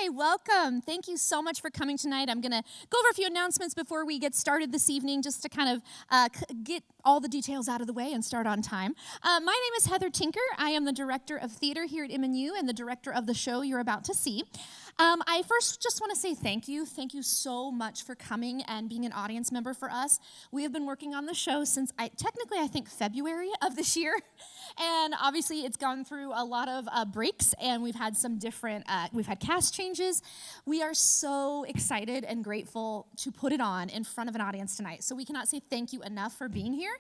Hi, welcome. Thank you so much for coming tonight. I'm going to go over a few announcements before we get started this evening, just to kind of get all the details out of the way and start on time. My name is Heather Tinker. I am the director of theater here at MNU and the director of the show you're about to see. I first just want to say thank you. Thank you so much for coming and being an audience member for us. We have been working on the show since, I think, February of this year. And obviously, it's gone through a lot of breaks, and we've had some different, we've had cast changes. We are so excited and grateful to put it on in front of an audience tonight. So we cannot say thank you enough for being here.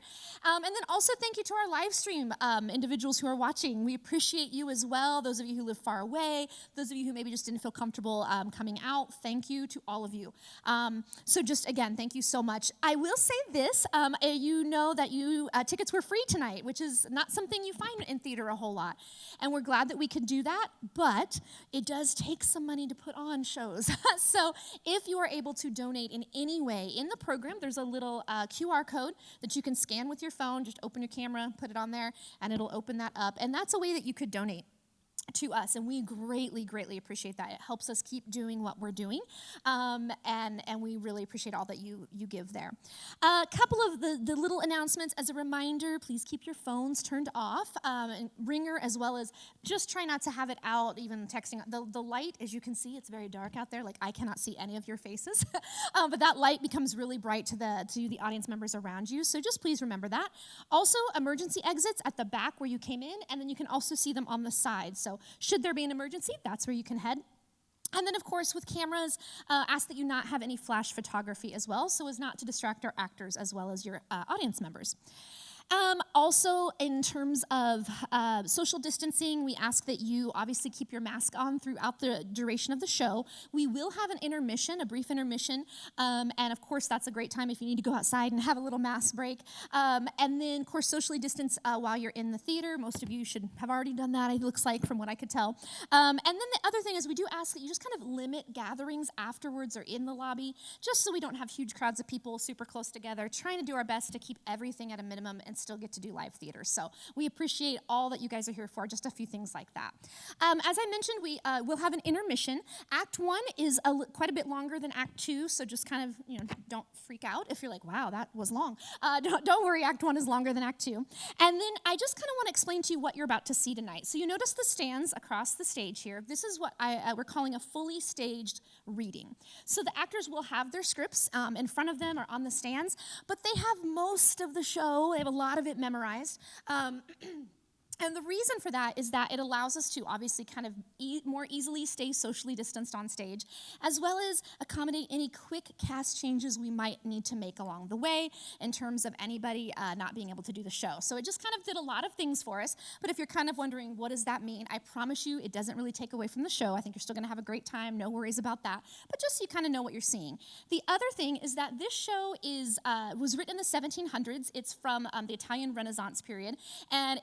And then also thank you to our live stream individuals who are watching. We appreciate you as well. Those of you who live far away, those of you who maybe just didn't feel comfortable coming out, thank you to all of you. So just again, thank you so much. I will say this, you know that tickets were free tonight, which is not something you find in theater a whole lot. And we're glad that we could do that, but it does take some money to put on shows. So if you are able to donate in any way in the program, there's a little QR code that you can scan with your phone. Just open your camera, put it on there, and it'll open that up. And that's a way that you could donate to us, and we greatly, greatly appreciate that. It helps us keep doing what we're doing, and we really appreciate all that you give there. A couple of the little announcements as a reminder: please keep your phones turned off, and ringer, as well as just try not to have it out, even texting. The light, as you can see, it's very dark out there. Like, I cannot see any of your faces, but that light becomes really bright to the audience members around you, so just please remember that. Also, emergency exits at the back where you came in, and then you can also see them on the side. So should there be an emergency, that's where you can head. And then, of course, with cameras, ask that you not have any flash photography as well, so as not to distract our actors as well as your audience members. Also, in terms of social distancing, we ask that you obviously keep your mask on throughout the duration of the show. We will have an intermission, a brief intermission, and of course, that's a great time if you need to go outside and have a little mask break. And then, of course, socially distance while you're in the theater. Most of you should have already done that, it looks like, from what I could tell. And then the other thing is we do ask that you just kind of limit gatherings afterwards or in the lobby, just so we don't have huge crowds of people super close together, trying to do our best to keep everything at a minimum and still get to do live theater. So we appreciate all that you guys are here for, just a few things like that. As I mentioned, we will have an intermission. Act 1 is quite a bit longer than Act 2, so just kind of, don't freak out if you're like, wow, that was long. Don't worry, Act 1 is longer than Act 2. And then I just kind of want to explain to you what you're about to see tonight. So you notice the stands across the stage here. This is what we're calling a fully staged reading. So the actors will have their scripts in front of them or on the stands, but they have most of the show. They have a lot of it memorized. And the reason for that is that it allows us to obviously kind of more easily stay socially distanced on stage, as well as accommodate any quick cast changes we might need to make along the way in terms of anybody not being able to do the show. So it just kind of did a lot of things for us. But if you're kind of wondering, what does that mean? I promise you it doesn't really take away from the show. I think you're still going to have a great time. No worries about that. But just so you kind of know what you're seeing. The other thing is that this show was written in the 1700s. It's from the Italian Renaissance period. And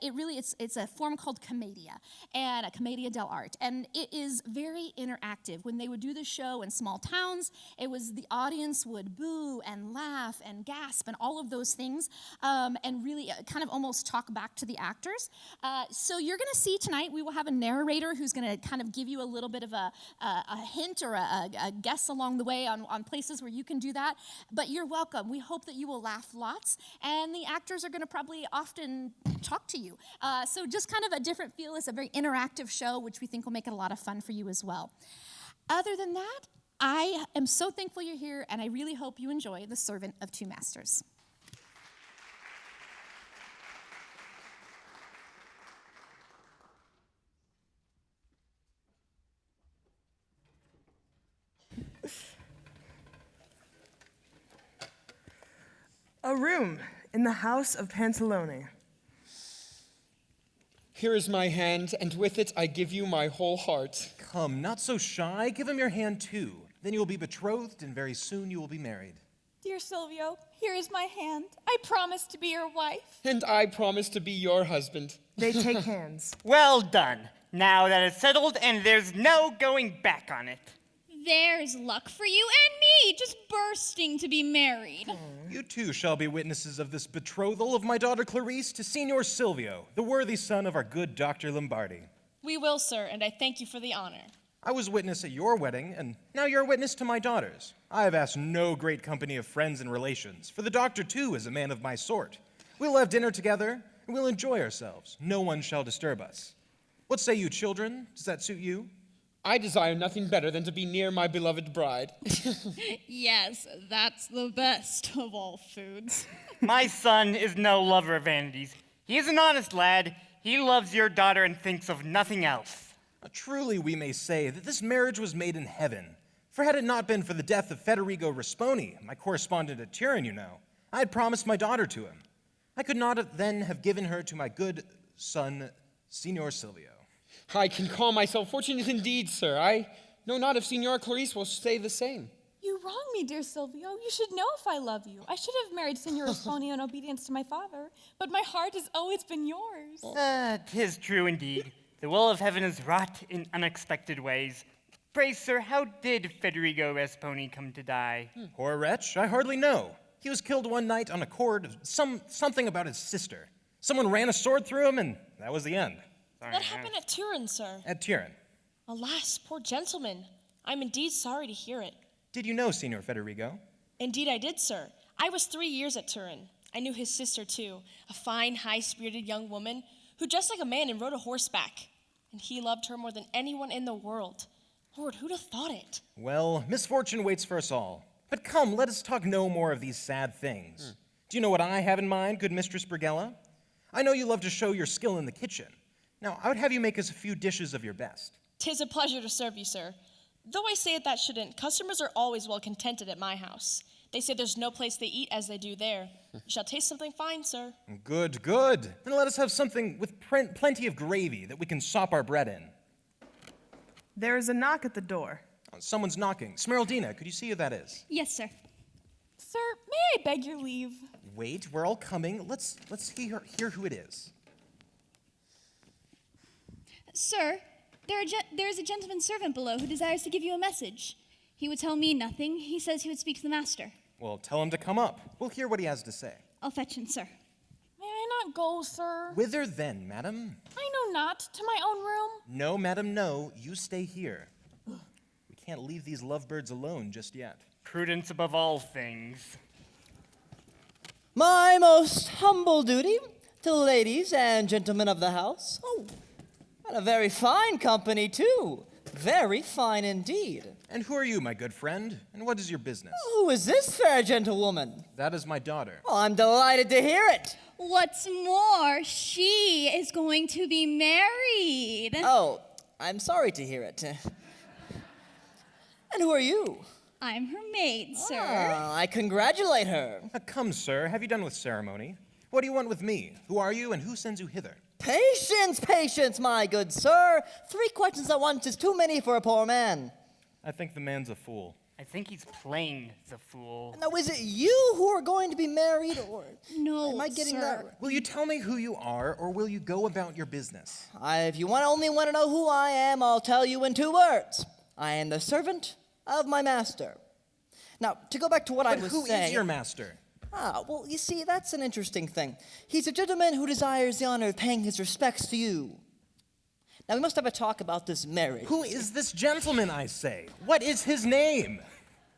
it's a form called commedia, and a commedia dell'arte, and it is very interactive. When they would do the show in small towns, the audience would boo and laugh and gasp and all of those things, and really kind of almost talk back to the actors. So you're going to see tonight, we will have a narrator who's going to kind of give you a little bit of a hint or a guess along the way on places where you can do that, but you're welcome. We hope that you will laugh lots, and the actors are going to probably often talk to you. So just kind of a different feel. It's a very interactive show, which we think will make it a lot of fun for you as well. Other than that, I am so thankful you're here, and I really hope you enjoy The Servant of Two Masters. A room in the house of Pantalone. Here is my hand, and with it I give you my whole heart. Come, not so shy. Give him your hand, too. Then you will be betrothed, and very soon you will be married. Dear Silvio, here is my hand. I promise to be your wife. And I promise to be your husband. They take hands. Well done. Now that it's settled, and there's no going back on it. There's luck for you and me, just bursting to be married. You too shall be witnesses of this betrothal of my daughter Clarice to Signor Silvio, the worthy son of our good Dr. Lombardi. We will, sir, and I thank you for the honor. I was witness at your wedding, and now you're a witness to my daughter's. I have asked no great company of friends and relations, for the doctor, too, is a man of my sort. We'll have dinner together, and we'll enjoy ourselves. No one shall disturb us. What say you, children? Does that suit you? I desire nothing better than to be near my beloved bride. Yes, that's the best of all foods. My son is no lover of vanities. He is an honest lad. He loves your daughter and thinks of nothing else. Truly, we may say that this marriage was made in heaven. For had it not been for the death of Federigo Rasponi, my correspondent at Turin, you know, I had promised my daughter to him. I could not then have given her to my good son, Signor Silvio. I can call myself fortunate indeed, sir. I know not if Signora Clarice will say the same. You wrong me, dear Silvio. You should know if I love you. I should have married Signor Rasponio in obedience to my father, but my heart has always been yours. 'Tis true indeed. The will of heaven is wrought in unexpected ways. Pray, sir, how did Federigo Rasponi come to die? Poor wretch, I hardly know. He was killed one night on a cord of something about his sister. Someone ran a sword through him, and that was the end. That happened at Turin, sir. At Turin. Alas, poor gentleman. I'm indeed sorry to hear it. Did you know Signor Federigo? Indeed I did, sir. I was 3 years at Turin. I knew his sister, too, a fine, high-spirited young woman who dressed like a man and rode a horseback. And he loved her more than anyone in the world. Lord, who'd have thought it? Well, misfortune waits for us all. But come, let us talk no more of these sad things. Do you know what I have in mind, good Mistress Brigella? I know you love to show your skill in the kitchen. Now, I would have you make us a few dishes of your best. 'Tis a pleasure to serve you, sir. Though I say it that shouldn't, customers are always well contented at my house. They say there's no place they eat as they do there. You shall taste something fine, sir. Good, good. Then let us have something with plenty of gravy that we can sop our bread in. There is a knock at the door. Someone's knocking. Smeraldina, could you see who that is? Yes, sir. Sir, may I beg your leave? Wait, we're all coming. Let's hear who it is. Sir, there is a gentleman servant below who desires to give you a message. He would tell me nothing. He says he would speak to the master. Well, tell him to come up. We'll hear what he has to say. I'll fetch him, sir. May I not go, sir? Whither then, madam? I know not. To my own room? No, madam, no. You stay here. We can't leave these lovebirds alone just yet. Prudence above all things. My most humble duty to the ladies and gentlemen of the house. Oh, and a very fine company, too. Very fine indeed. And who are you, my good friend? And what is your business? Who is this fair gentlewoman? That is my daughter. Oh, I'm delighted to hear it. What's more, she is going to be married. Oh, I'm sorry to hear it. And who are you? I'm her maid, sir. Ah, I congratulate her. Come, sir, have you done with ceremony? What do you want with me? Who are you, and who sends you hither? Patience, patience, my good sir. 3 questions at once is too many for a poor man. I think the man's a fool. I think he's playing the fool. Now, is it you who are going to be married, or No, am I getting sir. that right? Will you tell me who you are, or will you go about your business? If you only want to know who I am, I'll tell you in 2 words. I am the servant of my master. Now, to go back to what I was Who saying... is your master? Well, you see, that's an interesting thing. He's a gentleman who desires the honor of paying his respects to you. Now, we must have a talk about this marriage. Who is this gentleman, I say? What is his name?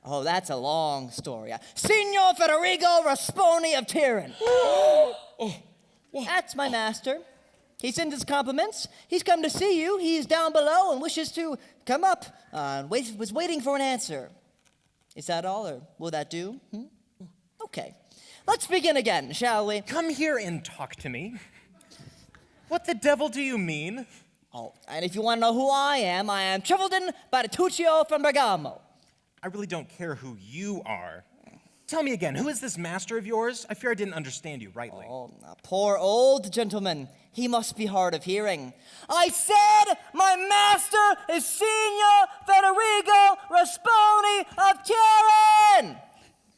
Oh, that's a long story. Signor Federigo Rasponi of Turin. That's my master. He sends his compliments. He's come to see you. He's down below and wishes to come up. Was waiting for an answer. Is that all, or will that do? Okay. Let's begin again, shall we? Come here and talk to me. What the devil do you mean? Oh, and if you want to know who I am Trivelden Bertuccio from Bergamo. I really don't care who you are. Tell me again, who is this master of yours? I fear I didn't understand you rightly. Oh, a poor old gentleman. He must be hard of hearing. I said my master is Signor Federigo Rasponi of Turin!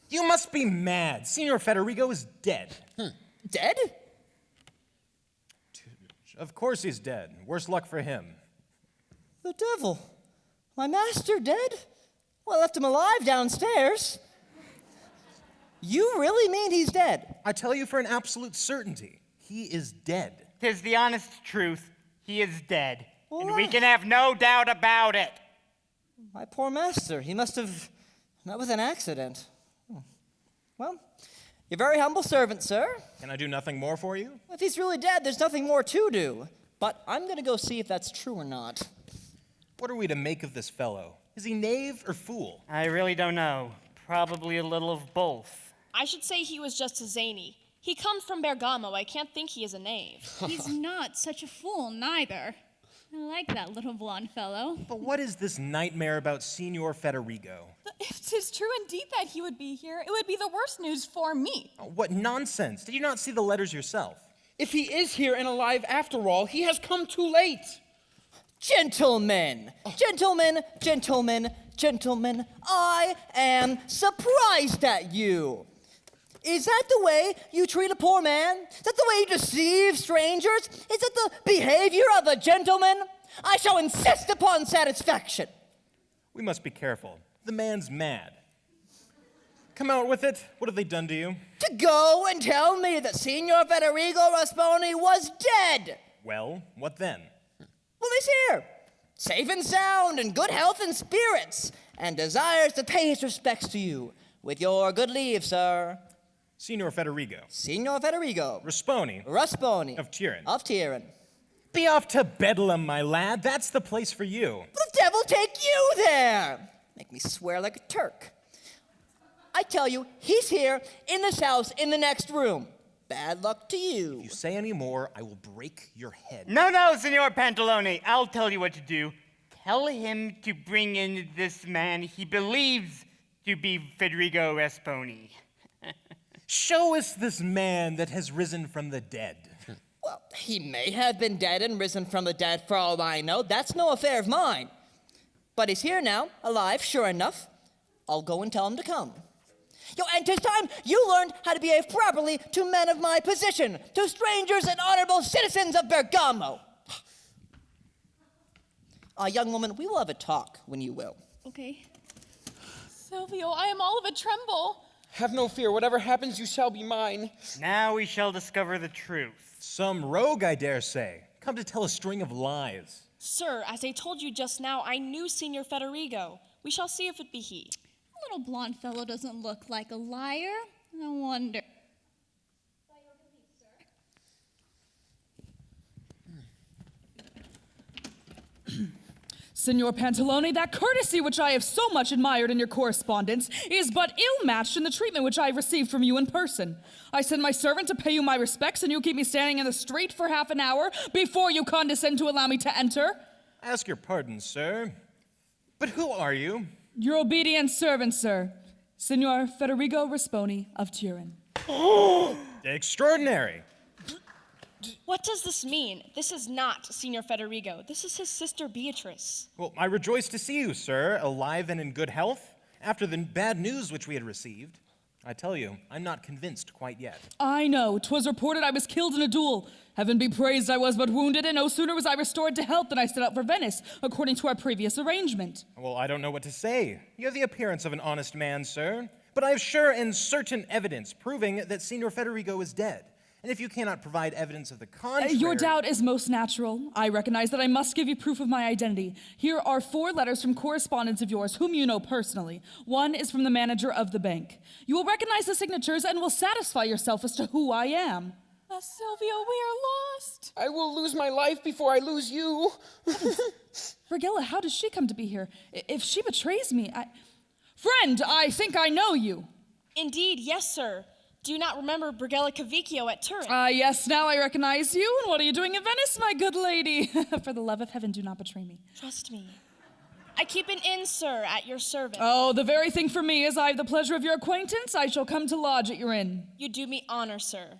You must be mad. Signor Federigo is dead. Dead? Of course he's dead. Worse luck for him. The devil. My master dead? Well, I left him alive downstairs. You really mean he's dead? I tell you for an absolute certainty, he is dead. 'Tis the honest truth. He is dead. And we What? can have no doubt about it. My poor master, he must have met with an accident. Well, your very humble servant, sir. Can I do nothing more for you? If he's really dead, there's nothing more to do. But I'm going to go see if that's true or not. What are we to make of this fellow? Is he knave or fool? I really don't know. Probably a little of both. I should say he was just a zany. He comes from Bergamo. I can't think he is a knave. He's not such a fool, neither. I like that little blonde fellow. But what is this nightmare about Signor Federigo? If 'tis true indeed that he would be here, it would be the worst news for me. Oh, what nonsense! Did you not see the letters yourself? If he is here and alive after all, he has come too late. Gentlemen, gentlemen, I am surprised at you. Is that the way you treat a poor man? Is that the way you deceive strangers? Is it the behavior of a gentleman? I shall insist upon satisfaction. We must be careful. The man's mad. Come out with it. What have they done to you? To go and tell me that Signor Federigo Rasponi was dead. Well, what then? Well, he's here, safe and sound, in good health and spirits, and desires to pay his respects to you. With your good leave, sir. Signor Federigo. Signor Federigo. Rasponi. Of Turin. Of Turin. Be off to Bedlam, my lad. That's the place for you. The devil take you there! Make me swear like a Turk. I tell you, he's here in this house in the next room. Bad luck to you. If you say any more, I will break your head. No, Signor Pantalone. I'll tell you what to do. Tell him to bring in this man he believes to be Federigo Rasponi. Show us this man that has risen from the dead. Well, he may have been dead and risen from the dead for all I know. That's no affair of mine. But he's here now, alive, sure enough. I'll go and tell him to come. And 'tis time you learned how to behave properly to men of my position, to strangers and honorable citizens of Bergamo. Young woman, we will have a talk when you will. Okay. Silvio, I am all of a tremble. Have no fear. Whatever happens, you shall be mine. Now we shall discover the truth. Some rogue, I dare say, come to tell a string of lies. Sir, as I told you just now, I knew Signor Federigo. We shall see if it be he. A little blonde fellow doesn't look like a liar. I wonder. Signor Pantalone, that courtesy which I have so much admired in your correspondence is but ill-matched in the treatment which I have received from you in person. I send my servant to pay you my respects, and you keep me standing in the street for half an hour before you condescend to allow me to enter. Ask your pardon, sir. But who are you? Your obedient servant, sir. Signor Federigo Rasponi of Turin. Extraordinary. What does this mean? This is not Signor Federigo. This is his sister Beatrice. Well, I rejoice to see you, sir, alive and in good health, after the bad news which we had received. I tell you, I'm not convinced quite yet. I know. 'Twas reported I was killed in a duel. Heaven be praised, I was but wounded, and no sooner was I restored to health than I set out for Venice, according to our previous arrangement. Well, I don't know what to say. You have the appearance of an honest man, sir, but I have sure and certain evidence proving that Signor Federigo is dead. And if you cannot provide evidence of the contrary... Your doubt is most natural. I recognize that I must give you proof of my identity. Here are 4 letters from correspondents of yours, whom you know personally. One is from the manager of the bank. You will recognize the signatures and will satisfy yourself as to who I am. Silvio, we are lost. I will lose my life before I lose you. Brigella, how does she come to be here? If she betrays me, Friend, I think I know you. Indeed, yes, sir. Do you not remember Brigella Cavicchio at Turin? Yes, now I recognize you. And what are you doing in Venice, my good lady? For the love of heaven, do not betray me. Trust me. I keep an inn, sir, at your service. Oh, the very thing for me. As I have the pleasure of your acquaintance, I shall come to lodge at your inn. You do me honor, sir.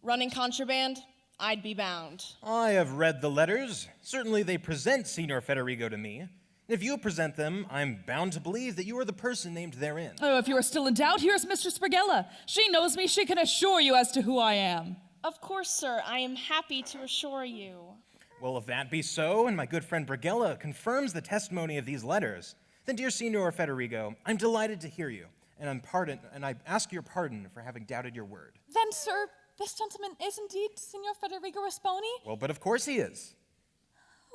Running contraband, I'd be bound. I have read the letters. Certainly they present Signor Federigo to me. If you present them, I'm bound to believe that you are the person named therein. Oh, if you are still in doubt, here's Mistress Brigella. She knows me. She can assure you as to who I am. Of course, sir. I am happy to assure you. Well, if that be so, and my good friend Brigella confirms the testimony of these letters, then, dear Signor Federigo, I'm delighted to hear you, and I ask your pardon for having doubted your word. Then, sir, this gentleman is indeed Signor Federigo Rasponi? Well, but of course he is.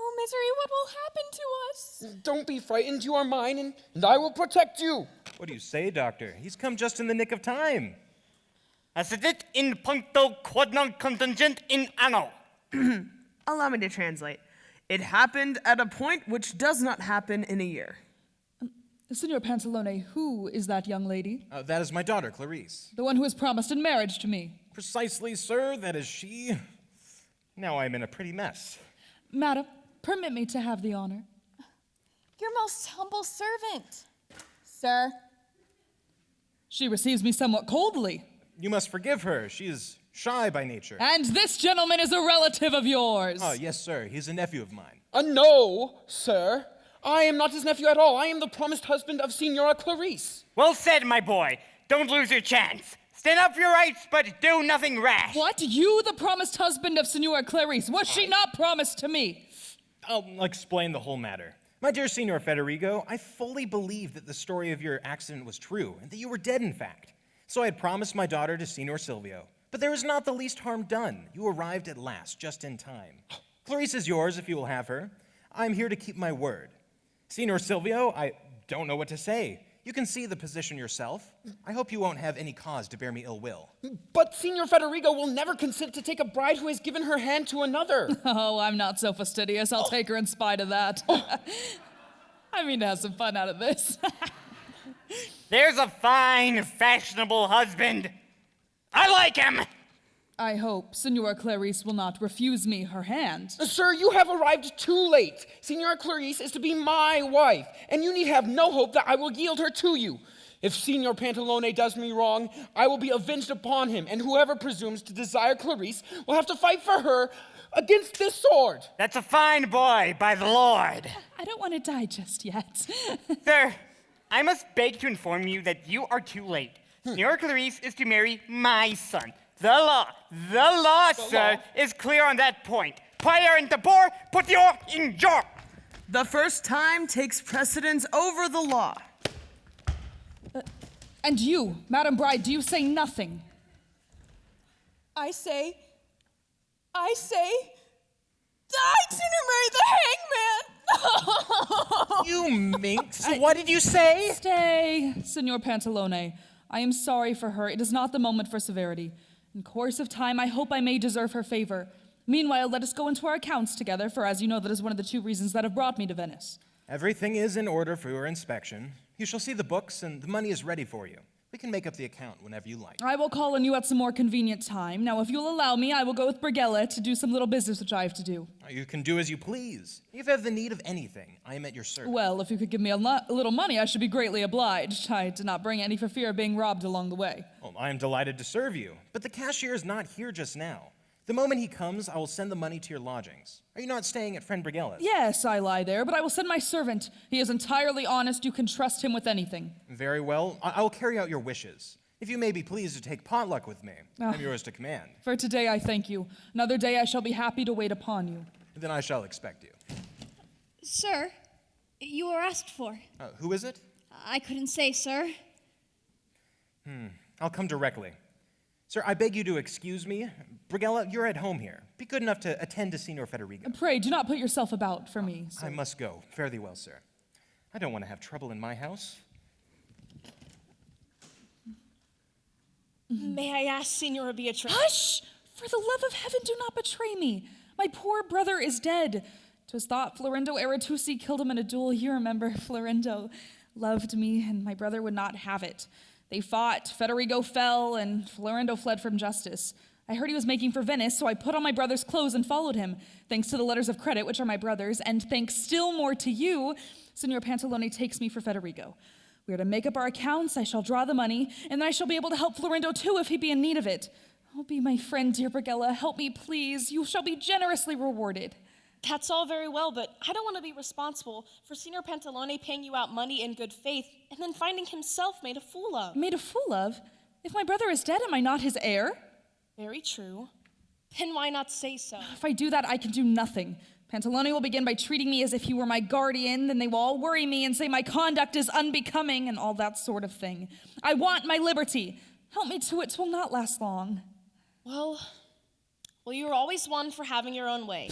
Oh, misery, what will happen to us? Don't be frightened, you are mine, and I will protect you. What do you say, Doctor? He's come just in the nick of time. Ascendit in puncto quodnam contingent in anno. Allow me to translate. It happened at a point which does not happen in a year. Signor Pantalone, who is that young lady? That is my daughter, Clarice. The one who was promised in marriage to me. Precisely, sir, that is she. Now I'm in a pretty mess. Madam, permit me to have the honor. Your most humble servant. Sir. She receives me somewhat coldly. You must forgive her. She is shy by nature. And this gentleman is a relative of yours. Oh, yes, sir. He's a nephew of mine. No, sir. I am not his nephew at all. I am the promised husband of Signora Clarice. Well said, my boy. Don't lose your chance. Stand up for your rights, but do nothing rash. What? You, the promised husband of Signora Clarice? Was she not promised to me? I'll explain the whole matter. My dear Signor Federigo, I fully believe that the story of your accident was true, and that you were dead, in fact. So I had promised my daughter to Signor Silvio. But there was not the least harm done. You arrived at last, just in time. Clarice is yours, if you will have her. I'm here to keep my word. Signor Silvio, I don't know what to say. You can see the position yourself. I hope you won't have any cause to bear me ill will. But Signor Federigo will never consent to take a bride who has given her hand to another. Oh, I'm not so fastidious. I'll take her in spite of that. I mean to have some fun out of this. There's a fine, fashionable husband. I like him. I hope Signora Clarice will not refuse me her hand. Sir, you have arrived too late. Signora Clarice is to be my wife, and you need have no hope that I will yield her to you. If Signor Pantalone does me wrong, I will be avenged upon him, and whoever presumes to desire Clarice will have to fight for her against this sword. That's a fine boy, by the Lord. I don't want to die just yet. Sir, I must beg to inform you that you are too late. Signora Clarice is to marry my son. The law, sir, is clear on that point. Prior inter por, putio in jor. The first time takes precedence over the law. And you, Madam Bride, do you say nothing? I say, I'd sooner marry the hangman. You minx! What did you say? Stay, Signor Pantalone. I am sorry for her. It is not the moment for severity. In course of time, I hope I may deserve her favor. Meanwhile, let us go into our accounts together, for as you know, that is one of the two reasons that have brought me to Venice. Everything is in order for your inspection. You shall see the books, and the money is ready for you. We can make up the account whenever you like. I will call on you at some more convenient time. Now, if you'll allow me, I will go with Brigella to do some little business which I have to do. You can do as you please. If you have the need of anything, I am at your service. Well, if you could give me a little money, I should be greatly obliged. I did not bring any for fear of being robbed along the way. Well, I am delighted to serve you, but the cashier is not here just now. The moment he comes, I will send the money to your lodgings. Are you not staying at friend Brigella's? Yes, I lie there, but I will send my servant. He is entirely honest. You can trust him with anything. Very well. I will carry out your wishes. If you may be pleased to take potluck with me, I'm yours to command. For today, I thank you. Another day, I shall be happy to wait upon you. Then I shall expect you. Sir, you were asked for. Who is it? I couldn't say, sir. I'll come directly. Sir, I beg you to excuse me. Brigella, you're at home here. Be good enough to attend to Signor Federigo. Pray, do not put yourself about for me, sir. I must go. Fare thee well, sir. I don't want to have trouble in my house. May I ask, Signora Beatrice? Hush! For the love of heaven, do not betray me. My poor brother is dead. 'Twas thought Florindo Aretusi killed him in a duel. You remember, Florindo loved me, and my brother would not have it. They fought, Federigo fell, and Florindo fled from justice. I heard he was making for Venice, so I put on my brother's clothes and followed him, thanks to the letters of credit, which are my brother's, and thanks still more to you, Signor Pantalone takes me for Federigo. We are to make up our accounts, I shall draw the money, and then I shall be able to help Florindo too if he be in need of it. Oh, be my friend, dear Brigella. Help me, please. You shall be generously rewarded. That's all very well, but I don't want to be responsible for Signor Pantalone paying you out money in good faith and then finding himself made a fool of. Made a fool of? If my brother is dead, am I not his heir? Very true. Then why not say so? If I do that, I can do nothing. Pantalone will begin by treating me as if he were my guardian, then they will all worry me and say my conduct is unbecoming and all that sort of thing. I want my liberty. Help me to it, 'twill not last long. Well, you were always one for having your own way.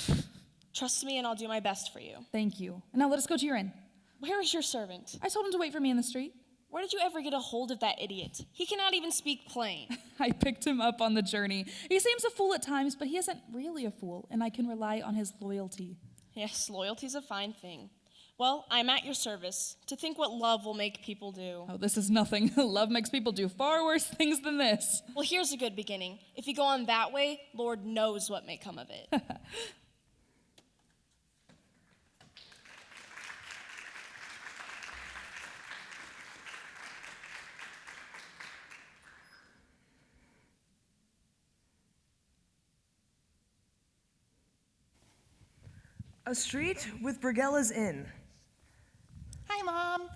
Trust me and I'll do my best for you. Thank you. And now let us go to your inn. Where is your servant? I told him to wait for me in the street. Where did you ever get a hold of that idiot? He cannot even speak plain. I picked him up on the journey. He seems a fool at times, but he isn't really a fool, and I can rely on his loyalty. Yes, loyalty's a fine thing. Well, I'm at your service to think what love will make people do. Oh, this is nothing. Love makes people do far worse things than this. Well, here's a good beginning. If you go on that way, Lord knows what may come of it. A street with Brigella's Inn. Hi, Mom.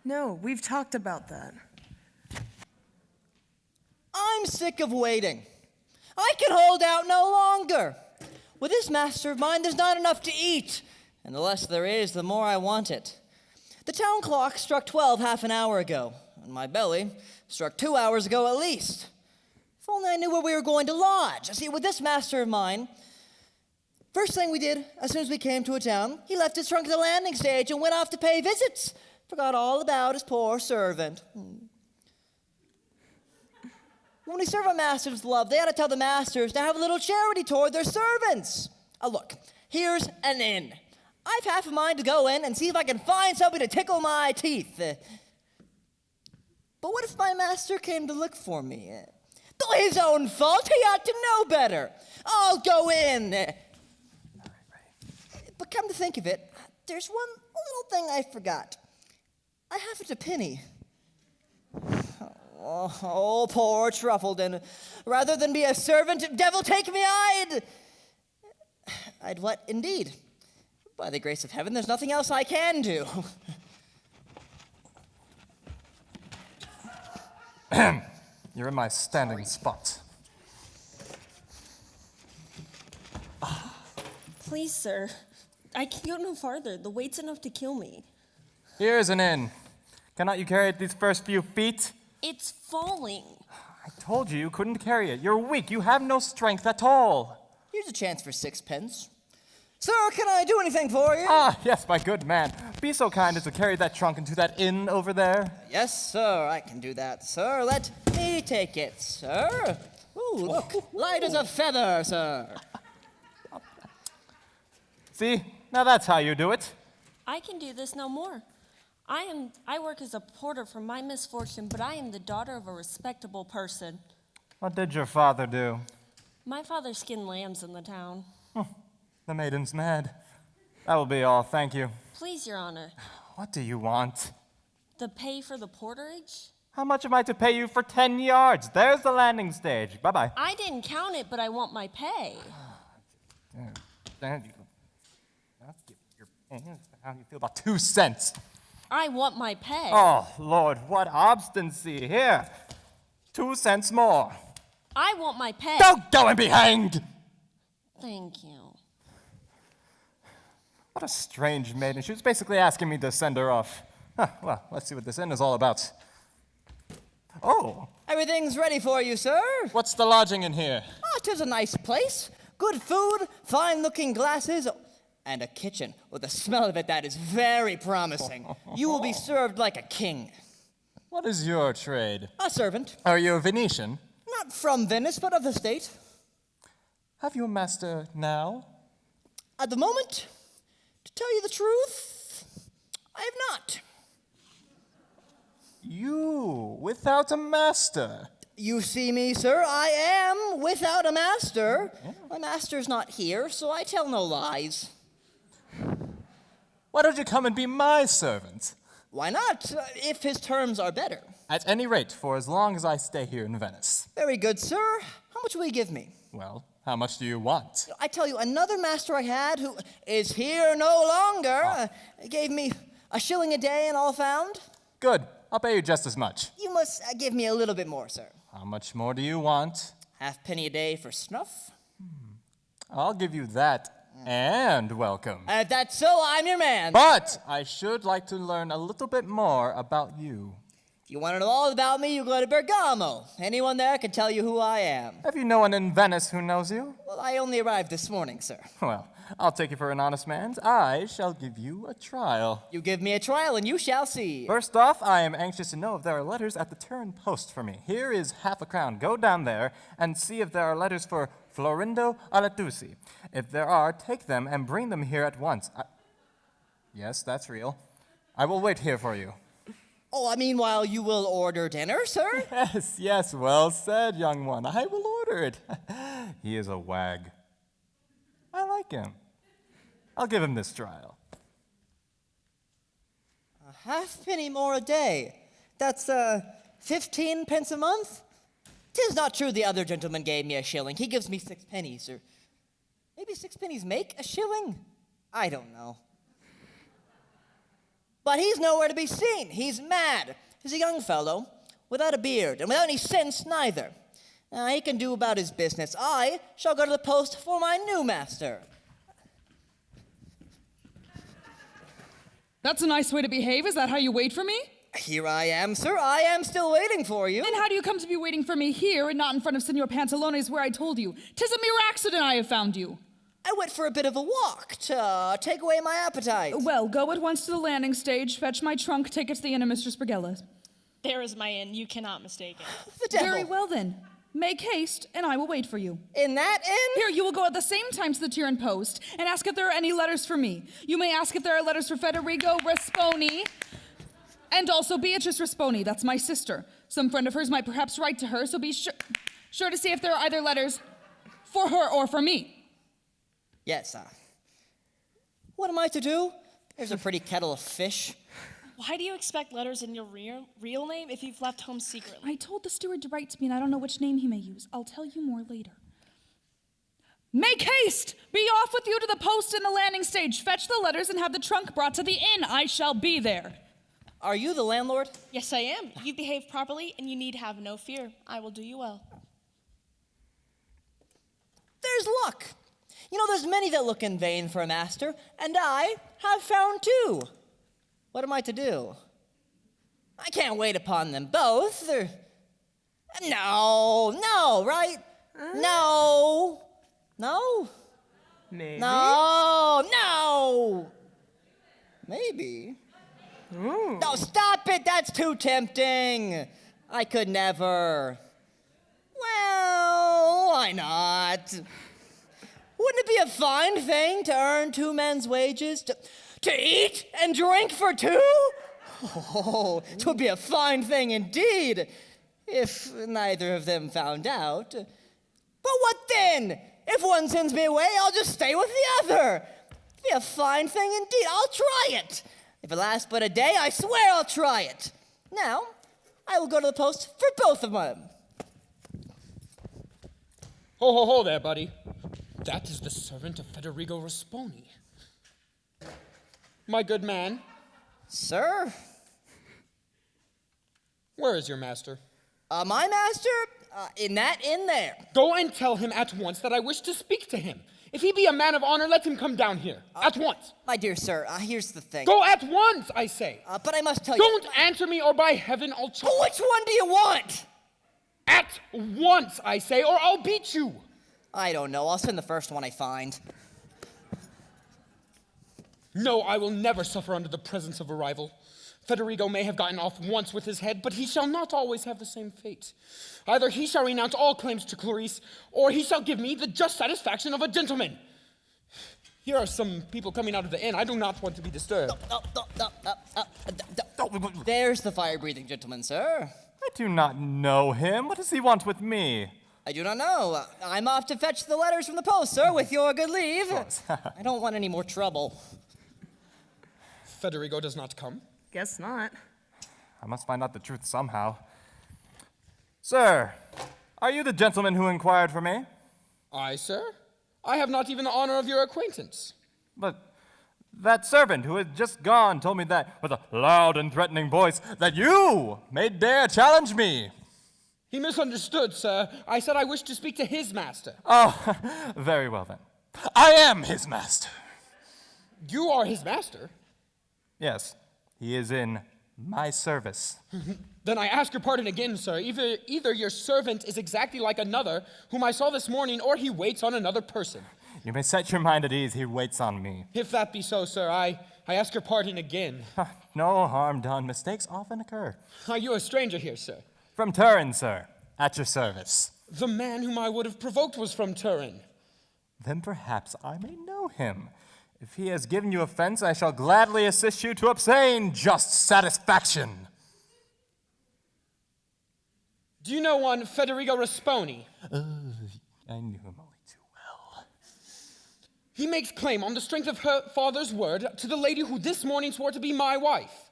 No, we've talked about that. I'm sick of waiting. I can hold out no longer. With this master of mine, there's not enough to eat. And the less there is, the more I want it. The town clock struck 12 half an hour ago, and my belly struck 2 hours ago at least. If only I knew where we were going to lodge. See, with this master of mine, first thing we did, as soon as we came to a town, he left his trunk at the landing stage and went off to pay visits. Forgot all about his poor servant. When we serve our masters love, they ought to tell the masters to have a little charity toward their servants. Look, here's an inn. I've half a mind to go in and see if I can find somebody to tickle my teeth. But what if my master came to look for me? Though his own fault, he ought to know better. I'll go in. But come to think of it, there's one little thing I forgot. I haven't a penny. Oh, poor Truffledon. Rather than be a servant, devil take me, I'd what, indeed? By the grace of heaven, there's nothing else I can do. You're in my standing spot. Please, sir. I can go no farther. The weight's enough to kill me. Here's an inn. Cannot you carry it these first few feet? It's falling. I told you couldn't carry it. You're weak. You have no strength at all. Here's a chance for 6 pence. Sir, can I do anything for you? Ah, yes, my good man. Be so kind as to carry that trunk into that inn over there. Yes, sir, I can do that, sir. Let me take it, sir. Ooh, look, light as a feather, sir. See? Now that's how you do it. I can do this no more. I work as a porter for my misfortune, but I am the daughter of a respectable person. What did your father do? My father skinned lambs in the town. The maiden's mad. That will be all, thank you. Please, Your Honor. What do you want? The pay for the porterage? How much am I to pay you for 10 yards? There's the landing stage. Bye-bye. I didn't count it, but I want my pay. How do you feel about 2 cents? I want my pay. Oh, Lord, what obstinacy. Here, 2 cents more. I want my pay. Don't go and be hanged! Thank you. What a strange maiden. She was basically asking me to send her off. Well, let's see what this inn is all about. Oh, Everything's ready for you, sir. what's the lodging in here? Oh, 'tis a nice place. Good food, fine-looking glasses, and a kitchen with a smell of it that is very promising. You will be served like a king. What is your trade? A servant. Are you a Venetian? Not from Venice, but of the state. Have you a master now? At the moment, to tell you the truth, I have not. You, without a master? You see me, sir, I am without a master. My master's not here, so I tell no lies. Why don't you come and be my servant? Why not, if his terms are better? At any rate, for as long as I stay here in Venice. Very good, sir. How much will you give me? Well, how much do you want? I tell you, another master I had who is here no longer gave me a shilling a day and all found. Good. I'll pay you just as much. You must give me a little bit more, sir. How much more do you want? Halfpenny a day for snuff. I'll give you that and welcome. If that's so, I'm your man. But I should like to learn a little bit more about you. If you want to know all about me, you go to Bergamo. Anyone there can tell you who I am. Have you no one in Venice who knows you? Well, I only arrived this morning, sir. Well, I'll take you for an honest man. I shall give you a trial. You give me a trial and you shall see. First off, I am anxious to know if there are letters at the Turin post for me. Here is half a crown. Go down there and see if there are letters for Florindo Alettusi. If there are, take them and bring them here at once. Yes, that's real. I will wait here for you. Oh, meanwhile, you will order dinner, sir? Yes, well said, young one. I will order it. He is a wag. I like him. I'll give him this trial. A halfpenny more a day. That's 15 pence a month? 'Tis not true the other gentleman gave me a shilling. He gives me 6 pennies, or maybe 6 pennies make a shilling? I don't know. But he's nowhere to be seen. He's mad. He's a young fellow, without a beard, and without any sense neither. He can do about his business. I shall go to the post for my new master. That's a nice way to behave. Is that how you wait for me? Here I am, sir. I am still waiting for you. Then how do you come to be waiting for me here and not in front of Signor Pantalone's where I told you? 'Tis a mere accident I have found you. I went for a bit of a walk to take away my appetite. Well, go at once to the landing stage, fetch my trunk, take it to the inn of Mr. Spurgella's. There is my inn. You cannot mistake it. The devil. Very well then. Make haste, and I will wait for you. In that inn? Here, you will go at the same time to the Turin post and ask if there are any letters for me. You may ask if there are letters for Federigo Rasponi and also Beatrice Rasponi. That's my sister. Some friend of hers might perhaps write to her, so be sure to see if there are either letters for her or for me. Yes, what am I to do? There's a pretty kettle of fish. Why do you expect letters in your real name if you've left home secretly? I told the steward to write to me, and I don't know which name he may use. I'll tell you more later. Make haste! Be off with you to the post and the landing stage. Fetch the letters and have the trunk brought to the inn. I shall be there. Are you the landlord? Yes, I am. You've behaved properly, and you need have no fear. I will do you well. There's luck. You know, there's many that look in vain for a master, and I have found 2. What am I to do? I can't wait upon them both. No, right? No. Maybe. No. Maybe. Ooh. No, stop it. That's too tempting. I could never. Well, why not? Wouldn't it be a fine thing to earn 2 men's wages? To eat and drink for 2? Oh, it would be a fine thing indeed, if neither of them found out. But what then? If one sends me away, I'll just stay with the other. It'd be a fine thing indeed. I'll try it. If it lasts but a day, I swear I'll try it. Now, I will go to the post for both of them. Ho there, buddy. That is the servant of Federigo Rasponi. My good man. Sir? Where is your master? My master? In that inn there. Go and tell him at once that I wish to speak to him. If he be a man of honor, let him come down here. At once. My dear sir, here's the thing. Go at once, I say. But I must tell you. Don't answer me, or by heaven, I'll chop. Which one do you want? At once, I say, or I'll beat you. I don't know. I'll send the first one I find. No, I will never suffer under the presence of a rival. Federigo may have gotten off once with his head, but he shall not always have the same fate. Either he shall renounce all claims to Clarice, or he shall give me the just satisfaction of a gentleman. Here are some people coming out of the inn. I do not want to be disturbed. There's the fire-breathing gentleman, sir. I do not know him. What does he want with me? I do not know. I'm off to fetch the letters from the post, sir, with your good leave. I don't want any more trouble. Federigo does not come? Guess not. I must find out the truth somehow. Sir, are you the gentleman who inquired for me? I, sir? I have not even the honor of your acquaintance. But that servant who had just gone told me that, with a loud and threatening voice, that you may dare challenge me. He misunderstood, sir. I said I wished to speak to his master. Oh, very well then. I am his master. You are his master? Yes, he is in my service. Then I ask your pardon again, sir. Either your servant is exactly like another, whom I saw this morning, or he waits on another person. You may set your mind at ease, he waits on me. If that be so, sir, I ask your pardon again. No harm done, mistakes often occur. Are you a stranger here, sir? From Turin, sir, at your service. The man whom I would have provoked was from Turin. Then perhaps I may know him. If he has given you offense, I shall gladly assist you to obtain just satisfaction. Do you know one Federico Rasponi? I knew him only too well. He makes claim on the strength of her father's word to the lady who this morning swore to be my wife.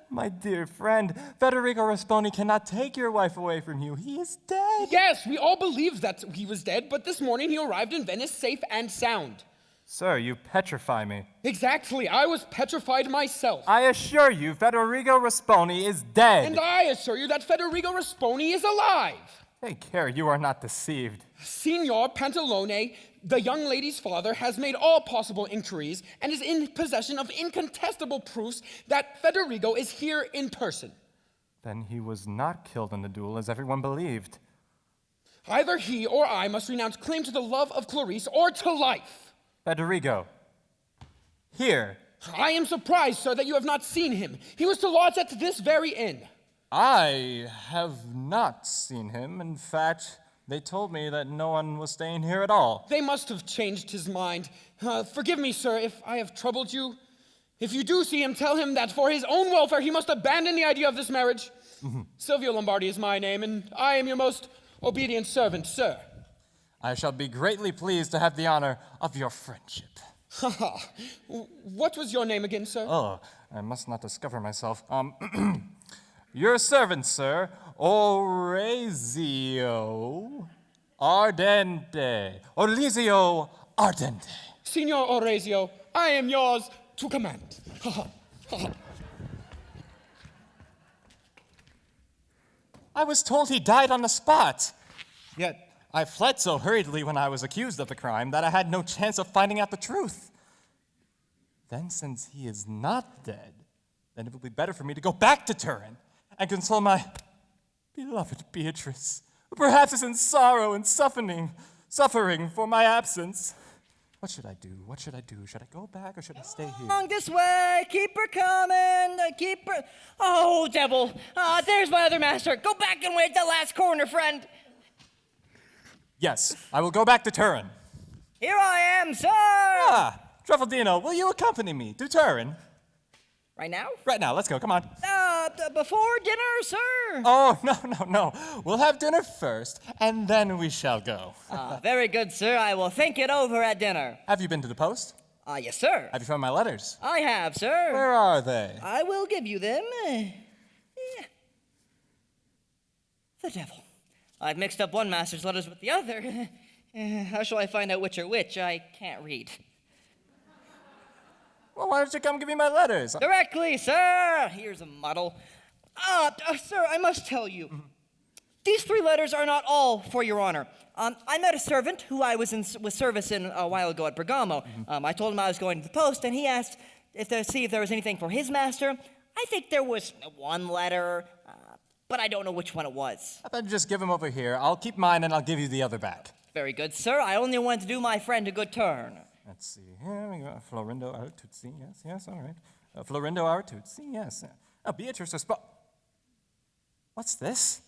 My dear friend, Federico Rasponi cannot take your wife away from you. He is dead. Yes, we all believed that he was dead, but this morning he arrived in Venice safe and sound. Sir, you petrify me. Exactly, I was petrified myself. I assure you, Federico Rasponi is dead. And I assure you that Federico Rasponi is alive. Take care, you are not deceived. Signor Pantalone, the young lady's father, has made all possible inquiries and is in possession of incontestable proofs that Federico is here in person. Then he was not killed in the duel as everyone believed. Either he or I must renounce claim to the love of Clarice or to life. Federico, here. I am surprised, sir, that you have not seen him. He was to lodge at this very inn. I have not seen him. In fact, they told me that no one was staying here at all. They must have changed his mind. Forgive me, sir, if I have troubled you. If you do see him, tell him that for his own welfare he must abandon the idea of this marriage. Silvio Lombardi is my name, and I am your most obedient servant, sir. I shall be greatly pleased to have the honor of your friendship. What was your name again, sir? Oh, I must not discover myself. Your servant, sir, Orazio Ardente. Orazio Ardente. Signor Orazio, I am yours to command. I was told he died on the spot. Yet I fled so hurriedly when I was accused of the crime that I had no chance of finding out the truth. Then, since he is not dead, then it will be better for me to go back to Turin and console my beloved Beatrice, who perhaps is in sorrow and suffering for my absence. What should I do? What should I do? Should I go back or should I stay here? Along this way, keep her coming, keep her. Oh, devil! There's my other master. Go back and wait at the last corner, friend. Yes, I will go back to Turin. Here I am, sir. Truffaldino, will you accompany me to Turin? Right now? Right now, let's go, come on. Before dinner, sir? Oh, no. We'll have dinner first, and then we shall go. Very good, sir. I will think it over at dinner. Have you been to the post? Yes, sir. Have you found my letters? I have, sir. Where are they? I will give you them. The devil. I've mixed up one master's letters with the other. How shall I find out which are which? I can't read. Well, why don't you come give me my letters? Directly, sir. Here's a muddle. Sir, I must tell you. These 3 letters are not all for your honor. I met a servant who I was with service in a while ago at Bergamo. I told him I was going to the post, and he asked see if there was anything for his master. I think there was 1 letter, but I don't know which one it was. I better just give him over here. I'll keep mine, and I'll give you the other back. Very good, sir. I only wanted to do my friend a good turn. Let's see. Here we go. Florindo Artuzzi. Yes, all right. Florindo Artuzzi, yes. Beatrice Rasponi. What's this?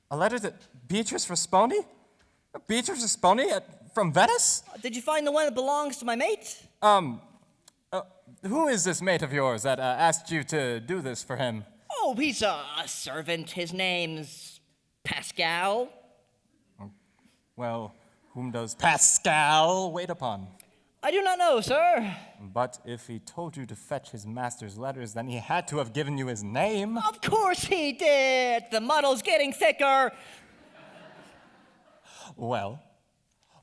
A letter to Beatrice Rasponi? Beatrice Rasponi from Venice? Did you find the one that belongs to my mate? Who is this mate of yours that asked you to do this for him? Oh, he's a servant. His name's Pascal. Well, whom does Pascal wait upon? I do not know, sir. But if he told you to fetch his master's letters, then he had to have given you his name. Of course he did. The muddle's getting thicker. Well,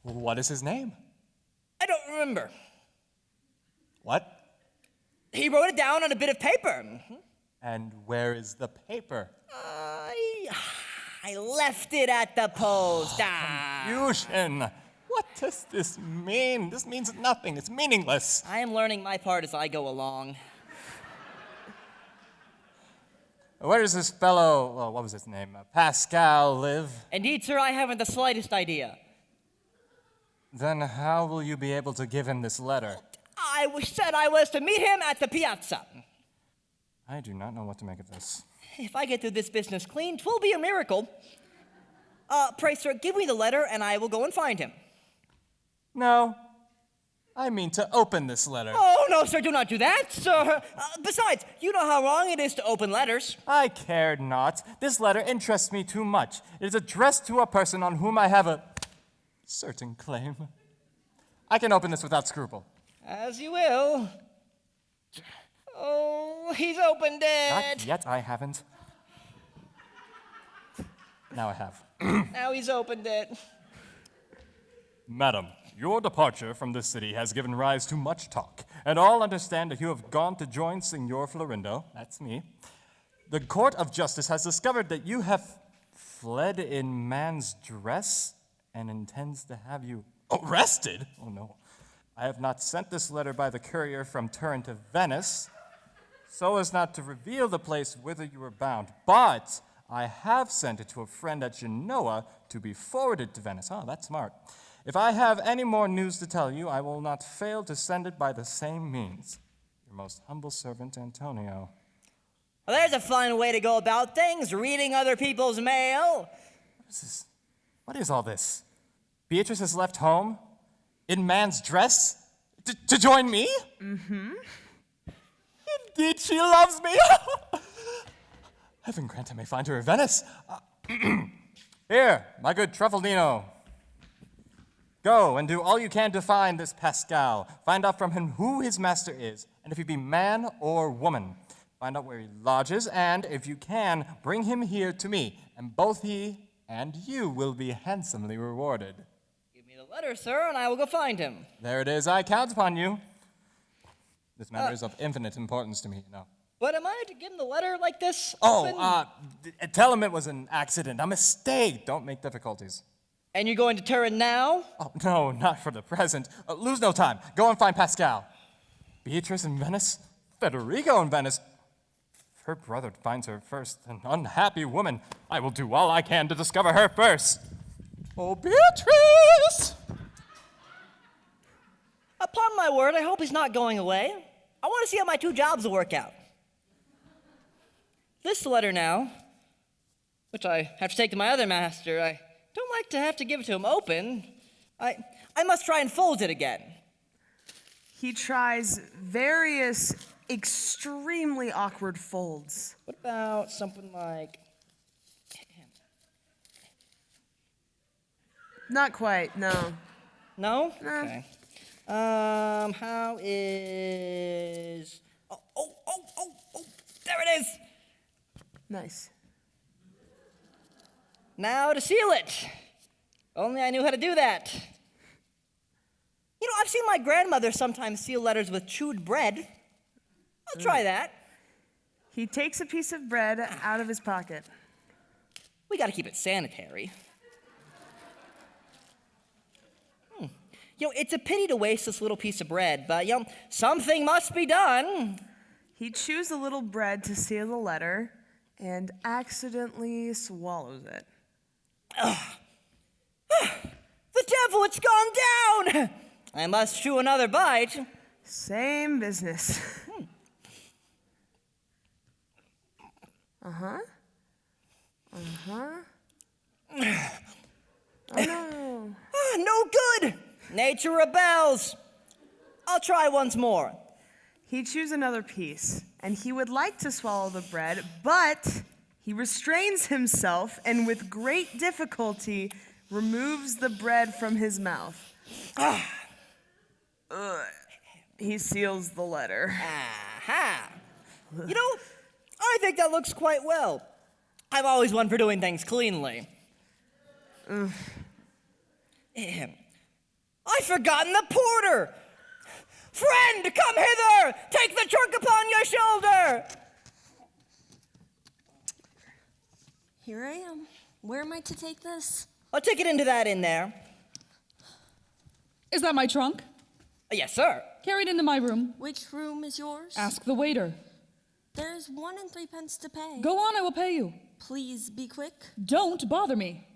what is his name? I don't remember. What? He wrote it down on a bit of paper. And where is the paper? I left it at the post. Confusion. What does this mean? This means nothing. It's meaningless. I am learning my part as I go along. Where does this fellow, well, what was his name, Pascal live? Indeed, sir, I haven't the slightest idea. Then how will you be able to give him this letter? Said I was to meet him at the piazza. I do not know what to make of this. If I get through this business clean, 'twill be a miracle. Pray, sir, give me the letter, and I will go and find him. No, I mean to open this letter. Oh, no, sir, do not do that, sir. Besides, you know how wrong it is to open letters. I care not. This letter interests me too much. It is addressed to a person on whom I have a certain claim. I can open this without scruple. As you will. Oh, he's opened it. Not yet, I haven't. Now I have. Now he's opened it. Madam, your departure from this city has given rise to much talk, and all understand that you have gone to join Signor Florindo, that's me. The Court of Justice has discovered that you have fled in man's dress and intends to have you arrested. Oh no. I have not sent this letter by the courier from Turin to Venice, so as not to reveal the place whither you were bound, but I have sent it to a friend at Genoa to be forwarded to Venice. Oh, that's smart. If I have any more news to tell you, I will not fail to send it by the same means. Your most humble servant, Antonio. Well, there's a fun way to go about things, reading other people's mail. What is this? What is all this? Beatrice has left home in man's dress to join me? Mm-hmm. Indeed, she loves me. Heaven grant I may find her in Venice. Here, my good Truffaldino. Go and do all you can to find this Pascal. Find out from him who his master is, and if he be man or woman. Find out where he lodges, and if you can, bring him here to me, and both he and you will be handsomely rewarded. Give me the letter, sir, and I will go find him. There it is. I count upon you. This matter is of infinite importance to me, you know. But am I to give him the letter like this? Tell him it was an accident, a mistake. Don't make difficulties. And you're going to Turin now? Oh, no, not for the present. Lose no time. Go and find Pascal. Beatrice in Venice? Federico in Venice? If her brother finds her first, an unhappy woman, I will do all I can to discover her first. Oh, Beatrice! Upon my word, I hope he's not going away. I want to see how my two jobs will work out. This letter now, which I have to take to my other master, I don't like to have to give it to him open. I must try and fold it again. He tries various extremely awkward folds. What about something like... Not quite, no. No? Okay. How is... Oh, there it is! Nice. Now to seal it. Only I knew how to do that. You know, I've seen my grandmother sometimes seal letters with chewed bread. I'll try that. He takes a piece of bread out of his pocket. We gotta keep it sanitary. You know, it's a pity to waste this little piece of bread, but, you know, something must be done. He chews a little bread to seal the letter and accidentally swallows it. The devil, it's gone down! I must chew another bite. Same business. Oh no. No good! Nature rebels. I'll try once more. He chews another piece, and he would like to swallow the bread, but he restrains himself and with great difficulty removes the bread from his mouth. He seals the letter. Aha! You know, I think that looks quite well. I'm always one for doing things cleanly. I've forgotten the porter! Friend, come hither! Take the trunk upon your shoulder! Here I am. Where am I to take this? I'll take it into that in there. Is that my trunk? Yes, sir. Carry it into my room. Which room is yours? Ask the waiter. There's 1 and 3 pence to pay. Go on, I will pay you. Please be quick. Don't bother me.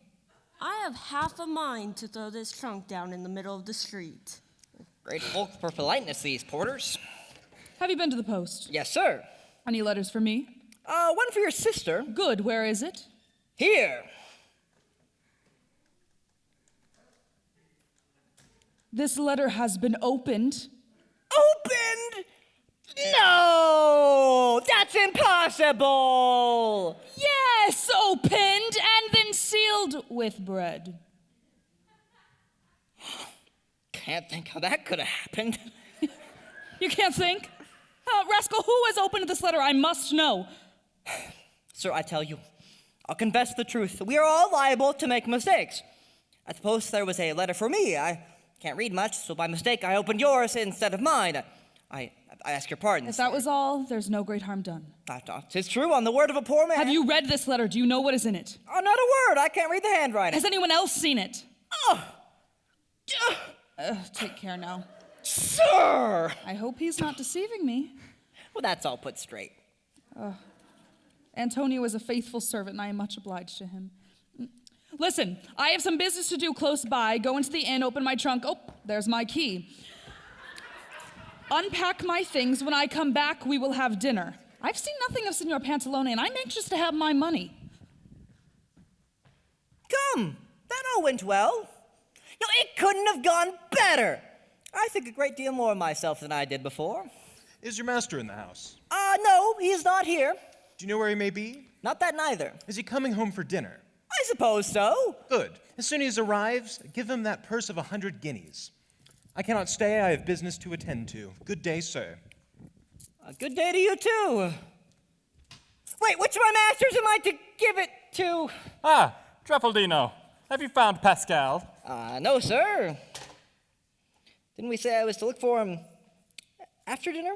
I have half a mind to throw this trunk down in the middle of the street. Great folk for politeness, these porters. Have you been to the post? Yes, sir. Any letters for me? One for your sister. Good, where is it? Here. This letter has been opened. Opened? No! That's impossible! Yes, opened and then sealed with bread. Can't think how that could have happened. You can't think? Rascal, who has opened this letter? I must know. Sir, I tell you, I'll confess the truth. We are all liable to make mistakes. At the post, there was a letter for me. I can't read much, so by mistake, I opened yours instead of mine. I ask your pardon. If that was all, there's no great harm done. Tis true, on the word of a poor man. Have you read this letter? Do you know what is in it? Oh, not a word. I can't read the handwriting. Has anyone else seen it? Oh! Take care now. Sir! I hope he's not deceiving me. Well, that's all put straight. Antonio is a faithful servant, and I am much obliged to him. Listen, I have some business to do close by. Go into the inn, open my trunk. Oh, there's my key. Unpack my things. When I come back, we will have dinner. I've seen nothing of Signor Pantalone, and I'm anxious to have my money. Come, that all went well. No, it couldn't have gone better. I think a great deal more of myself than I did before. Is your master in the house? No, he is not here. Do you know where he may be? Not that neither. Is he coming home for dinner? I suppose so. Good. As soon as he arrives, give him that purse of 100 guineas. I cannot stay. I have business to attend to. Good day, sir. A good day to you, too. Wait, which of my masters am I to give it to? Ah, Truffaldino. Have you found Pascal? No, sir. Didn't we say I was to look for him after dinner?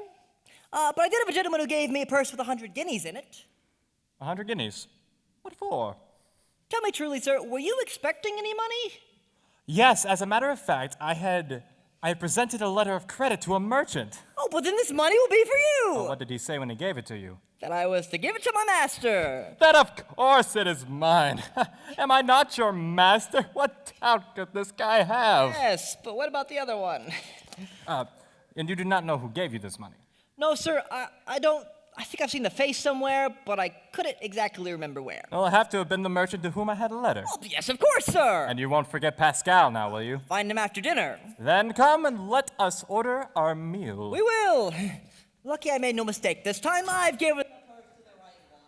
But I did have a gentleman who gave me a purse with 100 guineas in it. 100 guineas. What for? Tell me truly, sir, were you expecting any money? Yes, as a matter of fact, I had presented a letter of credit to a merchant. Oh, but then this money will be for you. Well, what did he say when he gave it to you? That I was to give it to my master. That of course it is mine. Am I not your master? What doubt could this guy have? Yes, but what about the other one? And you do not know who gave you this money? No, sir, I don't. I think I've seen the face somewhere, but I couldn't exactly remember where. Well, it'll have to have been the merchant to whom I had a letter. Oh, yes, of course, sir. And you won't forget Pascal now, will you? Find him after dinner. Then come and let us order our meal. We will. Lucky I made no mistake this time. I've given the purse to the right one.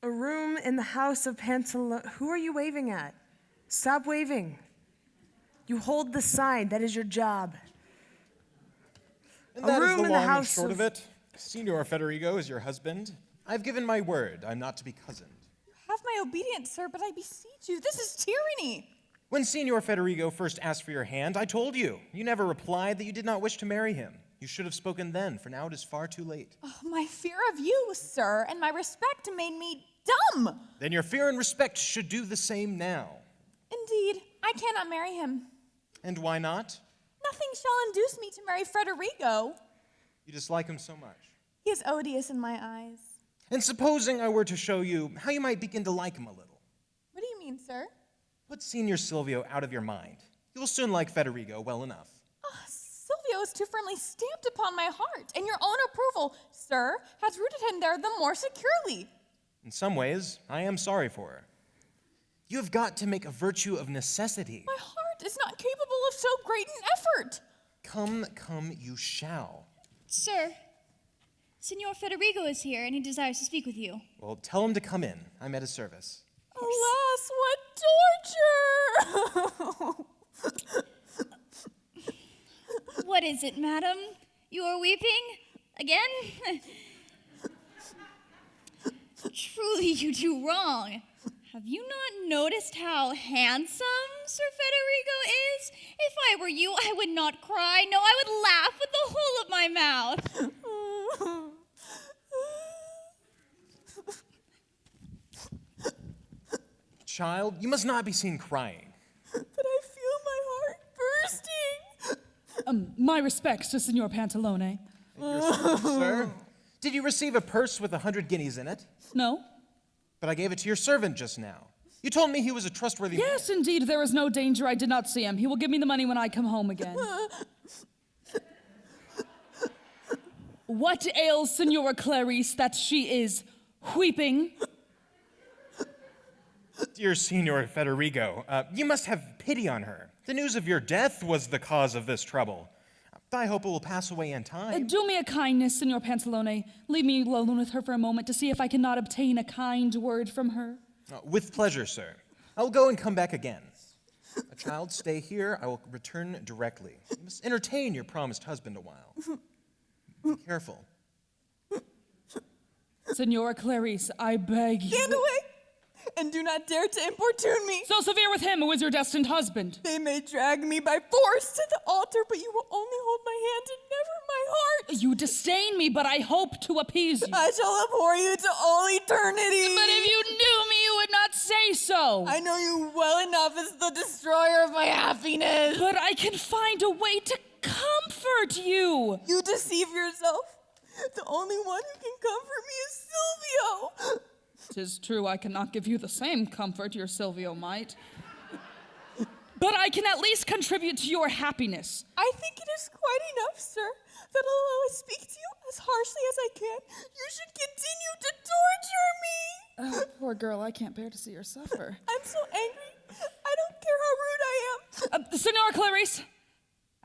A room in the house of Pantalone. Who are you waving at? Stop waving. You hold the sign. That is your job. And A that is room the in the long and house short of- of it. Signor Federigo is your husband. I've given my word. I'm not to be cozened. Have my obedience, sir, but I beseech you, this is tyranny. When Signor Federigo first asked for your hand, I told you. You never replied that you did not wish to marry him. You should have spoken then, for now it is far too late. Oh, my fear of you, sir, and my respect made me dumb. Then your fear and respect should do the same now. Indeed, I cannot marry him. And why not? Nothing shall induce me to marry Federigo. You dislike him so much. He is odious in my eyes. And supposing I were to show you how you might begin to like him a little. What do you mean, sir? Put Senior Silvio out of your mind. You will soon like Federigo well enough. Silvio is too firmly stamped upon my heart, and your own approval, sir, has rooted him there the more securely. In some ways, I am sorry for her. You have got to make a virtue of necessity. My heart is not capable of so great an effort. Come, you shall. Sir, Signor Federigo is here, and he desires to speak with you. Well, tell him to come in. I'm at his service. Alas, what torture! What is it, madam? You are weeping? Again? Truly, you do wrong. Have you not noticed how handsome Sir Federigo is? If I were you, I would not cry. No, I would laugh with the whole of my mouth. Child, you must not be seen crying. But I feel my heart bursting. My respects to Signor Pantalone. Sir, did you receive a purse with 100 guineas in it? No? But I gave it to your servant just now. You told me he was a trustworthy man. Yes, indeed, there is no danger. I did not see him. He will give me the money when I come home again. What ails Signora Clarice that she is weeping? Dear Signor Federigo, you must have pity on her. The news of your death was the cause of this trouble. I hope it will pass away in time. Do me a kindness, Signor Pantalone. Leave me alone with her for a moment to see if I cannot obtain a kind word from her. With pleasure, sir. I will go and come back again. A child, stay here. I will return directly. You must entertain your promised husband a while. Be careful. Signora Clarice, I beg you. Stand away! And do not dare to importune me. So severe with him who is your destined husband. They may drag me by force to the altar, but you will only hold my hand and never my heart. You disdain me, but I hope to appease you. I shall abhor you to all eternity. But if you knew me, you would not say so. I know you well enough as the destroyer of my happiness. But I can find a way to comfort you. You deceive yourself. The only one who can comfort me is Silvio. 'Tis true I cannot give you the same comfort your Silvio might. But I can at least contribute to your happiness. I think it is quite enough, sir, that although I speak to you as harshly as I can, you should continue to torture me. Oh, poor girl, I can't bear to see her suffer. I'm so angry. I don't care how rude I am. Signora Clarice,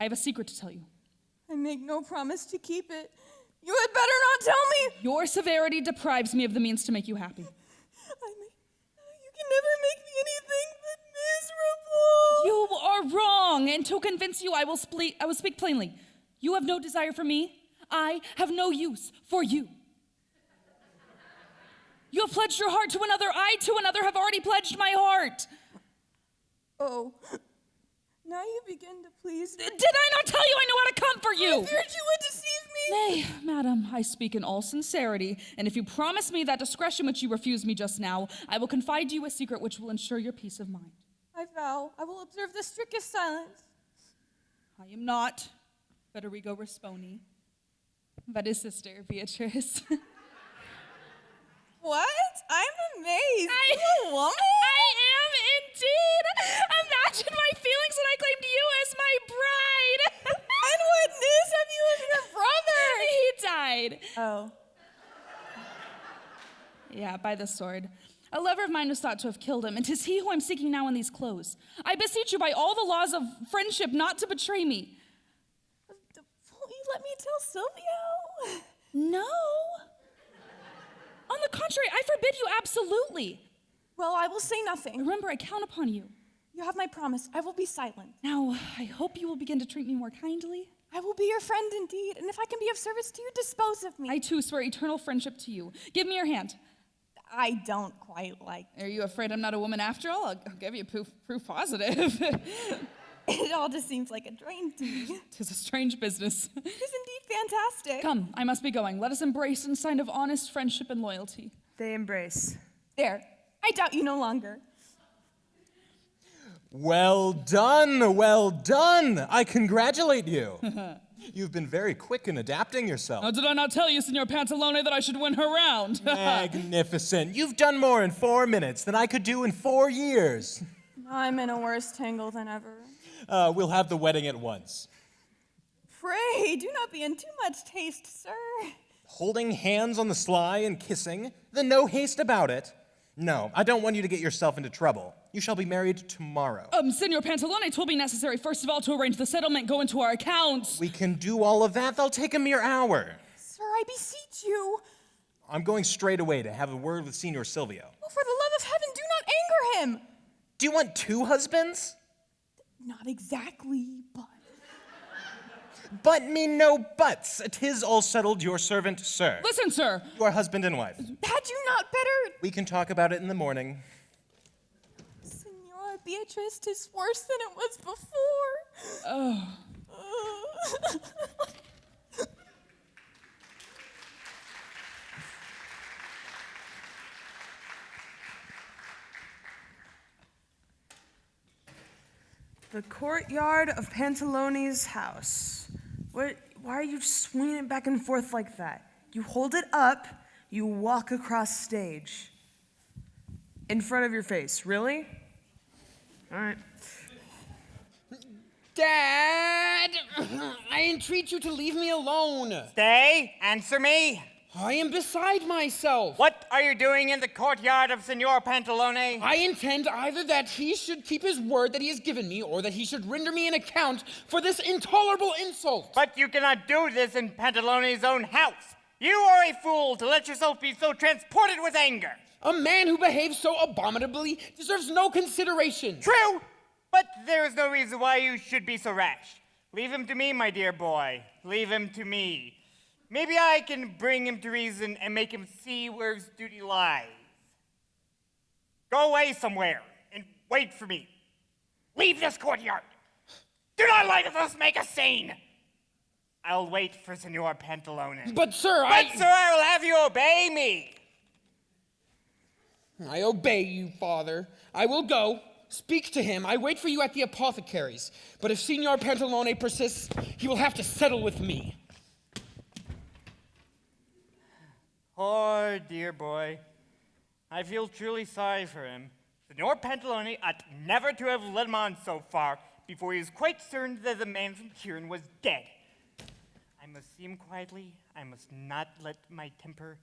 I have a secret to tell you. I make no promise to keep it. You had better not tell me. Your severity deprives me of the means to make you happy. You can never make me anything but miserable. You are wrong, and to convince you, I will speak plainly. You have no desire for me. I have no use for you. You have pledged your heart to another. I, to another, have already pledged my heart. Oh, now you begin to please me. Did I not tell you I knew how to comfort you? I feared you would deceive me. Nay, madam, I speak in all sincerity, and if you promise me that discretion which you refused me just now, I will confide to you a secret which will ensure your peace of mind. I vow I will observe the strictest silence. I am not Federigo Risponi, but his sister, Beatrice. What? I'm amazed. You a woman? I am indeed. Imagine my feelings when I claimed you as my bride. And what news have you of your brother? He died. Oh. Yeah, by the sword. A lover of mine was thought to have killed him, and 'tis he who I'm seeking now in these clothes. I beseech you by all the laws of friendship not to betray me. Won't you let me tell Silvio? No. On the contrary, I forbid you absolutely. Well, I will say nothing. Remember, I count upon you. You have my promise. I will be silent. Now, I hope you will begin to treat me more kindly. I will be your friend indeed, and if I can be of service to you, dispose of me. I too swear eternal friendship to you. Give me your hand. I don't quite like. Are you afraid I'm not a woman after all? I'll give you proof positive. It all just seems like a dream to me. 'Tis a strange business. It is indeed fantastic. Come, I must be going. Let us embrace in sign of honest friendship and loyalty. They embrace. There. I doubt you no longer. Well done, well done. I congratulate you. You've been very quick in adapting yourself. Now, did I not tell you, Signor Pantalone, that I should win her round? Magnificent. You've done more in 4 minutes than I could do in 4 years. I'm in a worse tangle than ever. We'll have the wedding at once. Pray, do not be in too much haste, sir. Holding hands on the sly and kissing, then no haste about it. No, I don't want you to get yourself into trouble. You shall be married tomorrow. Signor Pantalone, it will be necessary, first of all, to arrange the settlement, go into our accounts. We can do all of that. That'll take a mere hour. Sir, I beseech you. I'm going straight away to have a word with Signor Silvio. Oh, for the love of heaven, do not anger him. Do you want 2 husbands? Not exactly, but... But me no buts. 'Tis all settled, your servant, sir. Listen, sir. You are husband and wife. Had you not better... We can talk about it in the morning. Beatrice, 'tis worse than it was before. Oh. The courtyard of Pantalone's house. Why are you swinging it back and forth like that? You hold it up, you walk across stage. In front of your face, really? All right. Dad, I entreat you to leave me alone. Stay, answer me. I am beside myself. What are you doing in the courtyard of Senor Pantalone? I intend either that he should keep his word that he has given me, or that he should render me an account for this intolerable insult. But you cannot do this in Pantalone's own house. You are a fool to let yourself be so transported with anger. A man who behaves so abominably deserves no consideration. True, but there is no reason why you should be so rash. Leave him to me, my dear boy. Leave him to me. Maybe I can bring him to reason and make him see where his duty lies. Go away somewhere and wait for me. Leave this courtyard. Do not let us make a scene. I'll wait for Senor Pantalone. But, sir, I will have you obey me. I obey you, Father. I will go. Speak to him. I wait for you at the apothecary's. But if Senor Pantalone persists, he will have to settle with me. Poor dear boy. I feel truly sorry for him. Senor Pantalone ought never to have led him on so far before he was quite certain that the man from Turin was dead. I must see him quietly. I must not let my temper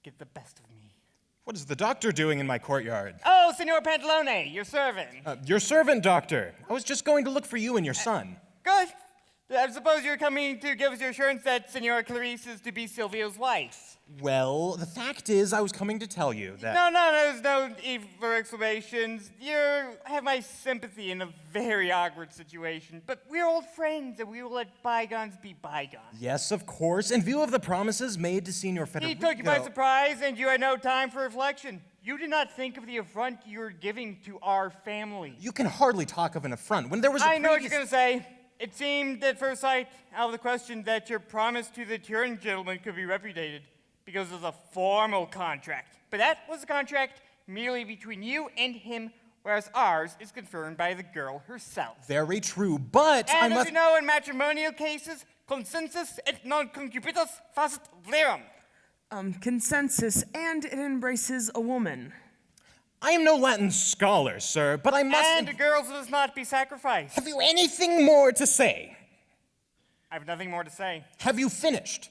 get the best of me. What is the doctor doing in my courtyard? Oh, Senor Pantalone, your servant. Your servant, doctor. I was just going to look for you and your son. Good. I suppose you're coming to give us your assurance that Senora Clarice is to be Silvio's wife. Well, the fact is, I was coming to tell you that... No, there's no need for explanations. You have my sympathy in a very awkward situation, but we're old friends and we will let bygones be bygones. Yes, of course. In view of the promises made to Senor Federico... He took you by surprise and you had no time for reflection. You did not think of the affront you're giving to our family. You can hardly talk of an affront when there was a I know what you're going to say. It seemed at first sight, out of the question, that your promise to the Turin gentleman could be repudiated because of the formal contract. But that was a contract merely between you and him, whereas ours is confirmed by the girl herself. Very true, but and as you know, in matrimonial cases, consensus et non concupitus facit verum. Consensus, and it embraces a woman. I am no Latin scholar, sir, but I must... And girls must not be sacrificed. Have you anything more to say? I have nothing more to say. Have you finished?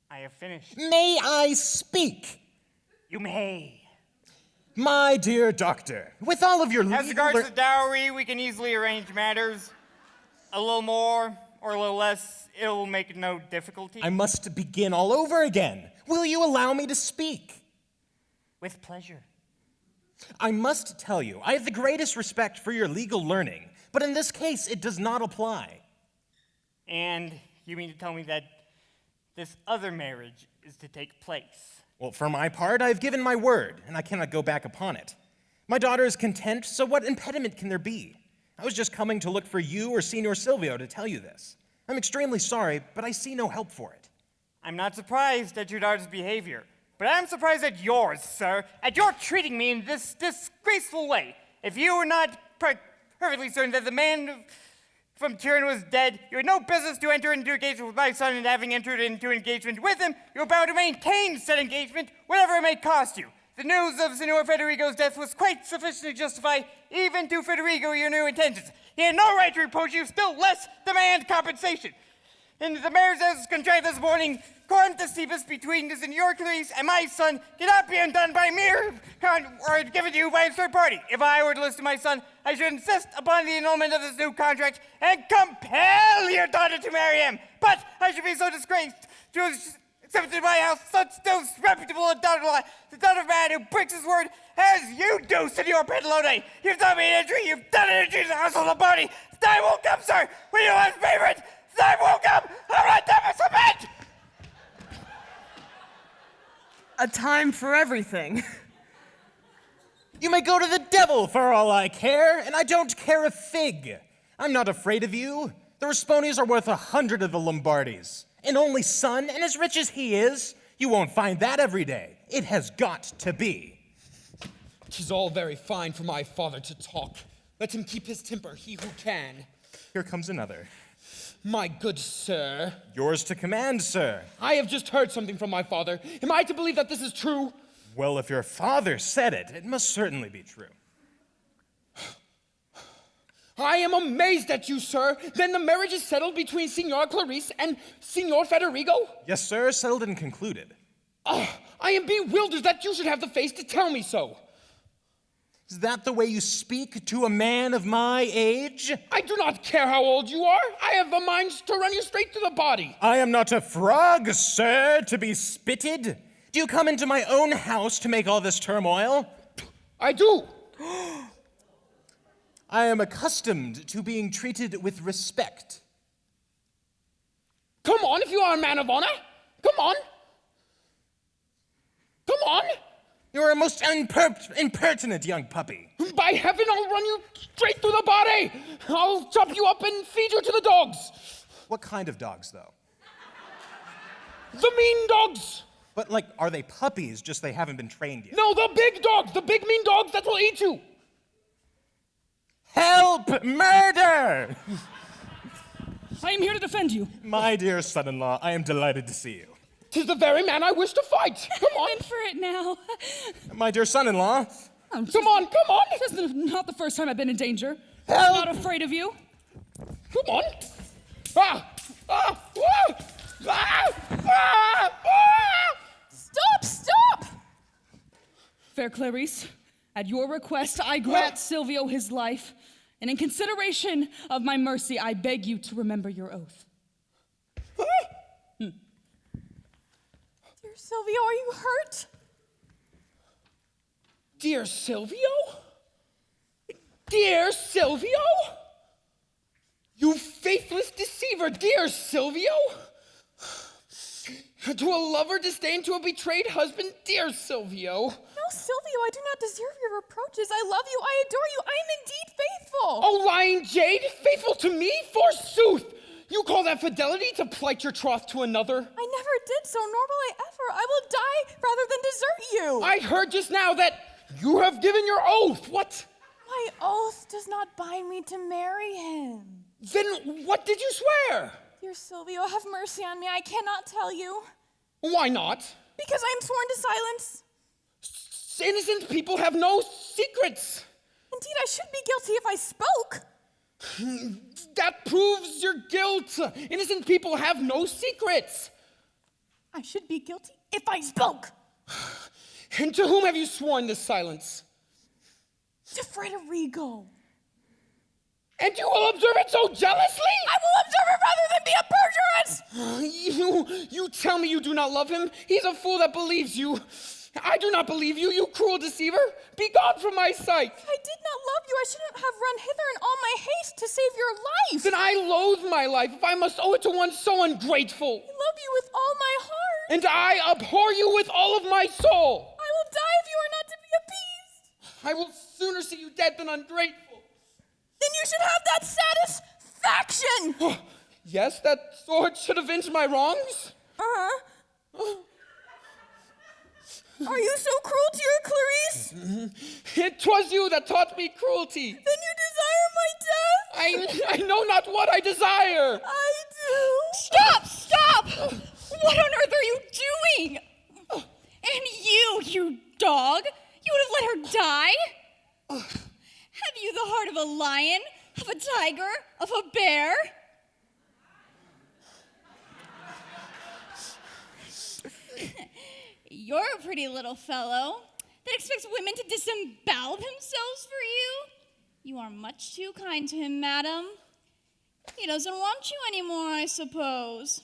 I have finished. May I speak? You may. My dear doctor, with all of your As regards to the dowry, we can easily arrange matters. A little more or a little less, it'll make no difficulty. I must begin all over again. Will you allow me to speak? With pleasure. I must tell you, I have the greatest respect for your legal learning, but in this case, it does not apply. And you mean to tell me that this other marriage is to take place? Well, for my part, I have given my word, and I cannot go back upon it. My daughter is content, so what impediment can there be? I was just coming to look for you or Signor Silvio to tell you this. I'm extremely sorry, but I see no help for it. I'm not surprised at your daughter's behavior. But I'm surprised at yours, sir, at your treating me in this disgraceful way. If you were not perfectly certain that the man from Turin was dead, you had no business to enter into engagement with my son, and having entered into engagement with him, you were bound to maintain said engagement, whatever it may cost you. The news of Signor Federico's death was quite sufficient to justify even to Federico your new intentions. He had no right to reproach you, still less demand compensation. In the marriage that was contracted this morning, coram decibus between the Senor Clarice and my son cannot be undone by mere or given to you by a third party. If I were to listen to my son, I should insist upon the annulment of this new contract and compel your daughter to marry him. But I should be so disgraced to accept into my house such disreputable a daughter-in-law, the daughter of a man who breaks his word as you do, Senor Pantalone. You've done me an injury. You've done an injury to the household of body. The time will come, sir, when you have favorite. The time will come. I'm not done with submit. A time for everything. You may go to the devil for all I care, and I don't care a fig. I'm not afraid of you. The Rasponis are worth 100 of the Lombardis. An only son, and as rich as he is, you won't find that every day. It has got to be. 'Tis all very fine for my father to talk. Let him keep his temper, he who can. Here comes another. My good sir. Yours to command, sir. I have just heard something from my father. Am I to believe that this is true? Well, if your father said it, it must certainly be true. I am amazed at you, sir. Then the marriage is settled between Signora Clarice and Signor Federigo? Yes, sir, settled and concluded. I am bewildered that you should have the face to tell me so. Is that the way you speak to a man of my age? I do not care how old you are. I have a mind to run you straight to the body. I am not a frog, sir, to be spitted. Do you come into my own house to make all this turmoil? I do. I am accustomed to being treated with respect. Come on, if you are a man of honor. Come on. Come on. You're a most impertinent young puppy. By heaven, I'll run you straight through the body. I'll chop you up and feed you to the dogs. What kind of dogs, though? The mean dogs. But, are they puppies, just they haven't been trained yet? No, the big dogs, the big mean dogs that will eat you. Help! Murder! I am here to defend you. My dear son-in-law, I am delighted to see you. 'Tis the very man I wish to fight. Come on. I'm in for it now. My dear son-in-law. Come on. This is not the first time I've been in danger. Help! I'm not afraid of you. Come on. Stop! Fair Clarice, at your request, I grant Silvio his life, and in consideration of my mercy, I beg you to remember your oath. Dear Silvio, are you hurt? Dear Silvio? Dear Silvio? You faithless deceiver, dear Silvio? To a lover disdain to a betrayed husband, dear Silvio? No, Silvio, I do not deserve your reproaches. I love you, I adore you, I am indeed faithful. Oh, lying jade, faithful to me, forsooth! You call that fidelity to plight your troth to another? I never did so, nor will I ever. I will die rather than desert you. I heard just now that you have given your oath. What? My oath does not bind me to marry him. Then what did you swear? Dear Silvio, have mercy on me. I cannot tell you. Why not? Because I am sworn to silence. Innocent people have no secrets. Indeed, I should be guilty if I spoke. That proves your guilt. Innocent people have no secrets. I should be guilty if I spoke. And to whom have you sworn this silence? To Federigo. And you will observe it so jealously? I will observe it rather than be a perjuress! You tell me you do not love him? He's a fool that believes you. I do not believe you, you cruel deceiver. Be gone from my sight. I did not love you. I shouldn't have run hither in all my haste to save your life. Then I loathe my life if I must owe it to one so ungrateful. I love you with all my heart. And I abhor you with all of my soul. I will die if you are not to be appeased. I will sooner see you dead than ungrateful. Then you should have that satisfaction. Yes, that sword should avenge my wrongs. Are you so cruel to your Clarice? It 'twas you that taught me cruelty. Then you desire my death? I know not what I desire. I do. Stop! What on earth are you doing? And you dog, you would have let her die? Have you the heart of a lion, of a tiger, of a bear? You're a pretty little fellow that expects women to disembowel themselves for you. You are much too kind to him, madam. He doesn't want you anymore, I suppose.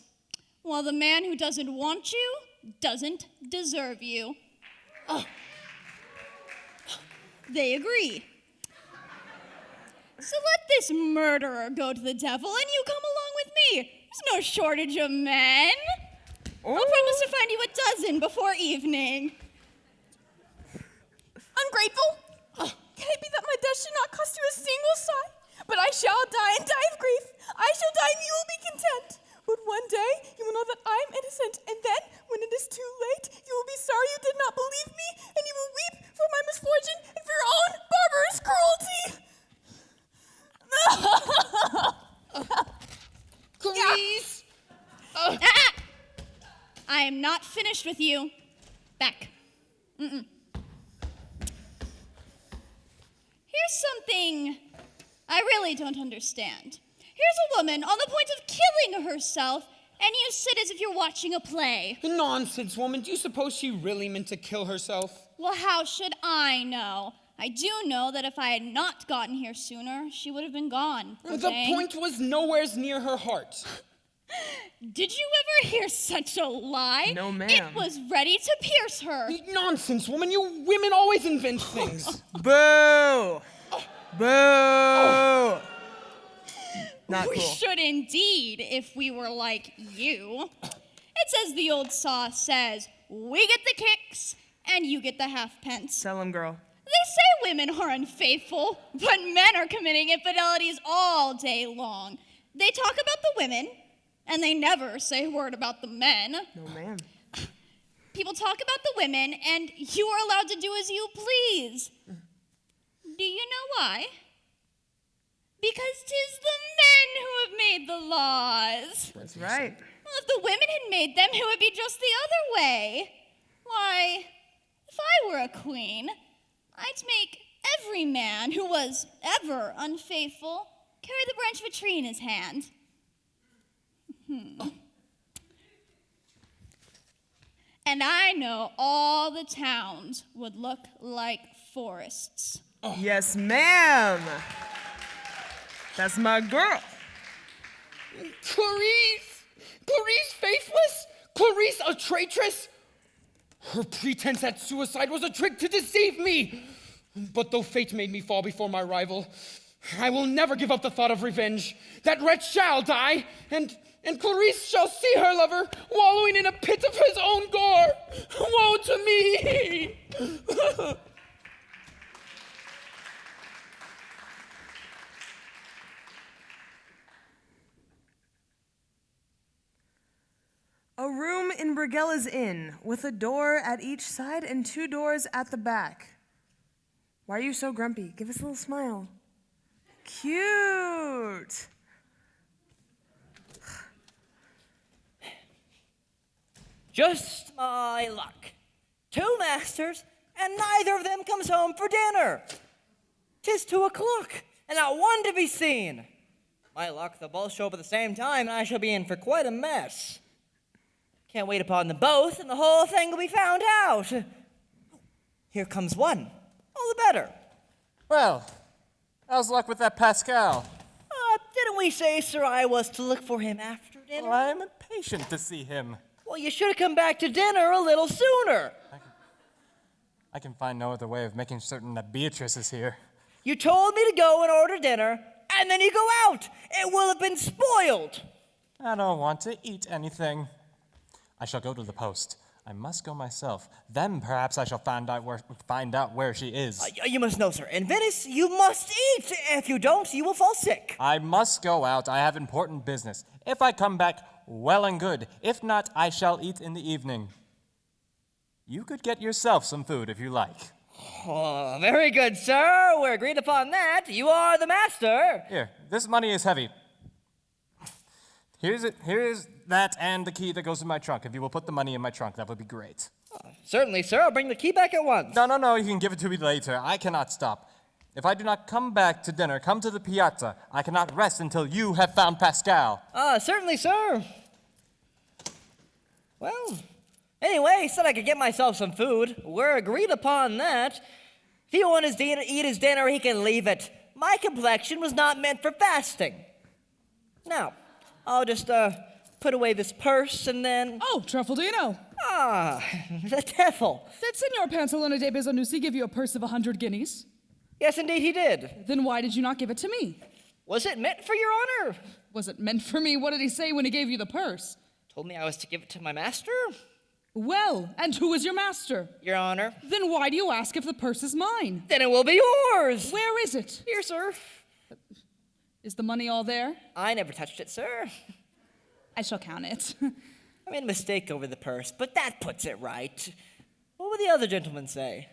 While the man who doesn't want you doesn't deserve you. They agree. So let this murderer go to the devil and you come along with me. There's no shortage of men. I'll promise to find you a dozen before evening. Ungrateful? Can it be that my death should not cost you a single sigh? But I shall die and die of grief. I shall die and you will be content. But one day you will know that I am innocent, and then, when it is too late, you will be sorry you did not believe me, and you will weep for my misfortune and for your own barbarous cruelty. Clarice! I am not finished with you. Back. Here's something I really don't understand. Here's a woman on the point of killing herself, and you sit as if you're watching a play. Nonsense, woman. Do you suppose she really meant to kill herself? Well, how should I know? I do know that if I had not gotten here sooner, she would have been gone. Poor The thing. point was nowhere near her heart. Did you ever hear such a lie? No, ma'am. It was ready to pierce her. Nonsense, woman. You women always invent things. Boo! Boo! Not We cool. should indeed, if we were like you. It's as the old saw says, we get the kicks, and you get the halfpence. Tell him, girl. They say women are unfaithful, but men are committing infidelities all day long. They talk about the women, and they never say a word about the men. No, ma'am. People talk about the women, and you are allowed to do as you please. Do you know why? Because 'tis the men who have made the laws. That's right. Well, if the women had made them, it would be just the other way. Why, if I were a queen, I'd make every man who was ever unfaithful carry the branch of a tree in his hand. And I know all the towns would look like forests. Yes, ma'am. That's my girl. Clarice! Clarice faithless? Clarice a traitress? Her pretense at suicide was a trick to deceive me. But though fate made me fall before my rival, I will never give up the thought of revenge. That wretch shall die, and Clarice shall see her lover wallowing in a pit of his own gore. Woe to me! A room in Brigella's Inn with a door at each side and 2 doors at the back. Why are you so grumpy? Give us a little smile. Cute. Just my luck. 2 masters, and neither of them comes home for dinner. 'Tis 2 o'clock, and not one to be seen. My luck, they'll both show up at the same time, and I shall be in for quite a mess. Can't wait upon them both, and the whole thing will be found out. Here comes one. All the better. Well, how's luck with that Pascal? Didn't we say, sir, I was to look for him after dinner? Well, I'm impatient to see him. Well, you should have come back to dinner a little sooner. I can find no other way of making certain that Beatrice is here. You told me to go and order dinner, and then you go out. It will have been spoiled. I don't want to eat anything. I shall go to the post. I must go myself. Then perhaps I shall find out where she is. You must know, sir. In Venice, you must eat. If you don't, you will fall sick. I must go out. I have important business. If I come back, well and good. If not, I shall eat in the evening. You could get yourself some food if you like. Oh, very good, sir. We're agreed upon that. You are the master. Here, this money is heavy. Here is that and the key that goes in my trunk. If you will put the money in my trunk, that would be great. Certainly, sir. I'll bring the key back at once. No, you can give it to me later. I cannot stop. If I do not come back to dinner, come to the piazza. I cannot rest until you have found Pascal. Certainly, sir. Well, anyway, he said I could get myself some food. We're agreed upon that. If he wants to eat his dinner, he can leave it. My complexion was not meant for fasting. Now, I'll just put away this purse and then... Oh, Truffaldino. The devil. Did Signor Pantalone de Bezanusi give you a purse of 100 guineas? Yes, indeed he did. Then why did you not give it to me? Was it meant for your honor? Was it meant for me? What did he say when he gave you the purse? Told me I was to give it to my master. Well, and who is your master? Your Honor. Then why do you ask if the purse is mine? Then it will be yours. Where is it? Here, sir. Is the money all there? I never touched it, sir. I shall count it. I made a mistake over the purse, but that puts it right. What would the other gentleman say?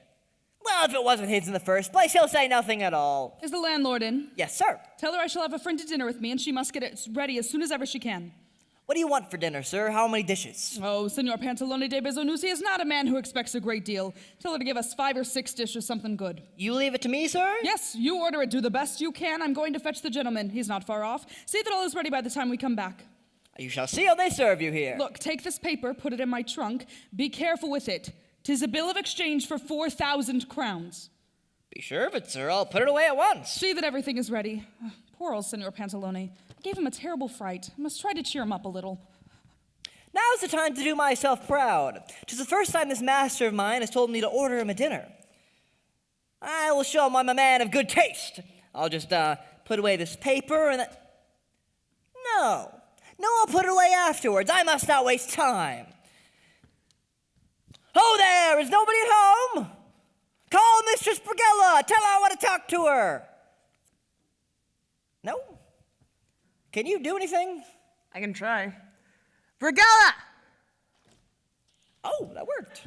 Well, if it wasn't his in the first place, he'll say nothing at all. Is the landlord in? Yes, sir. Tell her I shall have a friend to dinner with me, and she must get it ready as soon as ever she can. What do you want for dinner, sir? How many dishes? Oh, Senor Pantalone de Bezonusi is not a man who expects a great deal. Tell her to give us 5 or 6 dishes, something good. You leave it to me, sir? Yes, you order it. Do the best you can. I'm going to fetch the gentleman. He's not far off. See that all is ready by the time we come back. You shall see how they serve you here. Look, take this paper, put it in my trunk. Be careful with it. 'Tis a bill of exchange for 4,000 crowns. Be sure of it, sir. I'll put it away at once. See that everything is ready. Poor old Senor Pantalone. I gave him a terrible fright. I must try to cheer him up a little. Now's the time to do myself proud. 'Tis the first time this master of mine has told me to order him a dinner. I will show him I'm a man of good taste. I'll just put away this paper and No, I'll put it away afterwards. I must not waste time. Oh, there! Is nobody at home? Call Mistress Brigella. Tell her I want to talk to her. No? Can you do anything? I can try. Brigella! Oh, that worked.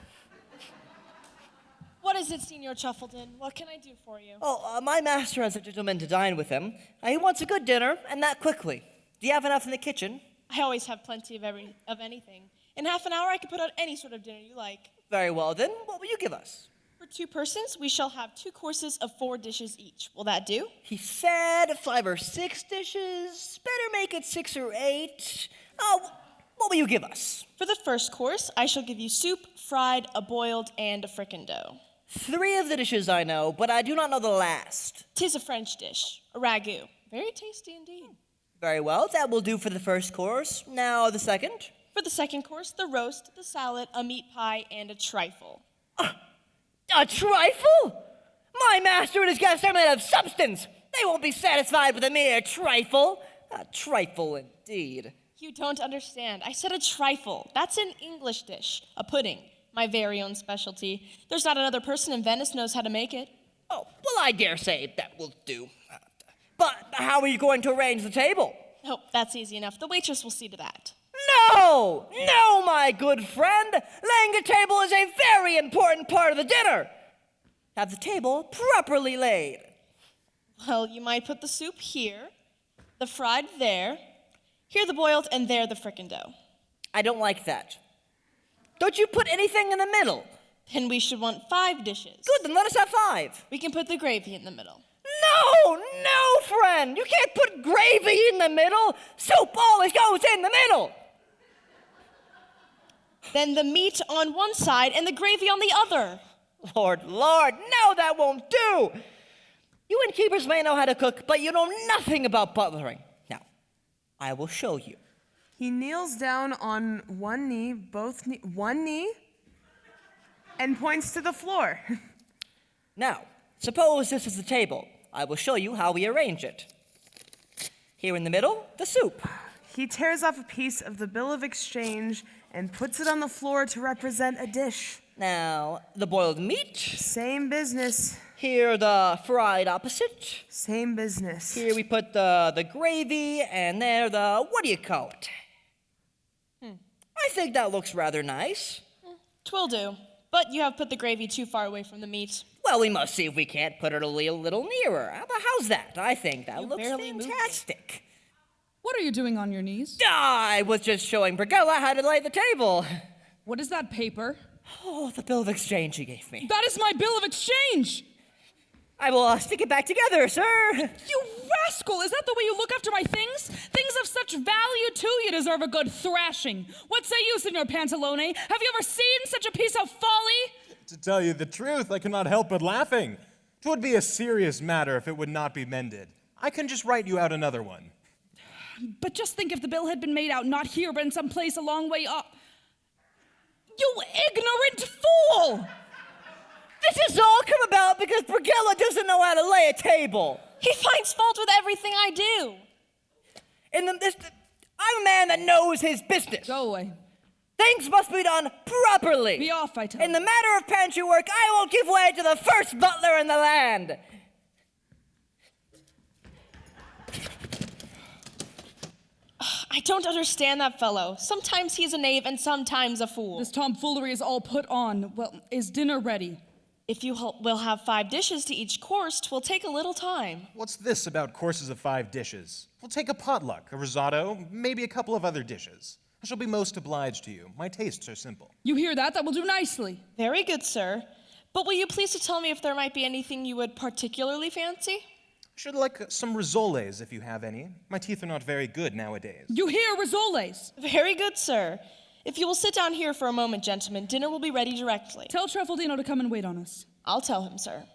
What is it, Signor Chuffleton? What can I do for you? Oh, my master has a gentleman to dine with him. He wants a good dinner, and that quickly. Do you have enough in the kitchen? I always have plenty of anything. In half an hour, I can put out any sort of dinner you like. Very well, then. What will you give us? For 2 persons, we shall have 2 courses of 4 dishes each. Will that do? He said 5 or 6 dishes. Better make it 6 or 8. Oh, what will you give us? For the first course, I shall give you soup, fried, a boiled, and a fricandeau. 3 of the dishes I know, but I do not know the last. 'Tis a French dish, a ragout. Very tasty indeed. Very well, that will do for the first course. Now the second. For the second course, the roast, the salad, a meat pie, and a trifle. A trifle? My master and his guests are men of substance. They won't be satisfied with a mere trifle. A trifle indeed. You don't understand. I said a trifle. That's an English dish, a pudding, my very own specialty. There's not another person in Venice knows how to make it. Oh, well, I dare say that will do. But how are you going to arrange the table? Oh, that's easy enough. The waitress will see to that. No, my good friend. Laying a table is a very important part of the dinner. Have the table properly laid. Well, you might put the soup here, the fried there, here the boiled, and there the fricandeau. I don't like that. Don't you put anything in the middle? Then we should want 5 dishes. Good, then let us have 5. We can put the gravy in the middle. No, friend. You can't put gravy in the middle. Soup always goes in the middle. Then the meat on one side and the gravy on the other. Lord, no, that won't do. You innkeepers may know how to cook, but you know nothing about butlering. Now, I will show you. He kneels down on one knee, one knee, and points to the floor. Now, suppose this is the table. I will show you how we arrange it. Here in the middle, the soup. He tears off a piece of the bill of exchange and puts it on the floor to represent a dish. Now, the boiled meat. Same business. Here, the fried opposite. Same business. Here we put the gravy, and there the, what do you call it? I think that looks rather nice. 'Twill do. But you have put the gravy too far away from the meat. Well, we must see if we can't put it a little nearer. How's that? I think that looks fantastic. What are you doing on your knees? I was just showing Brigella how to lay the table. What is that paper? Oh, the bill of exchange he gave me. That is my bill of exchange! I will stick it back together, sir. You rascal! Is that the way you look after my things? Things of such value, too, you deserve a good thrashing. What say you, Signor Pantalone? Have you ever seen such a piece of folly? To tell you the truth, I cannot help but laughing. 'Twould be a serious matter if it would not be mended. I can just write you out another one. But just think if the bill had been made out not here, but in some place a long way up. You ignorant fool! This has all come about because Brigella doesn't know how to lay a table. He finds fault with everything I do. I'm a man that knows his business. Go away. Things must be done properly. Be off, I tell In you. the matter of pantry work, I will give way to the first butler in the land. I don't understand that fellow. Sometimes he's a knave and sometimes a fool. This tomfoolery is all put on. Well, is dinner ready? If you will have 5 dishes to each course, 'twill take a little time. What's this about courses of 5 dishes? We'll take a potluck, a risotto, maybe a couple of other dishes. I shall be most obliged to you. My tastes are simple. You hear that? That will do nicely. Very good, sir. But will you please to tell me if there might be anything you would particularly fancy? Should like some rissoles if you have any. My teeth are not very good nowadays. You hear, rissoles? Very good, sir. If you will sit down here for a moment, gentlemen, dinner will be ready directly. Tell Truffaldino to come and wait on us. I'll tell him, sir.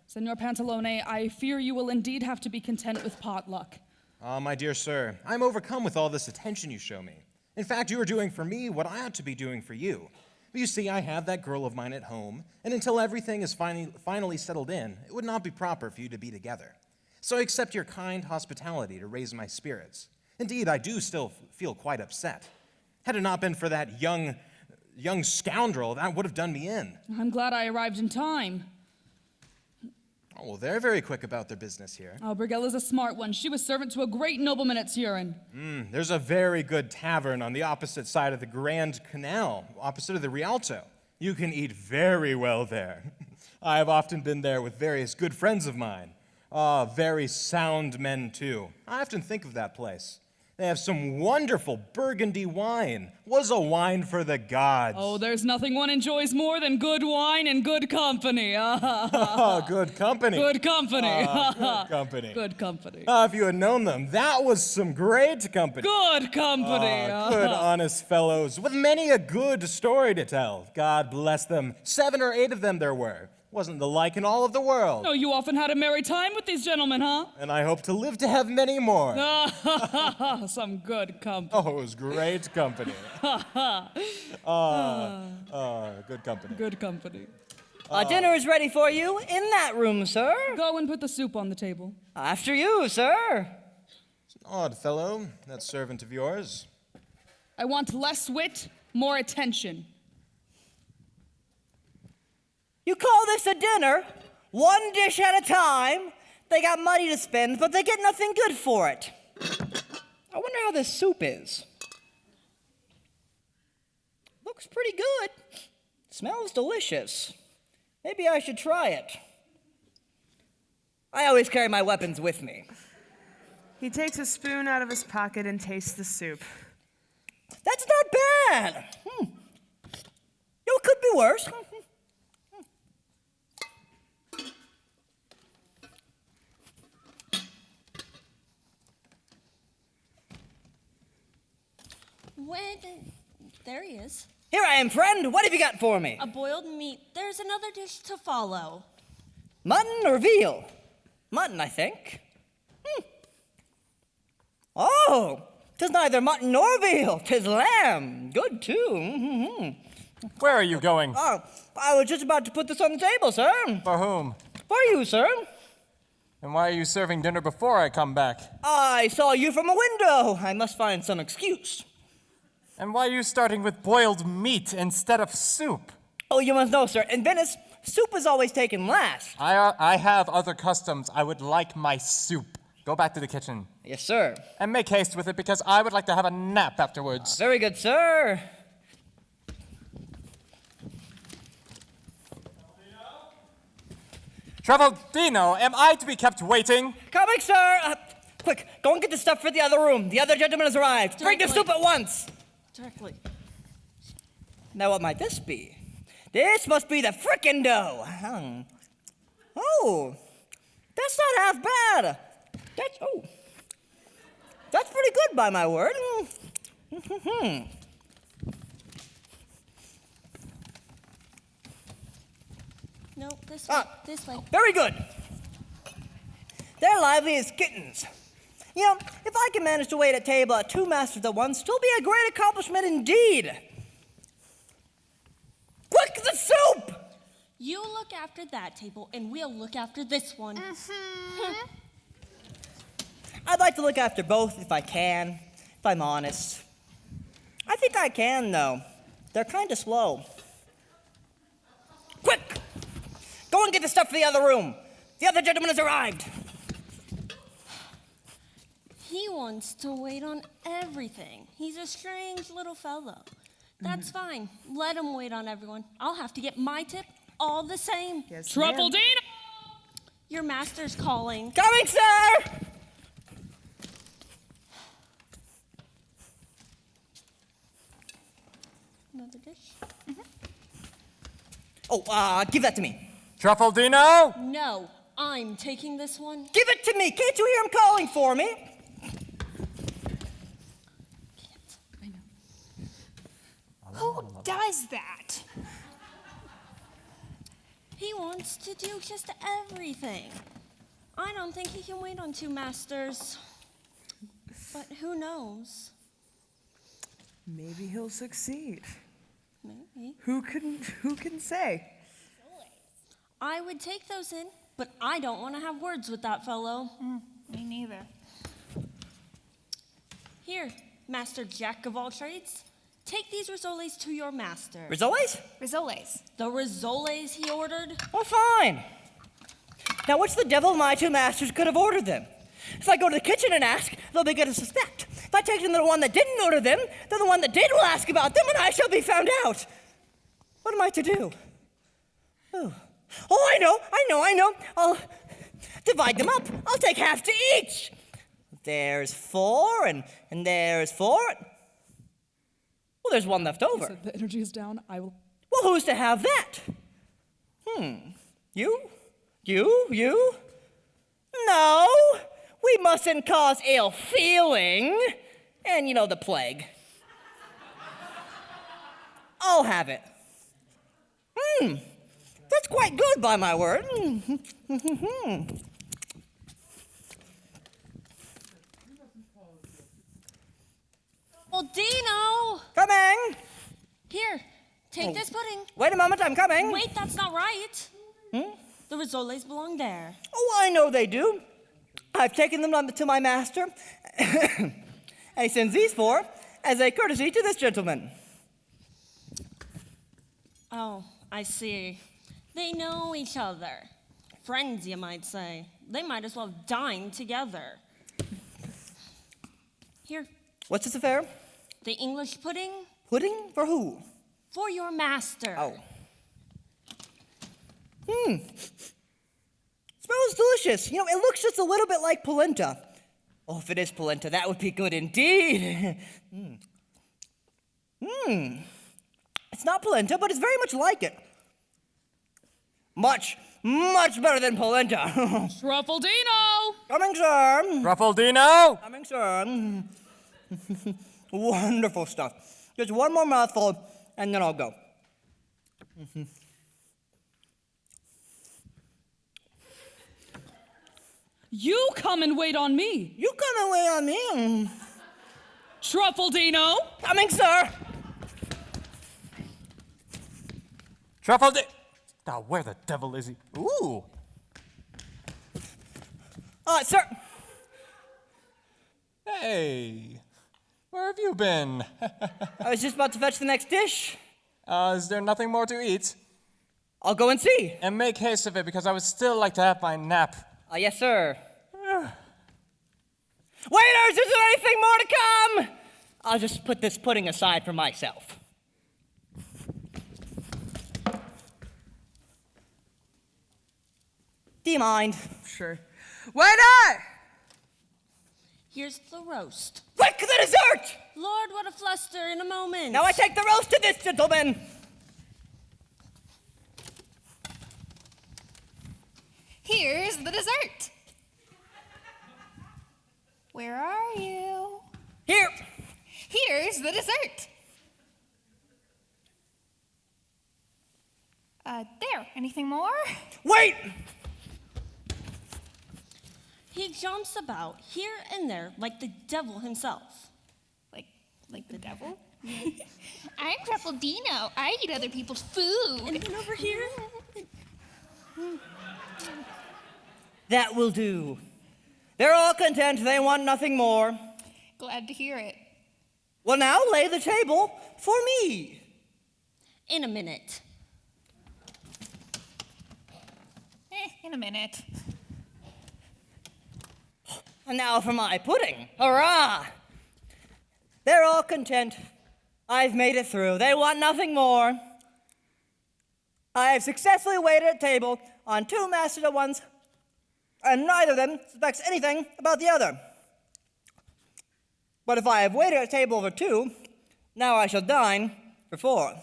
Senor Pantalone, I fear you will indeed have to be content with potluck. Ah, my dear sir, I'm overcome with all this attention you show me. In fact, you are doing for me what I ought to be doing for you. But you see, I have that girl of mine at home, and until everything is finally settled in, it would not be proper for you to be together. So I accept your kind hospitality to raise my spirits. Indeed, I do still feel quite upset. Had it not been for that young scoundrel, that would have done me in. I'm glad I arrived in time. Oh, well, they're very quick about their business here. Oh, Brigella's a smart one. She was servant to a great nobleman at Turin. There's a very good tavern on the opposite side of the Grand Canal, opposite of the Rialto. You can eat very well there. I have often been there with various good friends of mine. Very sound men, too. I often think of that place. They have some wonderful Burgundy wine. Was a wine for the gods. Oh, there's nothing one enjoys more than good wine and good company. Oh, good company. Good company. Good company. Good company. If you had known them, that was some great company. Good company. Good, honest fellows, with many a good story to tell. God bless them. 7 or 8 of them there were. Wasn't the like in all of the world. Oh, you often had a merry time with these gentlemen, huh? And I hope to live to have many more. Some good company. Oh, it was great company. Good company. Good company. Dinner is ready for you in that room, sir. Go and put the soup on the table. After you, sir. It's an odd fellow, that servant of yours. I want less wit, more attention. You call this a dinner? 1 dish at a time? They got money to spend, but they get nothing good for it. I wonder how this soup is. Looks pretty good. Smells delicious. Maybe I should try it. I always carry my weapons with me. He takes a spoon out of his pocket and tastes the soup. That's not bad. It could be worse. There he is. Here I am, friend. What have you got for me? A boiled meat. There's another dish to follow. Mutton or veal? Mutton, I think. Oh, 'tis neither mutton nor veal. 'Tis lamb. Good, too. Where are you going? Oh, I was just about to put this on the table, sir. For whom? For you, sir. And why are you serving dinner before I come back? I saw you from a window. I must find some excuse. And why are you starting with boiled meat instead of soup? Oh, you must know, sir, in Venice, soup is always taken last. I have other customs. I would like my soup. Go back to the kitchen. Yes, sir. And make haste with it because I would like to have a nap afterwards. Very good, sir. Truffaldino, am I to be kept waiting? Coming, sir. Quick, go and get the stuff for the other room. The other gentleman has arrived. Bring the soup at once. Directly. Now, what might this be? This must be the frickin' dough. Oh, that's not half bad. That's pretty good, by my word. No, this way. This way. Very good. They're lively as kittens. You know, if I can manage to wait at table at 2 masters at once, it'll be a great accomplishment indeed. Quick, the soup! You look after that table, and we'll look after this one. I'd like to look after both if I can, if I'm honest. I think I can, though. They're kind of slow. Quick! Go and get the stuff for the other room. The other gentleman has arrived. He wants to wait on everything. He's a strange little fellow. That's fine. Let him wait on everyone. I'll have to get my tip all the same. Yes, Truffledino! Your master's calling. Coming, sir! Another dish? Oh, give that to me. Truffledino! No, I'm taking this one. Give it to me. Can't you hear him calling for me? Who does that? He wants to do just everything. I don't think he can wait on two masters. But who knows? Maybe he'll succeed. Maybe. Who can say? I would take those in, but I don't want to have words with that fellow. Me neither. Here, Master Jack of all trades. Take these rissoles to your master. Risoles? Risoles. The rissoles he ordered? Oh, fine. Now, which the devil of my two masters could have ordered them? If I go to the kitchen and ask, they'll begin to suspect. If I take them to the one that didn't order them, then the one that did will ask about them, and I shall be found out. What am I to do? Oh, I know. I'll divide them up. I'll take half to each. There's 4, and there's 4. Well, there's one left over. So the energy is down. I will. Well, who's to have that? You? No, we mustn't cause ill feeling. And you know the plague. I'll have it. That's quite good, by my word. Well, Dino! Coming! Here, take this pudding. Wait a moment, I'm coming. Wait, that's not right. The rissoles belong there. Oh, I know they do. I've taken them to my master, and he sends these 4 as a courtesy to this gentleman. Oh, I see. They know each other. Friends, you might say. They might as well dine together. Here, What's this affair? the English pudding Pudding? For who? for your master. Oh. Smells delicious. You know, it looks just a little bit like polenta. Oh, if it is polenta, that would be good indeed. It's not polenta, but it's very much like it. Much better than polenta. Truffledino! Coming, sir. Truffledino! Coming, sir. Wonderful stuff. Just one more mouthful, and then I'll go. You come and wait on me. You come and wait on me. Truffledino! Coming, sir. Truffledino! Now, where the devil is he? Ooh! Sir. Hey! Where have you been? I was just about to fetch the next dish. Is there nothing more to eat? I'll go and see. And make haste of it, because I would still like to have my nap. Yes, sir. Waiters, is there anything more to come? I'll just put this pudding aside for myself. Do you mind? Sure. Why not? Here's the roast. Quick, the dessert! Lord, what a fluster in a moment. Now I take the roast to this gentleman. Here's the dessert. Where are you? Here. Here's the dessert. There. Anything more? Wait! He jumps about here and there like the devil himself. Like the devil? I'm Truffledino. I eat other people's food. Anything over here? That will do. They're all content. They want nothing more. Glad to hear it. Well, now lay the table for me. In a minute. In a minute. And now for my pudding. Hurrah! They're all content. I've made it through. They want nothing more. I have successfully waited at table on 2 masters at once, and neither of them suspects anything about the other. But if I have waited at table for 2, now I shall dine for 4.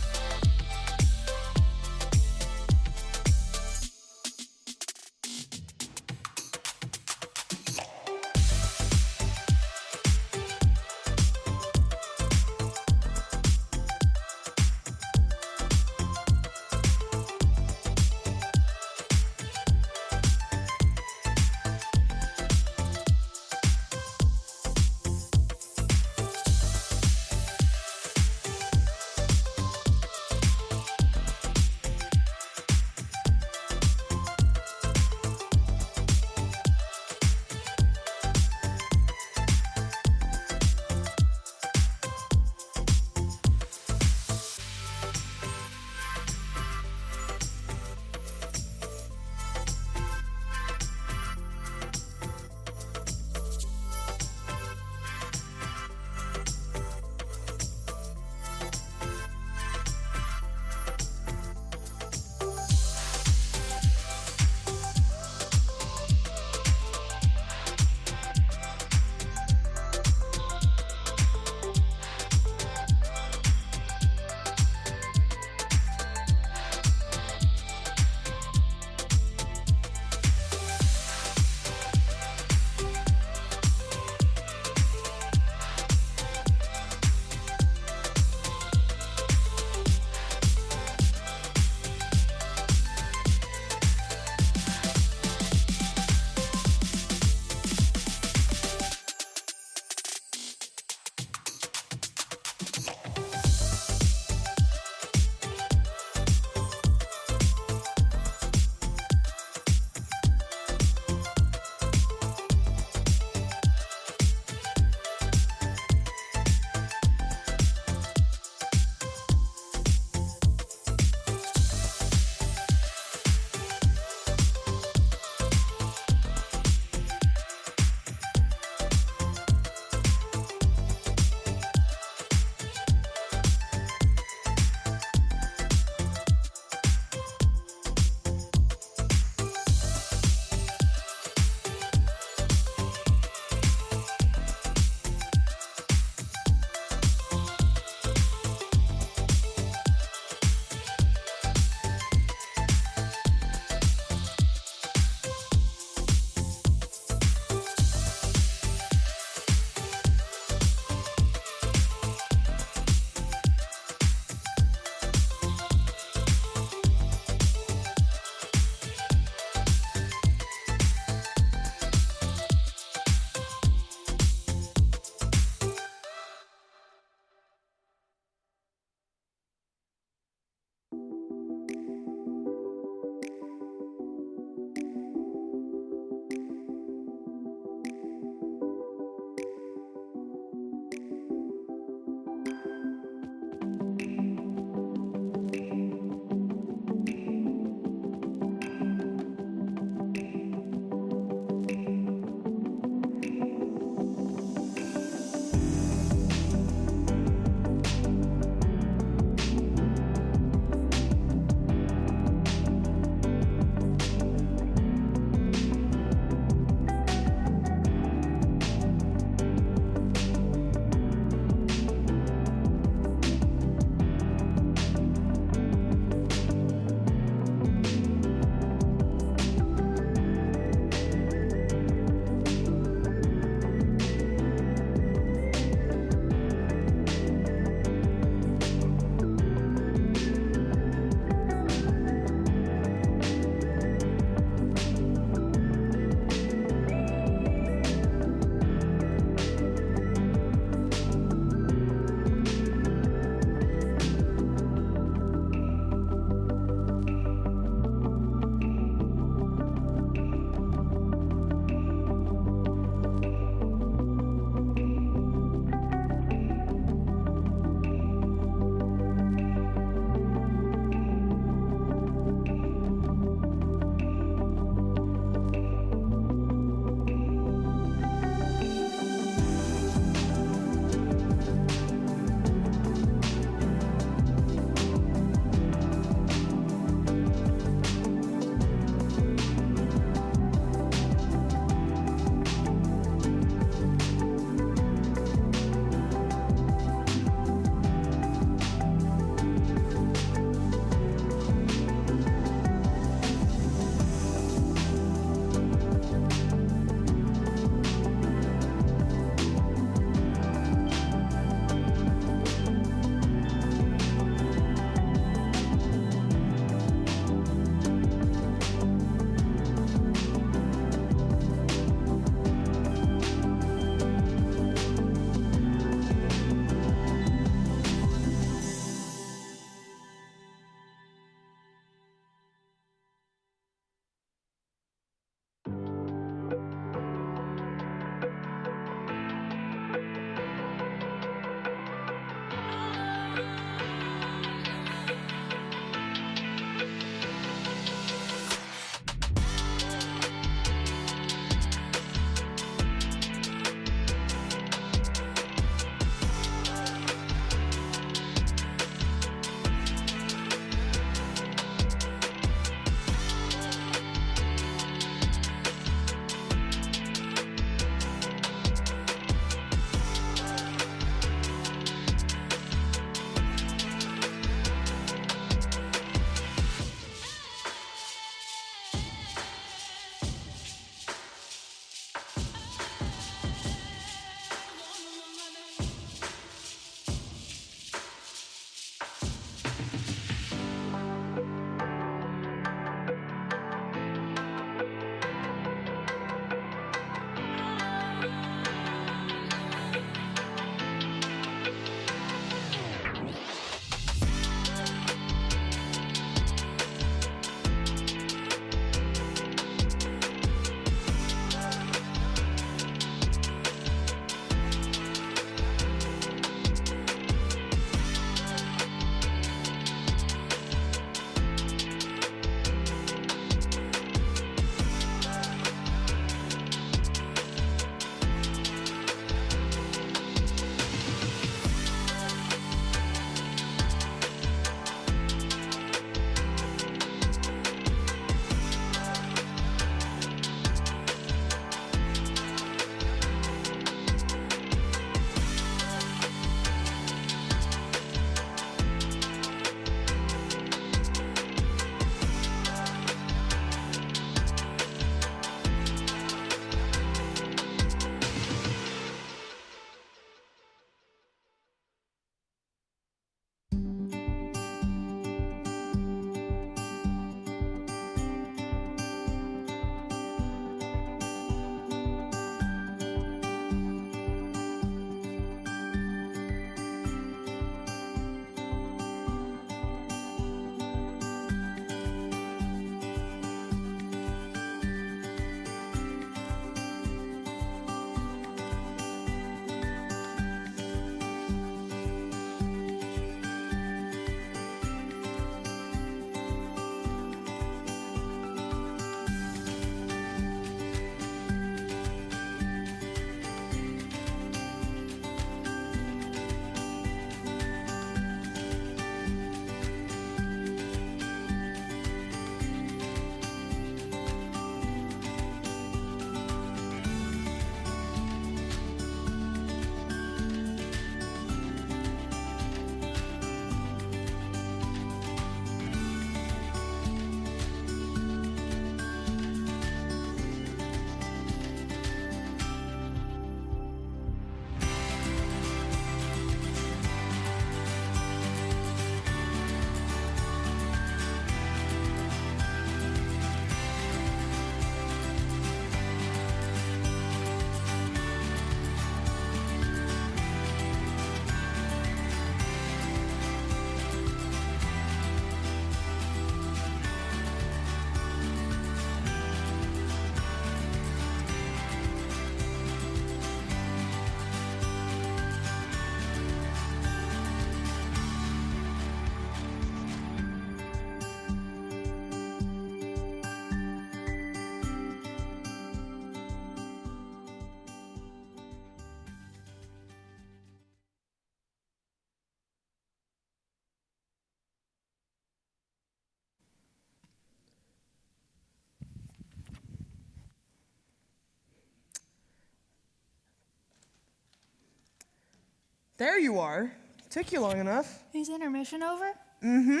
There you are. Took you long enough. Is intermission over? Mm-hmm.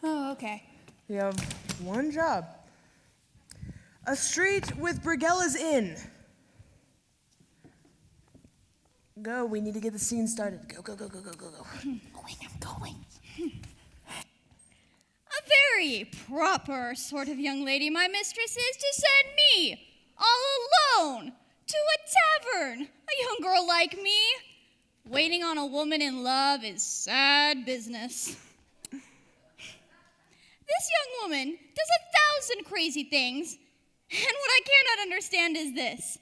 Oh, okay. You have one job. A street with Brigella's Inn. Go, we need to get the scene started. Go, go, go, go, go, go, go. I'm going. A very proper sort of young lady my mistress is to send me, all alone, to a tavern. A young girl like me. Waiting on a woman in love is sad business. This young woman does 1,000 crazy things, and what I cannot understand is this.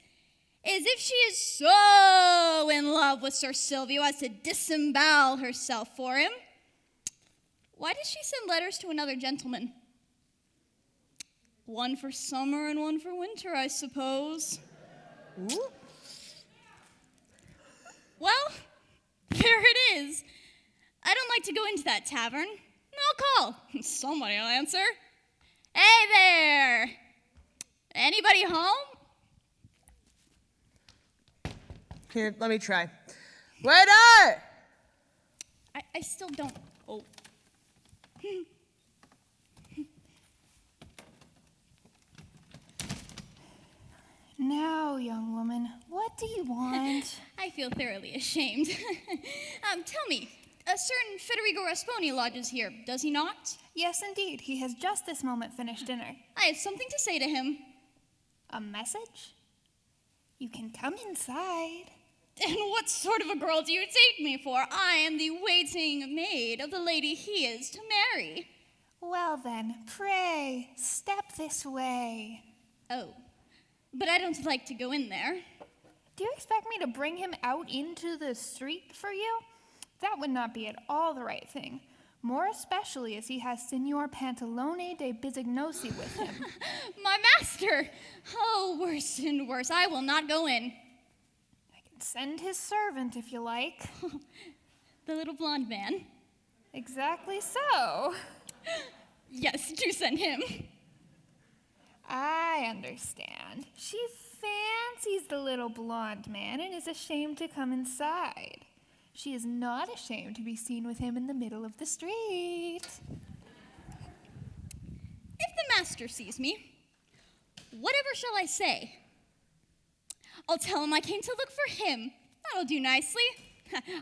Is if she is so in love with Sir Silvio as to disembowel herself for him, why does she send letters to another gentleman? One for summer and one for winter, I suppose. Ooh. Well, there it is. I don't like to go into that tavern. I'll call. Somebody will answer. Hey there! Anybody home? Here, let me try. Waiter! I still don't. Oh. Now, young woman, what do you want? I feel thoroughly ashamed. Tell me, a certain Federico Rasponi lodges here, does he not? Yes, indeed. He has just this moment finished dinner. I have something to say to him. A message? You can come inside. And what sort of a girl do you take me for? I am the waiting maid of the lady he is to marry. Well then, pray, step this way. Oh, but I don't like to go in there. Do you expect me to bring him out into the street for you? That would not be at all the right thing. More especially as he has Signor Pantalone de Bisognosi with him. My master! Oh, worse and worse. I will not go in. Send his servant if you like. The little blonde man? Exactly so. Yes, do send him. I understand. She fancies the little blonde man and is ashamed to come inside. She is not ashamed to be seen with him in the middle of the street. If the master sees me, whatever shall I say? I'll tell him I came to look for him. That'll do nicely.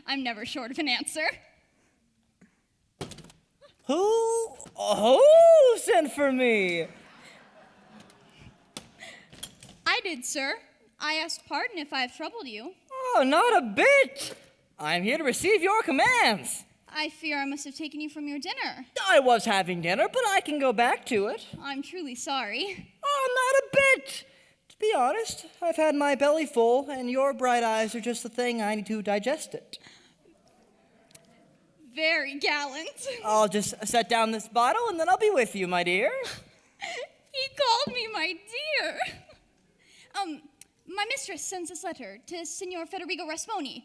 I'm never short of an answer. Who sent for me? I did, sir. I ask pardon if I have troubled you. Oh, not a bit. I'm here to receive your commands. I fear I must have taken you from your dinner. I was having dinner, but I can go back to it. I'm truly sorry. Oh, not a bit. To be honest, I've had my belly full, and your bright eyes are just the thing I need to digest it. Very gallant. I'll just set down this bottle, and then I'll be with you, my dear. He called me my dear. My mistress sends this letter to Signor Federico Rasponi.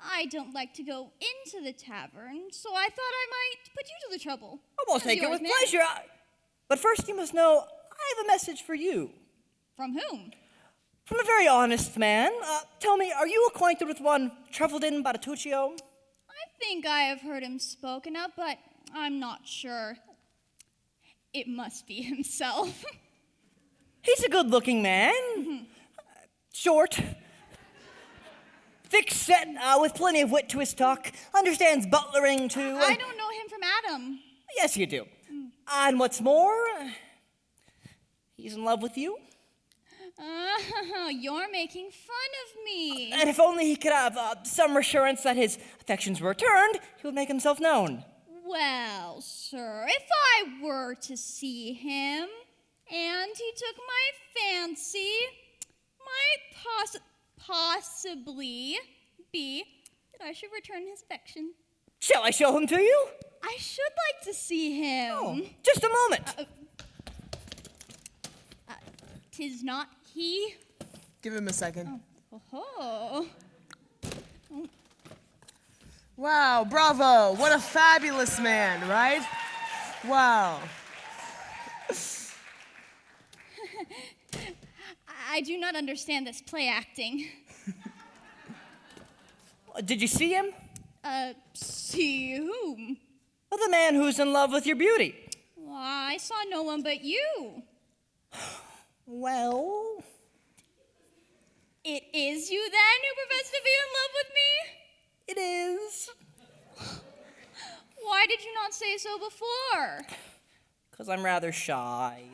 I don't like to go into the tavern, so I thought I might put you to the trouble. I will take it with pleasure. But first you must know I have a message for you. From whom? From a very honest man. Tell me, are you acquainted with one Treveldin Baratuccio? I think I have heard him spoken of, but I'm not sure. It must be himself. He's a good-looking man. Short. Thick-set, with plenty of wit to his talk. Understands butlering, too. I don't know him from Adam. Yes, you do. And what's more, he's in love with you. You're making fun of me. And if only he could have some assurance that his affections were returned, he would make himself known. Well, sir, if I were to see him and he took my fancy, might possibly be that I should return his affection. Shall I show him to you? I should like to see him. Oh, just a moment. 'Tis not he. Give him a second. Oh. Wow, bravo. What a fabulous man, right? Wow. I do not understand this play acting. Did you see him? See whom? Well, the man who's in love with your beauty. Why, I saw no one but you. Well, It is you then who profess to be in love with me? it is. Why did you not say so before? Because I'm rather shy.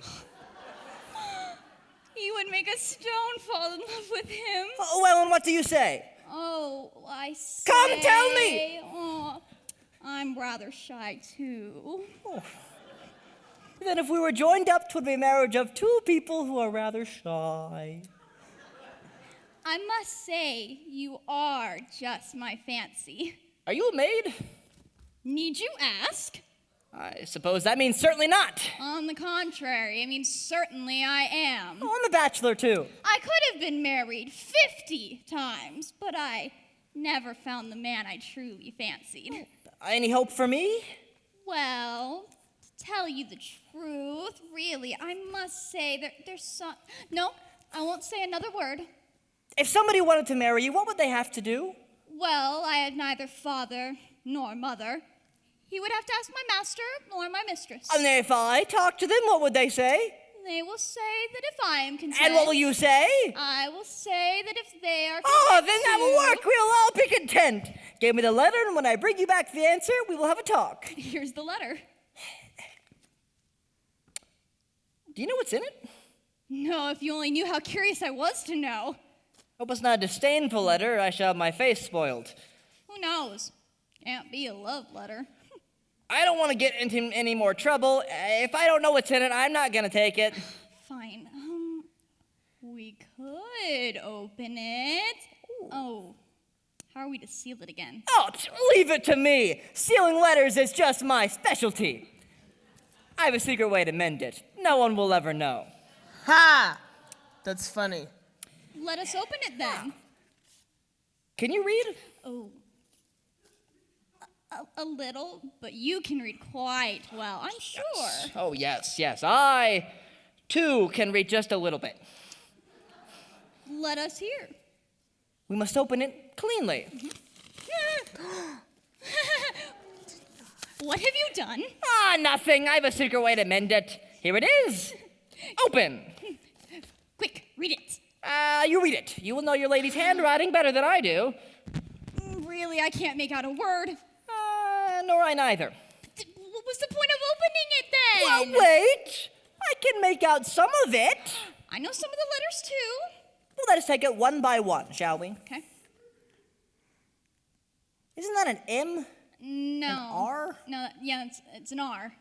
You would make a stone fall in love with him. Oh, well, and what do you say? Oh, I say. Come, tell me! Oh, I'm rather shy too. Then if we were joined up, 'twould be a marriage of two people who are rather shy. I must say, you are just my fancy. Are you a maid? Need you ask? I suppose that means certainly not. On the contrary, I mean, certainly I am. Oh, I'm a bachelor, too. I could have been married 50 times, but I never found the man I truly fancied. Any hope for me? Well, to tell you the truth, really, I must say there's some. No, I won't say another word. If somebody wanted to marry you, what would they have to do? Well, I had neither father nor mother. He would have to ask my master or my mistress. And if I talk to them, what would they say? They will say that if I am content. And what will you say? I will say that if they are content. Oh, then that will too- work. We'll all be content. Give me the letter, and when I bring you back the answer, we will have a talk. Here's the letter. Do you know what's in it? No, if you only knew how curious I was to know. Hope it's not a disdainful letter. I shall have my face spoiled. Who knows? Can't be a love letter. I don't want to get into any more trouble. If I don't know what's in it, I'm not going to take it. Fine. We could open it. Oh, how are we to seal it again? Oh, leave it to me. Sealing letters is just my specialty. I have a secret way to mend it. No one will ever know. Ha! That's funny. Let us open it then. Can you read? Oh. A little, but you can read quite well, I'm sure. Oh, yes. I, too, can read just a little bit. Let us hear. We must open it cleanly. What have you done? Nothing. I have a secret way to mend it. Here it is. Open. Quick, read it. You read it. You will know your lady's handwriting better than I do. Really, I can't make out a word. Nor I neither. What was the point of opening it then? Well, wait. I can make out some of it. I know some of the letters too. Well, let us take it one by one, shall we? Okay. Isn't that an M? No. An R? No, yeah, it's an R.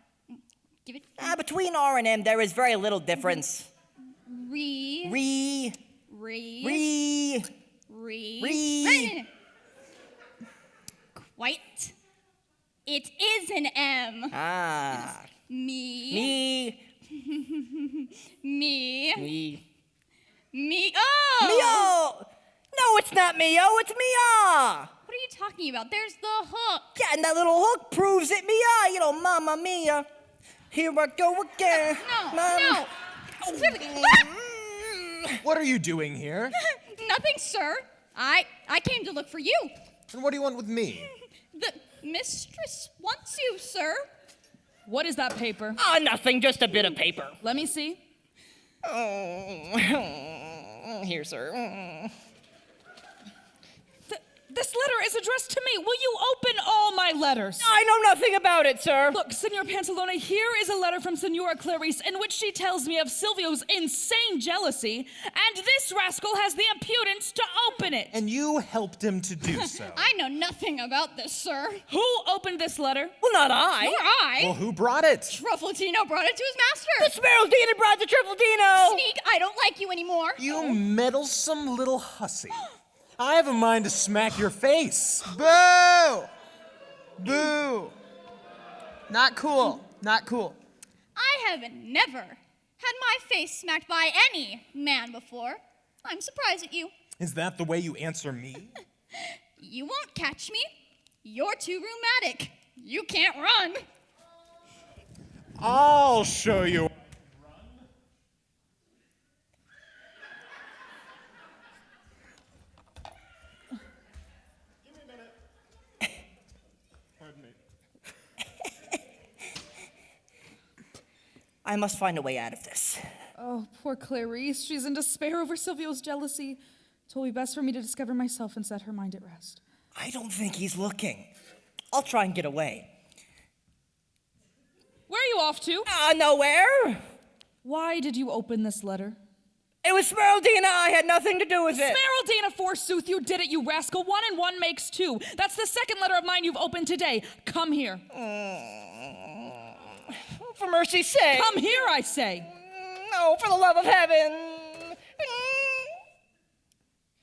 Give it. Between R and M, there is very little difference. Re. Re. Quite. It is an M. Me. Oh! Mio! No, it's not Mio, it's Mia! What are you talking about? There's the hook. Yeah, and that little hook proves it Mia, Mamma Mia. Here I go again. No. What are you doing here? Nothing, sir. I came to look for you. And what do you want with me? The mistress wants you, sir. What is that paper? Nothing, just a bit of paper. Let me see. Here, sir. This letter is addressed to me. Will you open all my letters? I know nothing about it, sir. Look, Senor Pantalone, here is a letter from Senora Clarice in which she tells me of Silvio's insane jealousy, and this rascal has the impudence to open it. And you helped him to do so. I know nothing about this, sir. Who opened this letter? Well, not I. Nor I. Well, who brought it? Truffletino brought it to his master. The Sparrowdina brought the Truffletino. Sneak, I don't like you anymore. You meddlesome little hussy. I have a mind to smack your face. Boo! Boo! Not cool. Not cool. I have never had my face smacked by any man before. I'm surprised at you. Is that the way you answer me? You won't catch me. You're too rheumatic. You can't run. I'll show you. I must find a way out of this. Oh, poor Clarice. She's in despair over Silvio's jealousy. It will be best for me to discover myself and set her mind at rest. I don't think he's looking. I'll try and get away. Where are you off to? Nowhere. Why did you open this letter? It was Smeraldina. I had nothing to do with it. Smeraldina, forsooth, you did it, you rascal. 1 and 1 makes 2. That's the second letter of mine you've opened today. Come here. For mercy's sake. Come here, I say. No, for the love of heaven.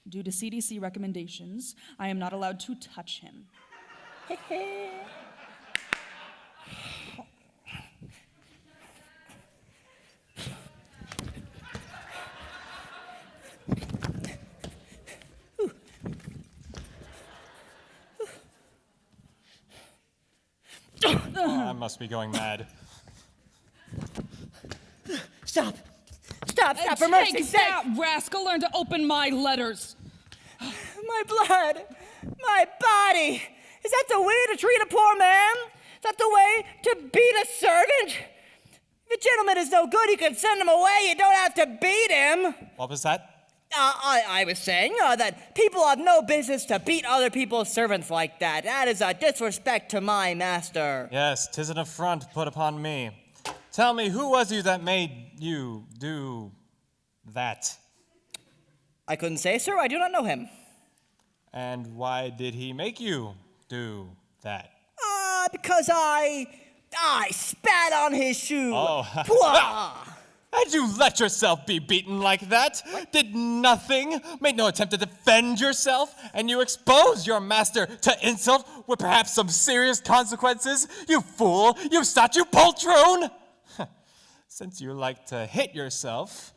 Due to CDC recommendations, I am not allowed to touch him. Oh, I must be going mad. Stop, for mercy's sake. That rascal, learn to open my letters. My blood, my body. Is that the way to treat a poor man? Is that the way to beat a servant? If a gentleman is no good, you can send him away. You don't have to beat him. What was that? I was saying that people have no business to beat other people's servants like that. That is a disrespect to my master. Yes, 'tis an affront put upon me. Tell me, who was you that made you do that? I couldn't say, sir. I do not know him. And why did he make you do that? Because I spat on his shoe. Oh. Pwah! Had you let yourself be beaten like that? Did nothing? Made no attempt to defend yourself? And you exposed your master to insult with perhaps some serious consequences? You fool! You statue poltroon! Since you like to hit yourself,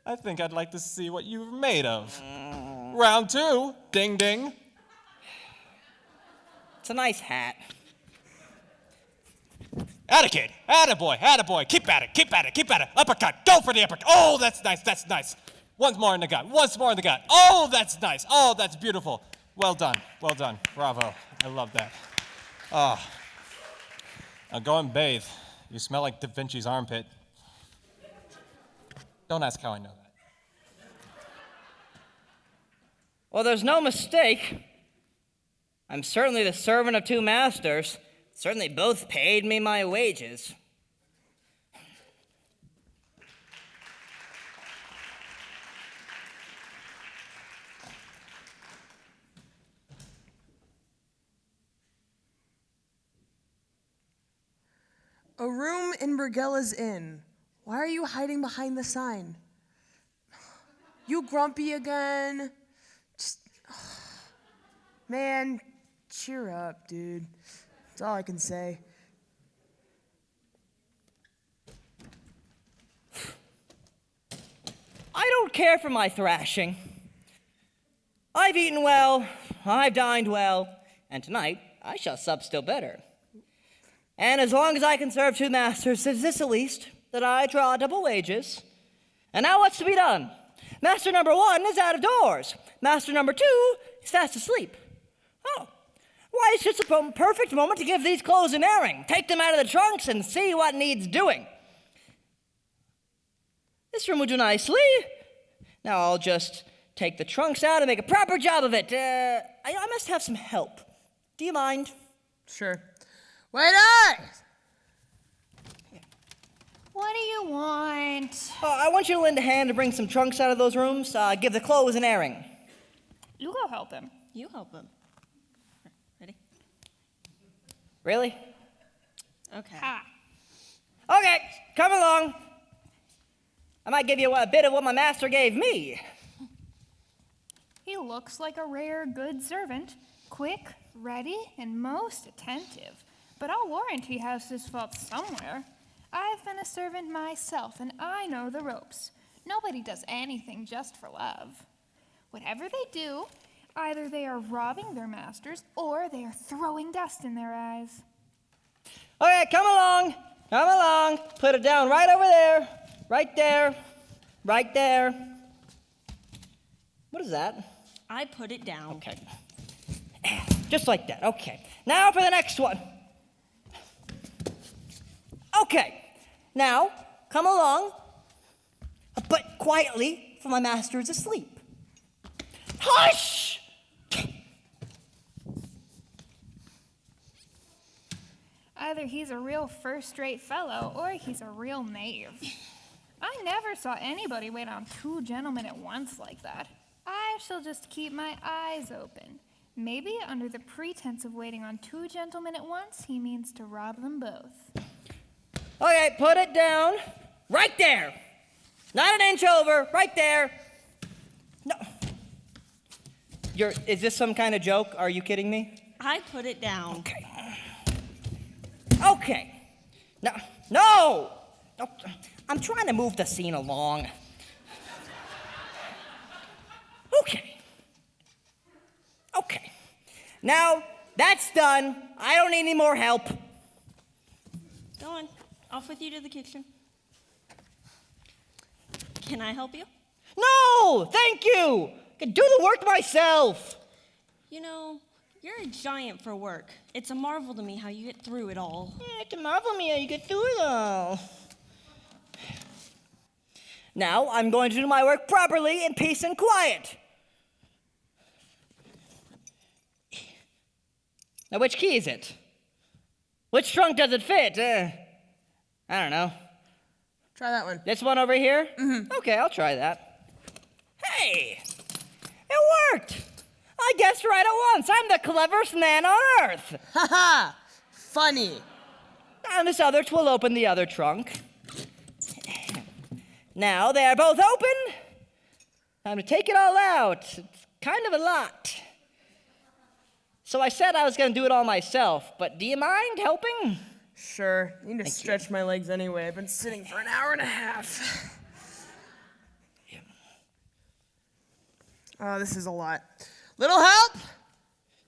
I think I'd like to see what you're made of. Round 2. Ding ding. It's a nice hat. Atta kid, attaboy, keep at it, uppercut, go for the uppercut. Oh, that's nice. Once more in the gut. Oh, that's nice, oh, that's beautiful. Well done, bravo, I love that. Ah, now go and bathe. You smell like Da Vinci's armpit. Don't ask how I know that. Well, there's no mistake. I'm certainly the servant of 2 masters. Certainly both paid me my wages. A room in Brigella's Inn. Why are you hiding behind the sign? You grumpy again? Just, man, cheer up, dude. That's all I can say. I don't care for my thrashing. I've eaten well, I've dined well, and tonight I shall sup still better. And as long as I can serve 2 masters, is this at least that I draw double wages? And now what's to be done? Master number 1 is out of doors. Master number 2 is fast asleep. Oh. Why, it's just a perfect moment to give these clothes an airing. Take them out of the trunks and see what needs doing. This room will do nicely. Now I'll just take the trunks out and make a proper job of it. I must have some help. Do you mind? Sure. Waiter! What do you want? I want you to lend a hand to bring some trunks out of those rooms. Give the clothes an airing. You go help him. You help him. Ready? Really? Okay. Okay, come along. I might give you a bit of what my master gave me. He looks like a rare good servant, quick, ready, and most attentive. But I'll warrant he has his faults somewhere. I've been a servant myself, and I know the ropes. Nobody does anything just for love. Whatever they do, either they are robbing their masters or they are throwing dust in their eyes. Okay, come along. Put it down right over there. Right there. What is that? I put it down. Okay. Just like that. Okay. Now for the next one. Okay. Now, come along, but quietly, for my master is asleep. Hush! Either he's a real first-rate fellow, or he's a real knave. I never saw anybody wait on two gentlemen at once like that. I shall just keep my eyes open. Maybe under the pretense of waiting on two gentlemen at once, he means to rob them both. Okay, put it down. Right there. Not an inch over. Right there. No. Is this some kind of joke? Are you kidding me? I put it down. Okay. Okay. No. No! No. I'm trying to move the scene along. Okay. Okay. Now, that's done. I don't need any more help. Go on. Off with you to the kitchen. Can I help you? No! Thank you! I can do the work myself. You know, you're a giant for work. It's a marvel to me how you get through it all. Yeah, it's a marvel to me how you get through it all. Now, I'm going to do my work properly in peace and quiet. Now, which key is it? Which trunk does it fit? I don't know. Try that one. This one over here? Mm-hmm. Okay, I'll try that. Hey! It worked! I guessed right at once. I'm the cleverest man on earth. Ha ha! Funny. And this other will open the other trunk. Now they are both open. Time to take it all out. It's kind of a lot. So I said I was going to do it all myself, but do you mind helping? Sure. I need to stretch my legs anyway. I've been sitting for an hour and a half. Oh, this is a lot. Little help?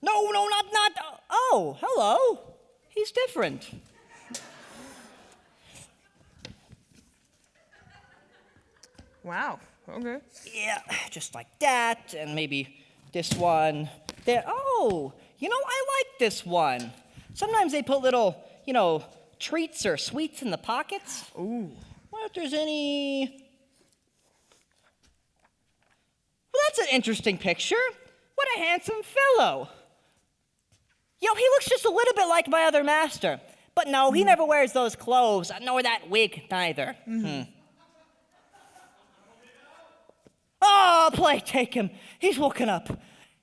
No, not. Oh, hello. He's different. Wow. Okay. Yeah, just like that, and maybe this one there. Oh, you know, I like this one. Sometimes they put little, treats or sweets in the pockets. Ooh. Wonder if there's any. Well, that's an interesting picture. What a handsome fellow. He looks just a little bit like my other master. But no, he never wears those clothes, nor that wig neither. Oh, play take him. He's woken up.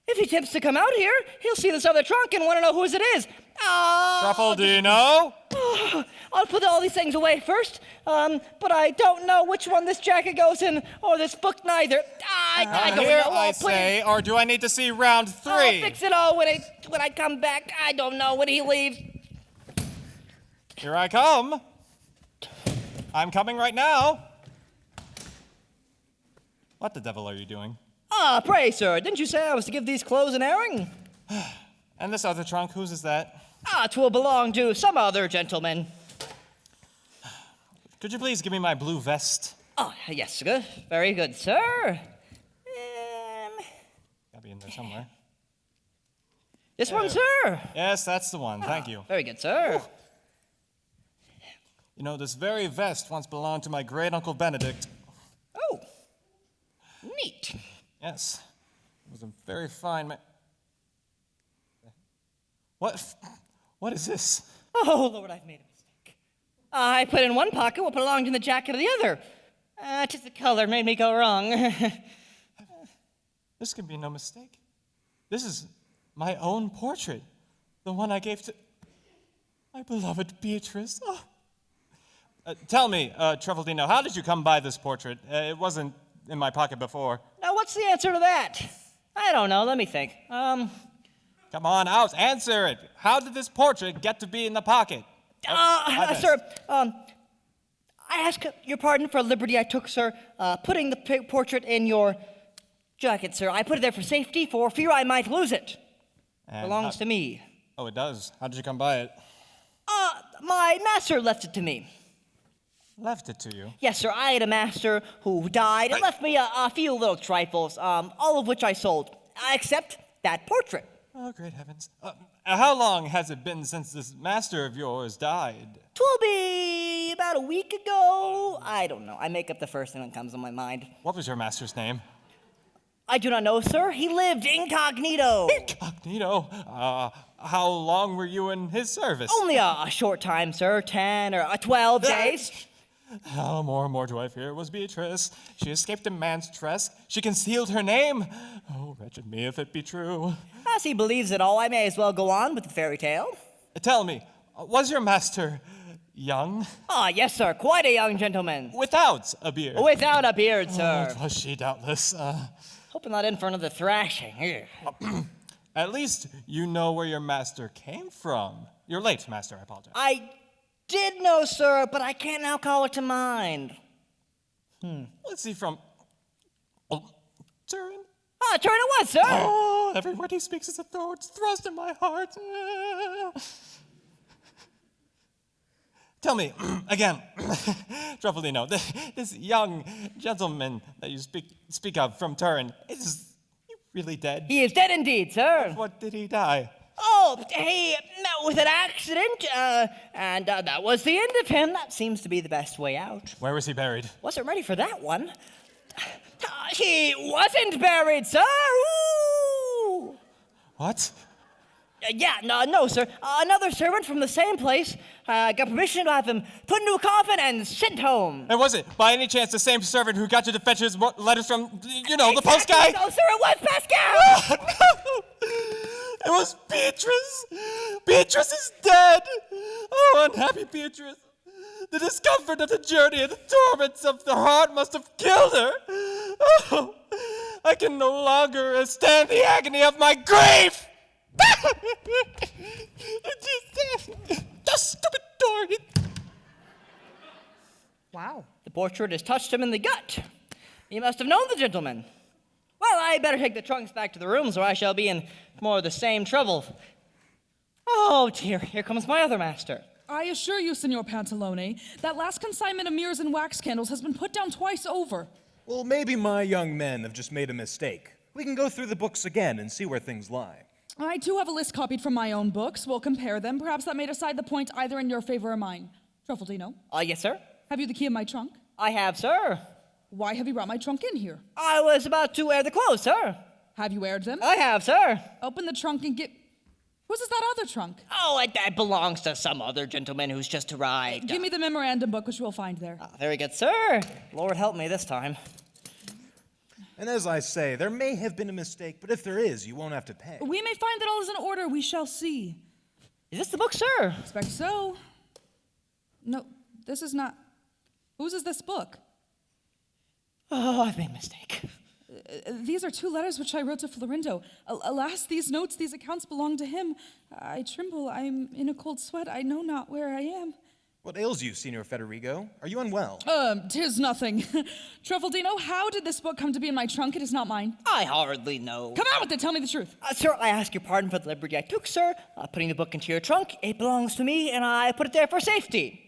If he attempts to come out here, he'll see this other trunk and want to know whose it is. Truffledino? I'll put all these things away first, but I don't know which one this jacket goes in, or this book neither. I don't Here know. I say, or do I need to see round 3? I'll fix it all when I come back. I don't know when he leaves. Here I come. I'm coming right now. What the devil are you doing? Pray, sir, didn't you say I was to give these clothes an airing? And this other trunk, whose is that? 'Twill belong to some other gentleman. Could you please give me my blue vest? Oh, yes, sir. Very good, sir. Gotta be in there somewhere. This one, sir. Yes, that's the one. Thank you. Very good, sir. You know, this very vest once belonged to my great uncle Benedict. Oh, neat. Yes, it was a very fine man. What is this? Oh, Lord, I've made a mistake. I put in one pocket what belonged in the jacket of the other. Just the color made me go wrong. This can be no mistake. This is my own portrait, the one I gave to my beloved Beatrice. Oh. Tell me, Truffledino, how did you come by this portrait? It wasn't in my pocket before. Now, what's the answer to that? I don't know. Let me think. Come on out, answer it. How did this portrait get to be in the pocket? Sir, I ask your pardon for a liberty I took, sir, putting the portrait in your jacket, sir. I put it there for safety, for fear I might lose it. And belongs to me. Oh, it does? How did you come by it? My master left it to me. Left it to you? Yes, sir. I had a master who died and left me a few little trifles, all of which I sold, except that portrait. Oh, great heavens. How long has it been since this master of yours died? 'Twill be about about a week ago. I don't know. I make up the first thing that comes to my mind. What was your master's name? I do not know, sir. He lived incognito. Incognito? How long were you in his service? Only a short time, sir. 10 or 12 days. Oh, more and more do I fear it was Beatrice. She escaped a man's trust. She concealed her name. Oh, wretched me if it be true. As he believes it all, I may as well go on with the fairy tale. Tell me, was your master young? Ah, yes, sir. Quite a young gentleman. Without a beard? Without a beard, sir. Oh, was she doubtless. Hoping not in for another thrashing. At least you know where your master came from. Your late master, I apologize. I did know, sir, but I can't now call it to mind. What's he from? Oh, Turin? Ah, Turin it was, sir. Oh, every word he speaks is a thorn thrust in my heart. Tell me, again, Truffaldino, this young gentleman that you speak of from Turin, is he really dead? He is dead indeed, sir. What did he die? Oh, he met with an accident, and that was the end of him. That seems to be the best way out. Where was he buried? Wasn't ready for that one. He wasn't buried, sir. Ooh. What? No, sir. Another servant from the same place got permission to have him put into a coffin and sent home. And was it, by any chance, the same servant who got you to fetch his letters from, the post guy? No, sir, it was Pascal! No! It was Beatrice! Beatrice is dead! Oh, unhappy Beatrice! The discomfort of the journey and the torments of the heart must have killed her! Oh, I can no longer stand the agony of my grief! The stupid door! Wow. The portrait has touched him in the gut. He must have known the gentleman. Well, I better take the trunks back to the rooms or I shall be in more of the same trouble. Oh, dear, here comes my other master. I assure you, Signor Pantalone, that last consignment of mirrors and wax candles has been put down twice over. Well, maybe my young men have just made a mistake. We can go through the books again and see where things lie. I too have a list copied from my own books. We'll compare them. Perhaps that may decide the point either in your favor or mine. Truffaldino? Yes, sir? Have you the key of my trunk? I have, sir. Why have you brought my trunk in here? I was about to air the clothes, sir. Have you aired them? I have, sir. Open the trunk and get... Whose is that other trunk? Oh, that belongs to some other gentleman who's just arrived. Give me the memorandum book, which you will find there. Very good, sir. Lord help me this time. And as I say, there may have been a mistake, but if there is, you won't have to pay. We may find that all is in order. We shall see. Is this the book, sir? Expect so. No, this is not... Whose is this book? Oh, I've made a mistake. These are 2 letters which I wrote to Florindo. Alas, these notes, these accounts belong to him. I tremble, I'm in a cold sweat, I know not where I am. What ails you, Signor Federigo? Are you unwell? 'Tis nothing. Truffaldino, how did this book come to be in my trunk? It is not mine. I hardly know. Come out with it, tell me the truth. Sir, I ask your pardon for the liberty I took, sir. Putting the book into your trunk, it belongs to me, and I put it there for safety.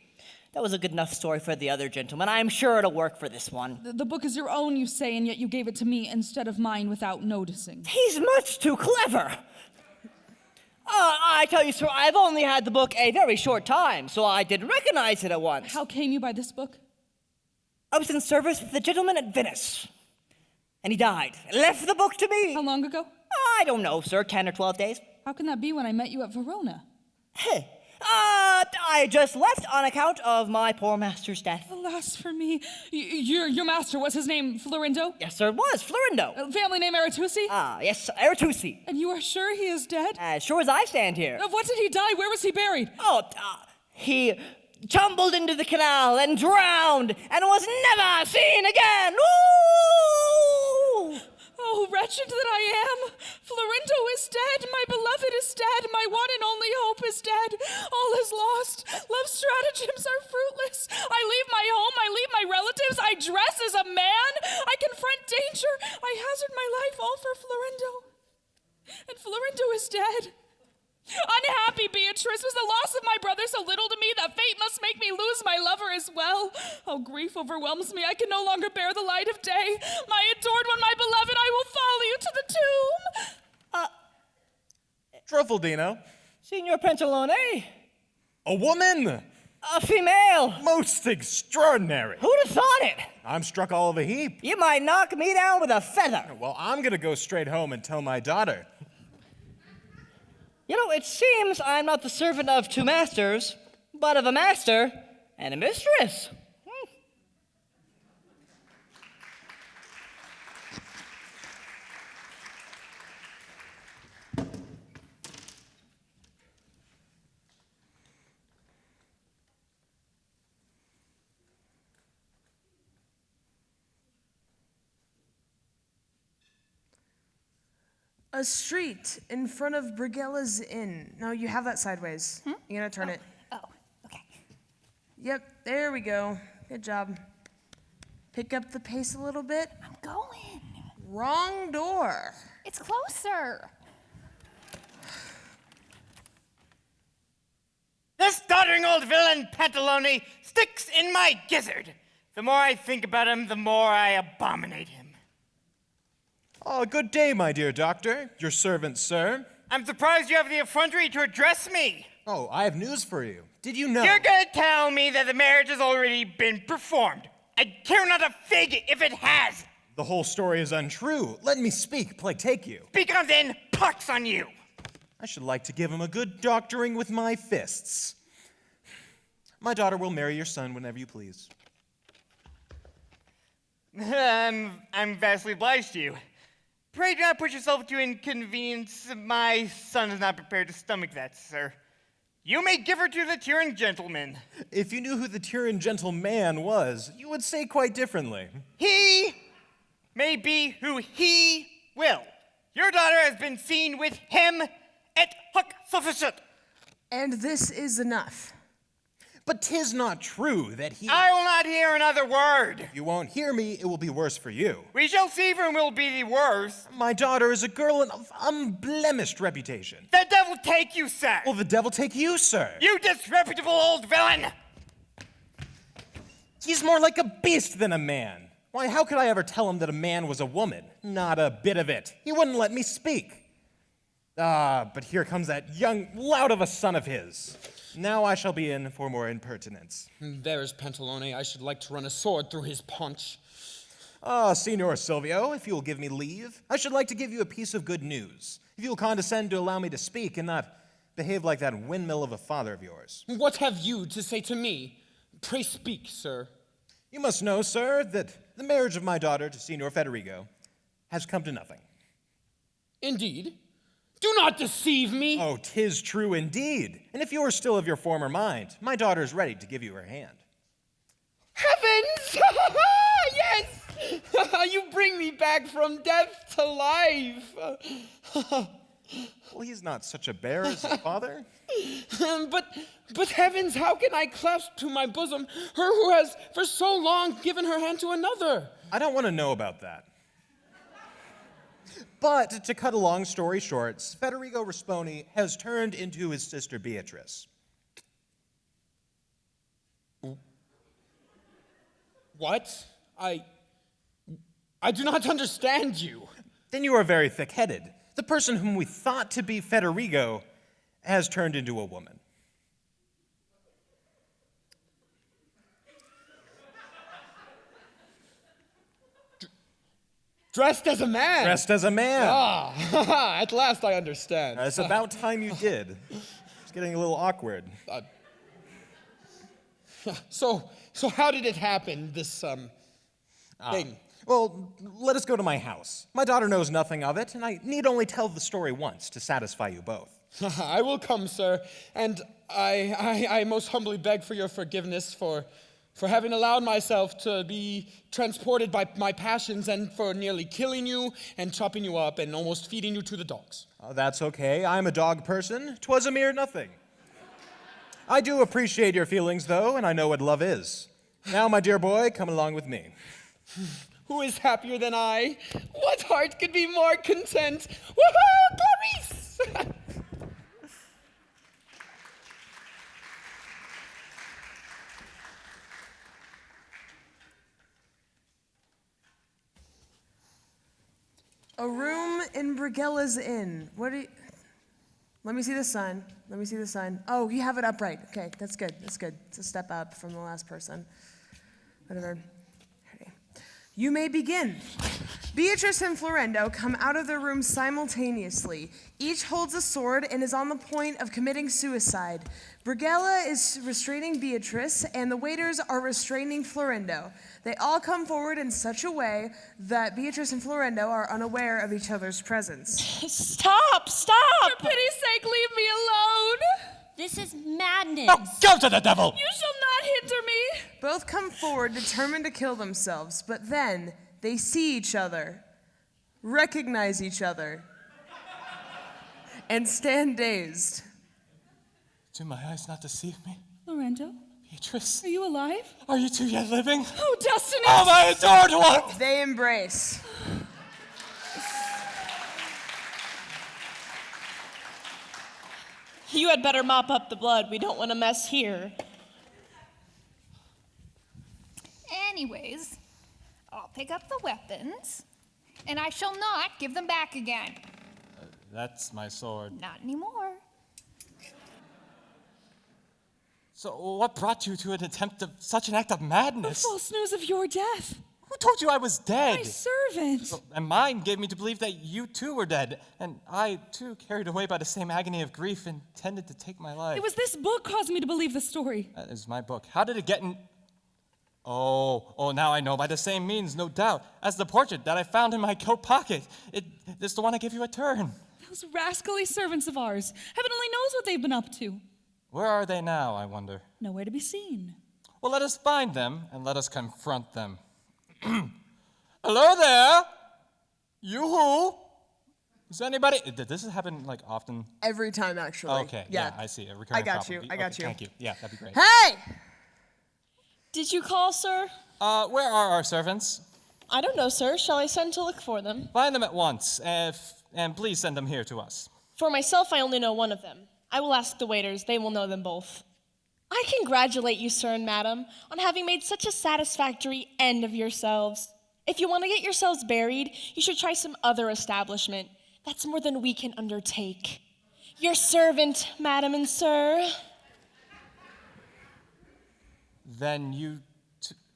That was a good enough story for the other gentleman. I'm sure it'll work for this one. The book is your own, you say, and yet you gave it to me instead of mine without noticing. He's much too clever. I tell you, sir, I've only had the book a very short time, so I didn't recognize it at once. How came you by this book? I was in service with a gentleman at Venice, and he died. Left the book to me. How long ago? I don't know, sir, 10 or 12 days. How can that be when I met you at Verona? I just left on account of my poor master's death. Alas for me. Your master, was his name Florindo? Yes, sir, it was. Florindo. Family name Aretusi? Yes, Aretusi. And you are sure he is dead? As sure as I stand here. Of what did he die? Where was he buried? He tumbled into the canal and drowned and was never seen again. Ooh! Oh, wretched that I am! Florindo is dead, my beloved is dead, my one and only hope is dead. All is lost. Love's stratagems are fruitless. I leave my home, I leave my relatives, I dress as a man, I confront danger, I hazard my life all for Florindo. And Florindo is dead. Unhappy Beatrice, was the loss of my brother so little to me that fate must make me lose my lover as well? Oh, grief overwhelms me. I can no longer bear the light of day. My adored one, my beloved, I will follow you to the tomb. Truffaldino. Signor Pantalone. A woman! A female! Most extraordinary. Who'd have thought it? I'm struck all of a heap. You might knock me down with a feather. Well, I'm gonna go straight home and tell my daughter. You know, it seems I'm not the servant of two masters, but of a master and a mistress. A street in front of Brigella's Inn. No, you have that sideways. You gotta turn it. Oh, okay. Yep, there we go. Good job. Pick up the pace a little bit. I'm going. Wrong door. It's closer. This doddering old villain, Pantalone, sticks in my gizzard. The more I think about him, the more I abominate him. Oh, good day, my dear doctor. Your servant, sir. I'm surprised you have the effrontery to address me. Oh, I have news for you. Did you know? You're gonna tell me that the marriage has already been performed. I care not a fig if it has. The whole story is untrue. Let me speak, plague take you. Speak on then, pox on you. I should like to give him a good doctoring with my fists. My daughter will marry your son whenever you please. I'm vastly obliged to you. Pray do not put yourself to inconvenience. My son is not prepared to stomach that, sir. You may give her to the Tyrian gentleman. If you knew who the Tyrian gentleman was, you would say quite differently. He may be who he will. Your daughter has been seen with him at hoc sufficient. And this is enough. But 'tis not true that he... I will not hear another word. You won't hear me, it will be worse for you. We shall see for whom will be the worse. My daughter is a girl of unblemished reputation. The devil take you, sir. Well, the devil take you, sir. You disreputable old villain. He's more like a beast than a man. Why, how could I ever tell him that a man was a woman? Not a bit of it. He wouldn't let me speak. But here comes that young lout of a son of his. Now I shall be in for more impertinence. There's Pantalone. I should like to run a sword through his paunch. Signor Silvio, if you will give me leave, I should like to give you a piece of good news. If you will condescend to allow me to speak and not behave like that windmill of a father of yours. What have you to say to me? Pray speak, sir. You must know, sir, that the marriage of my daughter to Signor Federigo has come to nothing. Indeed? Do not deceive me! Oh, 'tis true indeed. And if you are still of your former mind, my daughter is ready to give you her hand. Heavens! Yes! You bring me back from death to life. Well, he's not such a bear as his father. But heavens, how can I clasp to my bosom her who has for so long given her hand to another? I don't want to know about that. But to cut a long story short, Federigo Rasponi has turned into his sister Beatrice. What? I do not understand you. Then you are very thick-headed. The person whom we thought to be Federigo has turned into a woman. Dressed as a man. Dressed as a man. Ah, at last I understand. It's about time you did. It's getting a little awkward. So how did it happen, this thing? Well, let us go to my house. My daughter knows nothing of it, and I need only tell the story once to satisfy you both. I will come, sir, and I most humbly beg for your forgiveness for having allowed myself to be transported by my passions and for nearly killing you and chopping you up and almost feeding you to the dogs. Oh, that's okay. I'm a dog person. 'Twas a mere nothing. I do appreciate your feelings, though, and I know what love is. Now, my dear boy, come along with me. Who is happier than I? What heart could be more content? Woohoo, Clarice! A room in Brigella's Inn. What do you... Let me see the sun. Let me see the sun. Oh, you have it upright. Okay, that's good. That's good. It's a step up from the last person. Whatever. Okay. You may begin. Beatrice and Florendo come out of their room simultaneously. Each holds a sword and is on the point of committing suicide. Brigella is restraining Beatrice, and the waiters are restraining Florendo. They all come forward in such a way that Beatrice and Florendo are unaware of each other's presence. Stop! For pity's sake, leave me alone! This is madness. Oh, go to the devil! You shall not hinder me! Both come forward determined to kill themselves, but then they see each other, recognize each other, and stand dazed. Do my eyes not deceive me? Lorenzo, Beatrice, are you alive? are you two yet living? Oh, Destiny! Oh, my adored one! They embrace. You had better mop up the blood. We don't want a mess here. Anyways, I'll pick up the weapons, and I shall not give them back again. That's my sword. Not anymore. So what brought you to an attempt of such an act of madness? The false news of your death. Who told you I was dead? My servant. And mine gave me to believe that you too were dead. And I too, carried away by the same agony of grief, intended to take my life. It was this book caused me to believe the story. That is my book. How did it get in? Oh, now I know, by the same means, no doubt, as the portrait that I found in my coat pocket. It's the one I gave you a turn. Those rascally servants of ours. Heaven only knows what they've been up to. Where are they now, I wonder? Nowhere to be seen. Well, let us find them, and let us confront them. Hello there! You who? Is anybody? Did this happen, like, often? Every time, actually. Okay, yeah, I see. A recurring I got problem. you, I got you. Thank you. Yeah, that'd be great. Hey! Did you call, sir? Where are our servants? I don't know, sir. Shall I send to look for them? Find them at once, and please send them here to us. For myself, I only know one of them. I will ask the waiters. They will know them both. I congratulate you, sir and madam, on having made such a satisfactory end of yourselves. If you want to get yourselves buried, you should try some other establishment. That's more than we can undertake. Your servant, madam and sir. Then you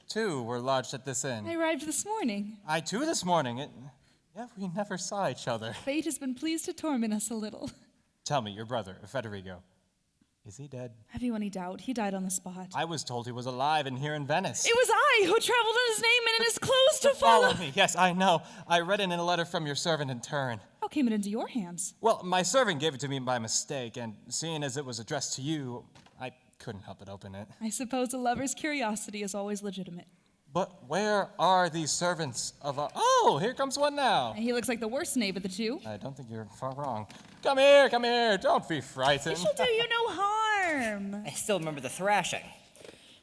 too were lodged at this inn. I arrived this morning. I too this morning. Yeah, we never saw each other. Fate has been pleased to torment us a little. Tell me, your brother, Federico, is he dead? Have you any doubt? He died on the spot. I was told he was alive and here in Venice. It was I who traveled in his name and in his clothes to follow. Me. Yes, I know. I read it in a letter from your servant in turn. How came it into your hands? Well, my servant gave it to me by mistake, and seeing as it was addressed to you, I couldn't help but open it. I suppose a lover's curiosity is always legitimate. But where are these servants of our... Oh, here comes one now. He looks like the worst knave of the two. I don't think you're far wrong. Come here, don't be frightened. He shall do you no harm. I still remember the thrashing.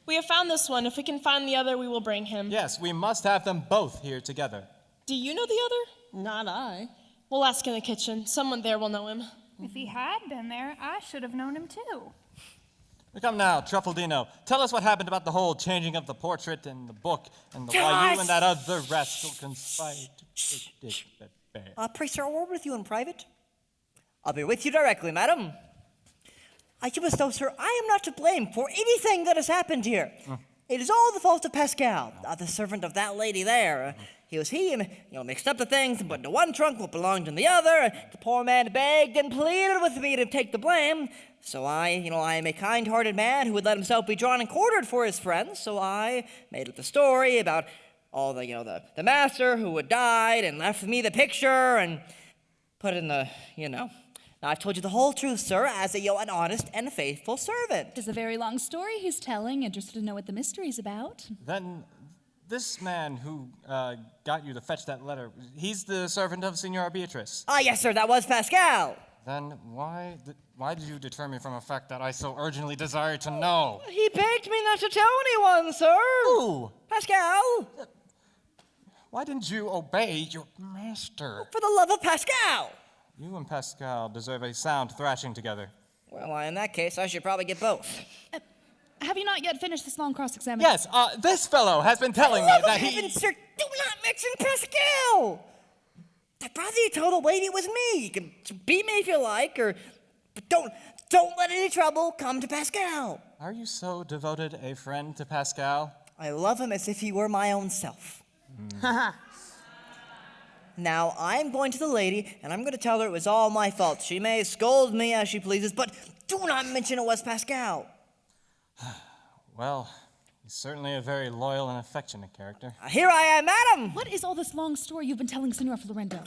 We have found this one. If we can find the other, we will bring him. Yes, we must have them both here together. Do you know the other? Not I. We'll ask in the kitchen. Someone there will know him. If he had been there, I should have known him too. Come now, Truffaldino. Tell us what happened about the whole changing of the portrait and the book and why you and that other rascal conspired to take it. Pray, sir, a word with you in private. I'll be with you directly, madam. You must know, sir, I am not to blame for anything that has happened here. It is all the fault of Pascal, the servant of that lady there. He mixed up the things and put into one trunk what belonged in the other. The poor man begged and pleaded with me to take the blame. So I am a kind-hearted man who would let himself be drawn and quartered for his friends. So I made up the story about all the master who had died and left me the picture and put in the. Now I've told you the whole truth, sir, as an honest and faithful servant. It's a very long story he's telling. Interested to know what the mystery's about. Then this man who got you to fetch that letter, he's the servant of Signora Beatrice. Yes, sir, that was Pascal. Then why did you deter me from a fact that I so urgently desired to know? He begged me not to tell anyone, sir. Who? Pascal. Why didn't you obey your master? For the love of Pascal. You and Pascal deserve a sound thrashing together. Well, in that case, I should probably get both. Have you not yet finished this long cross-examination? Yes, this fellow has been telling me that he... Heavens, sir, do not mention Pascal! I'd rather you told the lady it was me. You can beat me if you like, or But don't let any trouble come to Pascal. Are you so devoted a friend to Pascal? I love him as if he were my own self. Now, I'm going to the lady, and I'm going to tell her it was all my fault. She may scold me as she pleases, but do not mention it was Pascal. Well, he's certainly a very loyal and affectionate character. Here I am, madam. What is all this long story you've been telling Senor Florendo?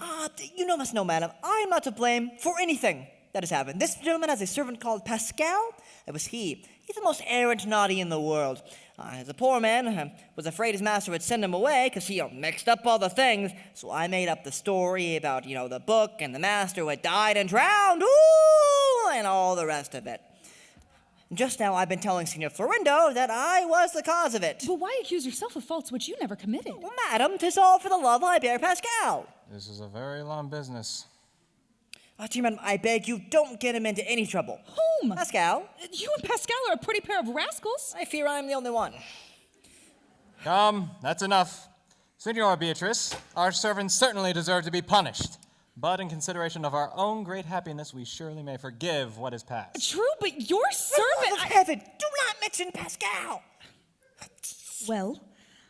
You must know, madam, I am not to blame for anything that has happened. This gentleman has a servant called Pascal. It was he. He's the most arrant naughty in the world. As a poor man, was afraid his master would send him away because he mixed up all the things. So I made up the story about, the book and the master who had died and drowned, and all the rest of it. Just now I've been telling Signor Florindo that I was the cause of it. But why accuse yourself of faults which you never committed? Well, madam, 'tis all for the love I bear Pascal. This is a very long business. Dear madam, I beg you, don't get him into any trouble. Whom? Pascal. You and Pascal are a pretty pair of rascals. I fear I'm the only one. Come, that's enough. Senora Beatrice, our servants certainly deserve to be punished. But in consideration of our own great happiness, we surely may forgive what is past. True, but your servant... For heaven, do not mention Pascal. Well,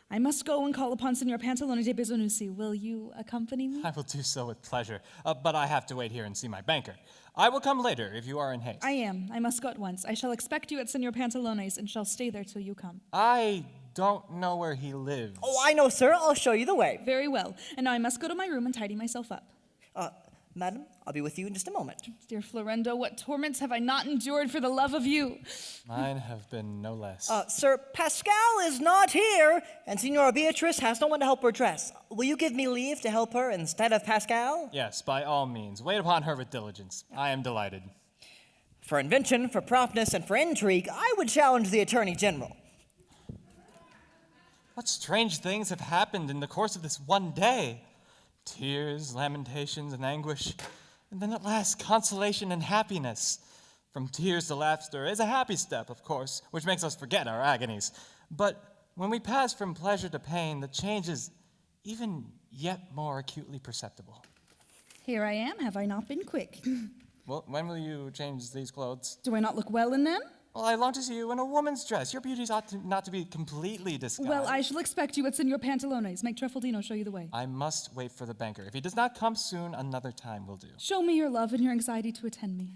I must go and call upon Senor Pantalone de Bisonucci. Will you accompany me? I will do so with pleasure, but I have to wait here and see my banker. I will come later if you are in haste. I am. I must go at once. I shall expect you at Senor Pantalone's and shall stay there till you come. I don't know where he lives. Oh, I know, sir. I'll show you the way. Very well. And now I must go to my room and tidy myself up. Madam, I'll be with you in just a moment. Dear Florendo, what torments have I not endured for the love of you? Mine have been no less. Sir, Pascal is not here, and Senora Beatrice has no one to help her dress. Will you give me leave to help her instead of Pascal? Yes, by all means. Wait upon her with diligence. I am delighted. For invention, for promptness, and for intrigue, I would challenge the Attorney General. What strange things have happened in the course of this one day? Tears, lamentations, and anguish, and then at last consolation and happiness. From tears to laughter is a happy step, of course, which makes us forget our agonies. But when we pass from pleasure to pain, the change is even yet more acutely perceptible. Here I am. Have I not been quick? Well, when will you change these clothes? Do I not look well in them? Well, I long to see you in a woman's dress. Your beauties ought not to be completely disguised. Well, I shall expect you at Senor Pantalone's. Make Truffaldino show you the way. I must wait for the banker. If he does not come soon, another time will do. Show me your love and your anxiety to attend me.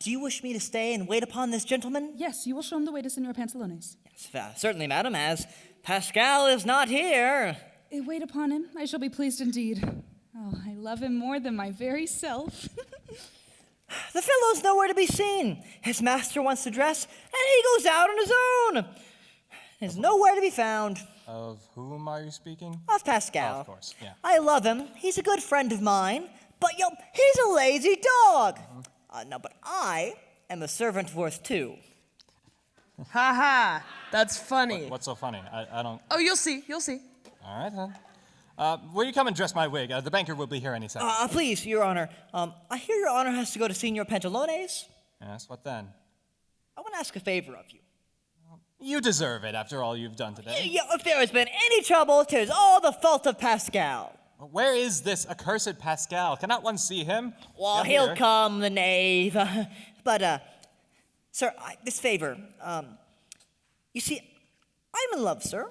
Do you wish me to stay and wait upon this gentleman? Yes, you will show him the way to Senor Pantalone's. Yes, certainly, madam, as Pascal is not here. Wait upon him. I shall be pleased indeed. Oh, I love him more than my very self. The fellow's nowhere to be seen. His master wants to dress, and he goes out on his own. He's nowhere to be found. Of whom are you speaking? Of Pascal. Oh, of course, yeah. I love him. He's a good friend of mine. But, he's a lazy dog. No, but I am a servant worth two. Ha ha. That's funny. What's so funny? I don't... Oh, you'll see. All right, then. Will you come and dress my wig? The banker will be here any second. Please, Your Honor. I hear Your Honor has to go to Senor Pantalone's. Yes, what then? I want to ask a favor of you. You deserve it after all you've done today. If there has been any trouble, 'tis all the fault of Pascal. Where is this accursed Pascal? Cannot one see him? Well, he'll come, the knave. But, sir, this favor. You see, I'm in love, sir.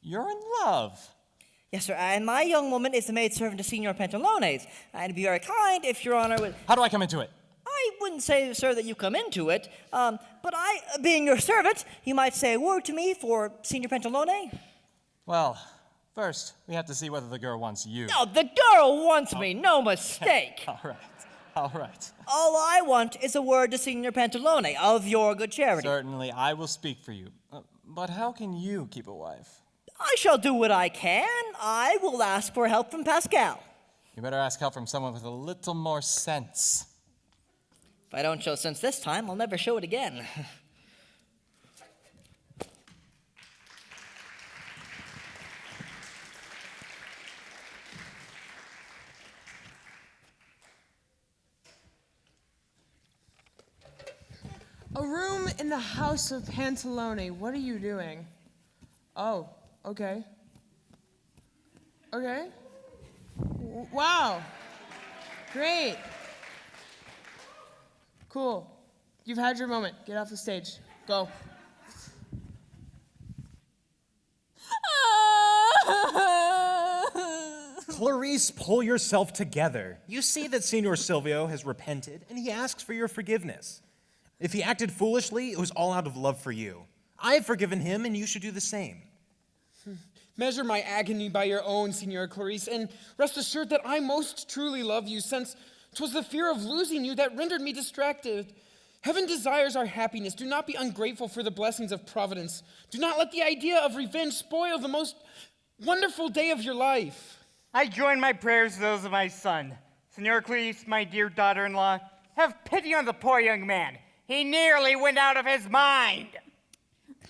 You're in love? Yes, sir, and my young woman is the maidservant to Senor Pantalone's. And it'd be very kind if Your Honor would... How do I come into it? I wouldn't say, sir, that you come into it, but I, being your servant, you might say a word to me for Senor Pantalone. Well, first, we have to see whether the girl wants you. No, the girl wants me, no mistake. All right. All I want is a word to Senor Pantalone of your good charity. Certainly, I will speak for you. But how can you keep a wife? I shall do what I can. I will ask for help from Pascal. You better ask help from someone with a little more sense. If I don't show sense this time, I'll never show it again. A room in the house of Pantalone. What are you doing? Oh, okay. Okay. Wow. Great. Cool. You've had your moment. Get off the stage. Go. Clarice, pull yourself together. You see that Senor Silvio has repented, and he asks for your forgiveness. If he acted foolishly, it was all out of love for you. I have forgiven him, and you should do the same. Measure my agony by your own, Senora Clarice, and rest assured that I most truly love you, since 'twas the fear of losing you that rendered me distracted. Heaven desires our happiness. Do not be ungrateful for the blessings of Providence. Do not let the idea of revenge spoil the most wonderful day of your life. I join my prayers to those of my son. Senor Clarice, my dear daughter-in-law, have pity on the poor young man. He nearly went out of his mind.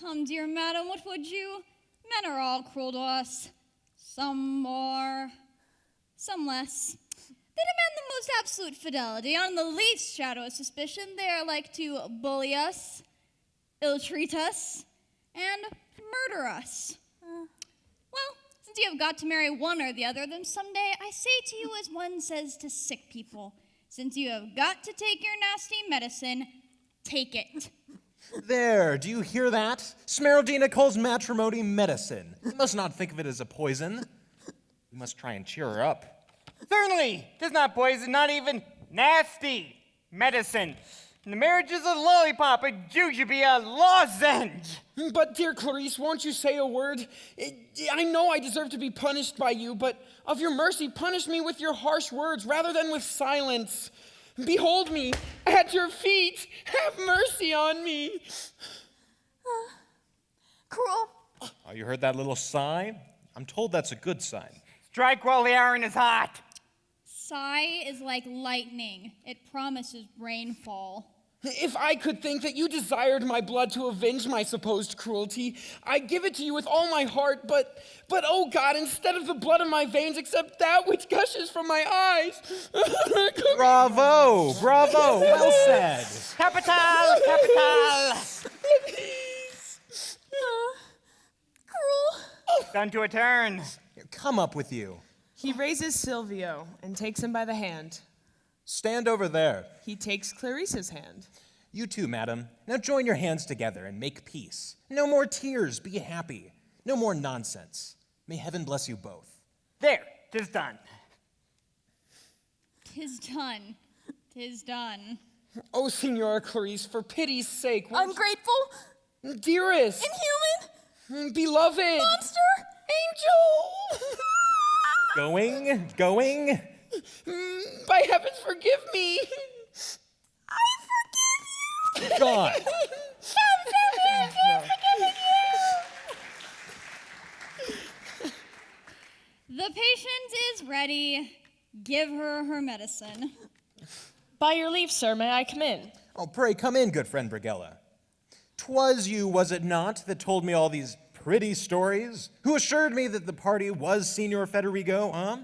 Come, dear madam, what would you? Men are all cruel to us. Some more, some less. They demand the most absolute fidelity. On the least shadow of suspicion, they are like to bully us, ill-treat us, and murder us. Well, since you have got to marry one or the other, then someday I say to you as one says to sick people, since you have got to take your nasty medicine, take it. There, do you hear that? Smeraldina calls matrimony medicine. You must not think of it as a poison. You must try and cheer her up. Certainly, 'tis not poison, not even nasty medicine. The marriage is a lollipop, a jujube, a lozenge. But, dear Clarice, won't you say a word? I know I deserve to be punished by you, but of your mercy, punish me with your harsh words rather than with silence. Behold me at your feet. Have mercy on me. Cruel. Oh, you heard that little sigh? I'm told that's a good sign. Strike while the iron is hot. Sigh is like lightning. It promises rainfall. If I could think that you desired my blood to avenge my supposed cruelty, I'd give it to you with all my heart, but oh God, instead of the blood in my veins, accept that which gushes from my eyes. Bravo, bravo, well said. Capital, capital. Cruel. Done to a turn. Here, come up with you. He raises Silvio and takes him by the hand. Stand over there. He takes Clarice's hand. You too, madam. Now join your hands together and make peace. No more tears, be happy. No more nonsense. May heaven bless you both. There, 'tis done. 'Tis done. 'Tis done. Oh, Senora Clarice, for pity's sake. Ungrateful. Dearest. Inhuman. Beloved. Monster. Angel. Going. By heavens, forgive me. I forgive you. God. The patient is ready. Give her her medicine. By your leave, sir, may I come in? Oh, pray come in, good friend Brigella. 'Twas you, was it not, that told me all these pretty stories? Who assured me that the party was Senor Federigo, huh?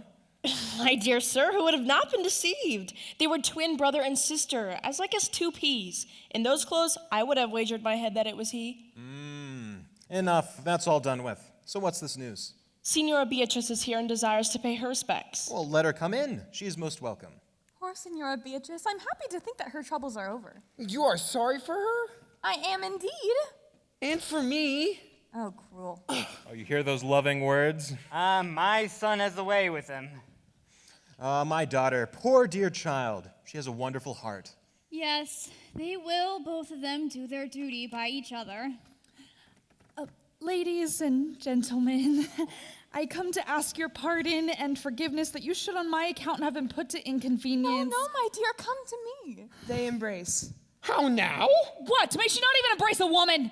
My dear sir, who would have not been deceived? They were twin brother and sister, as like as two peas. In those clothes, I would have wagered my head that it was he. Enough, that's all done with. So what's this news? Senora Beatrice is here and desires to pay her respects. Well, let her come in. She is most welcome. Poor Senora Beatrice. I'm happy to think that her troubles are over. You are sorry for her? I am indeed. And for me? Oh, cruel. Oh, you hear those loving words? My son has a way with him. My daughter, poor dear child. She has a wonderful heart. Yes, they will, both of them, do their duty by each other. Ladies and gentlemen, I come to ask your pardon and forgiveness that you should on my account have been put to inconvenience. No, my dear, come to me. They embrace. How now? What? May she not even embrace a woman?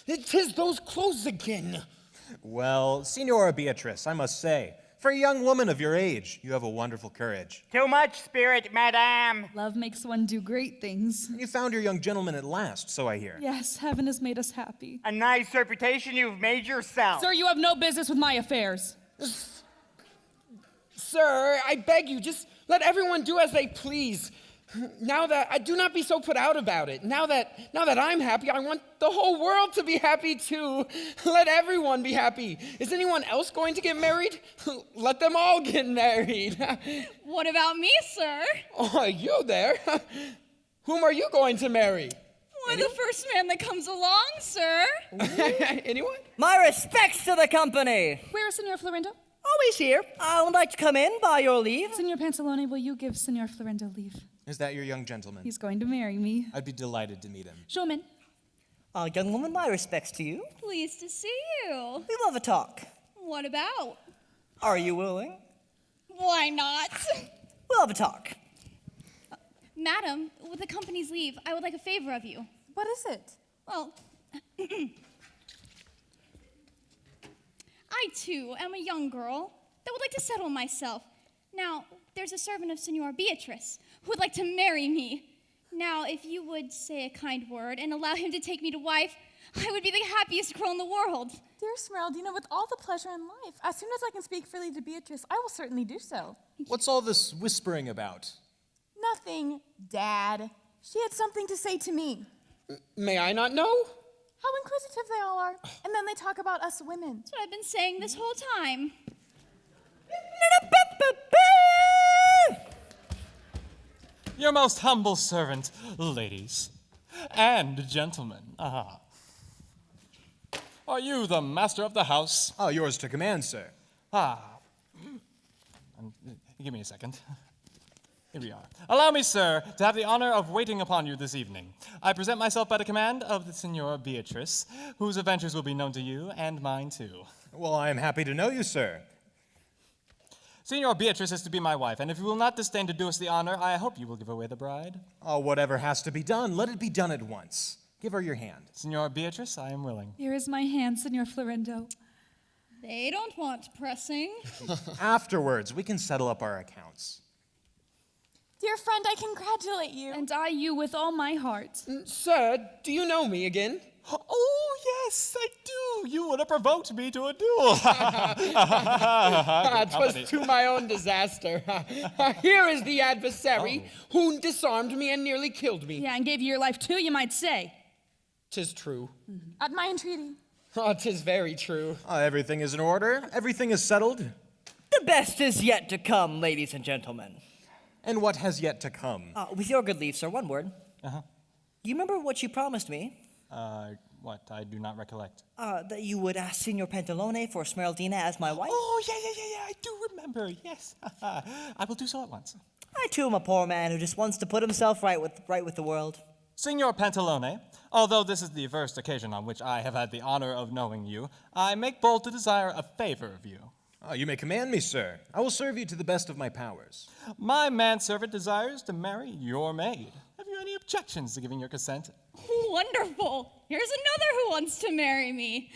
It is those clothes again. Well, Senora Beatrice, I must say, for a young woman of your age, you have a wonderful courage. Too much spirit, madame. Love makes one do great things. You found your young gentleman at last, so I hear. Yes, heaven has made us happy. A nice reputation you've made yourself. Sir, you have no business with my affairs. Sir, I beg you, just let everyone do as they please. Now that I do not be so put out about it. Now that I'm happy, I want the whole world to be happy too. Let everyone be happy. Is anyone else going to get married? Let them all get married. What about me, sir? Oh, you there? Whom are you going to marry? Why, the first man that comes along, sir. Anyone? My respects to the company. Where is Senor Florindo? Always here. I would like to come in by your leave. Senor Pantalone, will you give Senor Florindo leave? Is that your young gentleman? He's going to marry me. I'd be delighted to meet him. Show him in. Young woman, my respects to you. Pleased to see you. We love a talk. What about? Are you willing? Why not? We'll have a talk. Madam, with the company's leave, I would like a favor of you. What is it? Well, I too am a young girl that would like to settle myself. Now, there's a servant of Senor Beatrice who would like to marry me. Now, if you would say a kind word and allow him to take me to wife, I would be the happiest girl in the world. Dear Smeraldina, with all the pleasure in life, as soon as I can speak freely to Beatrice, I will certainly do so. What's all this whispering about? Nothing, Dad. She had something to say to me. May I not know? How inquisitive they all are. And then they talk about us women. That's what I've been saying this whole time. Your most humble servant, ladies and gentlemen. Aha. Are you the master of the house? Oh, yours to command, sir. Give me a second. Here we are. Allow me, sir, to have the honor of waiting upon you this evening. I present myself by the command of the Senora Beatrice, whose adventures will be known to you and mine too. Well, I am happy to know you, sir. Senor Beatrice is to be my wife, and if you will not disdain to do us the honor, I hope you will give away the bride. Oh, whatever has to be done, let it be done at once. Give her your hand. Senor Beatrice, I am willing. Here is my hand, Senor Florindo. They don't want pressing. Afterwards, we can settle up our accounts. Dear friend, I congratulate you. And I you with all my heart. Sir, do you know me again? Oh, yes, I do. You would have provoked me to a duel. 'Twas to my own disaster. Here is the adversary who disarmed me and nearly killed me. Yeah, and gave you your life too, you might say. 'Tis true. At my entreaty. Oh, 'tis very true. Everything is in order. Everything is settled. The best is yet to come, ladies and gentlemen. And what has yet to come? With your good leave, sir, one word. You remember what you promised me? What? I do not recollect. That you would ask Signor Pantalone for Smeraldina as my wife? Oh, yeah, I do remember, yes. I will do so at once. I too am a poor man who just wants to put himself right with the world. Signor Pantalone, although this is the first occasion on which I have had the honor of knowing you, I make bold to desire a favor of you. Oh, you may command me, sir. I will serve you to the best of my powers. My manservant desires to marry your maid. Have you any objections to giving your consent? Wonderful. Here's another who wants to marry me.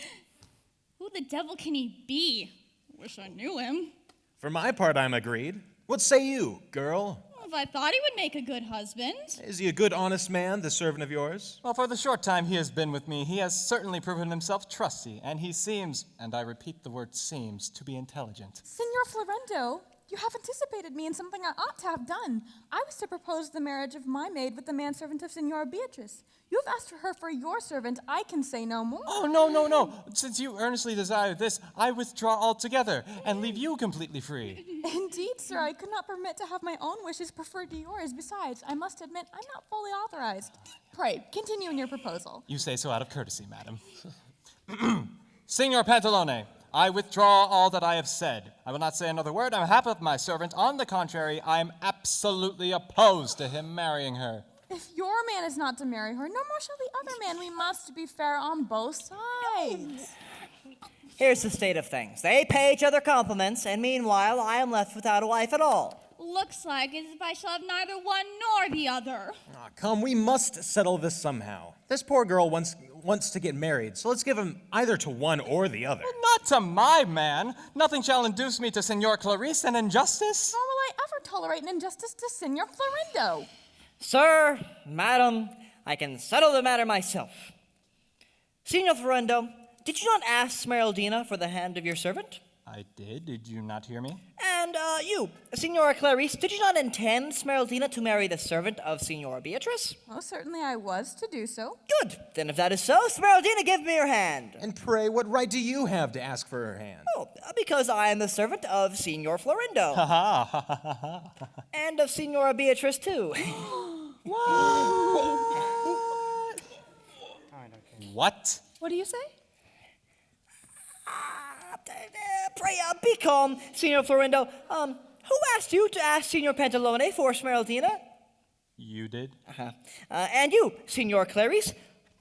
Who the devil can he be? Wish I knew him. For my part, I'm agreed. What say you, girl? If I thought he would make a good husband. Is he a good, honest man, the servant of yours? Well, for the short time he has been with me, he has certainly proven himself trusty, and he seems, and I repeat the word seems, to be intelligent. Senor Florindo, you have anticipated me in something I ought to have done. I was to propose the marriage of my maid with the manservant of Senora Beatrice. You have asked her for your servant. I can say no more. Oh, no. Since you earnestly desire this, I withdraw altogether and leave you completely free. Indeed, sir, I could not permit to have my own wishes preferred to yours. Besides, I must admit, I'm not fully authorized. Pray, continue in your proposal. You say so out of courtesy, madam. Signor Pantalone, I withdraw all that I have said. I will not say another word on behalf of my servant. On the contrary, I am absolutely opposed to him marrying her. If your man is not to marry her, no more shall the other man. We must be fair on both sides. Here's the state of things. They pay each other compliments, and meanwhile, I am left without a wife at all. Looks like as if I shall have neither one nor the other. Come, we must settle this somehow. This poor girl wants to get married, so let's give him either to one or the other. Well, not to my man. Nothing shall induce me to Senor Clarice an injustice. Nor will I ever tolerate an injustice to Senor Florindo. Sir, madam, I can settle the matter myself. Signor Florindo, did you not ask Smeraldina for the hand of your servant? I did. Did you not hear me? And you, Signora Clarice, did you not intend Smeraldina to marry the servant of Signora Beatrice? Oh, certainly I was to do so. Good. Then if that is so, Smeraldina, give me your hand. And pray, what right do you have to ask for her hand? Oh, because I am the servant of Signor Florindo. Ha ha. And of Signora Beatrice, too. What? What do you say? Pray, be calm, Signor Florindo. Who asked you to ask Signor Pantalone for Smeraldina? You did? And you, Signor Clarice,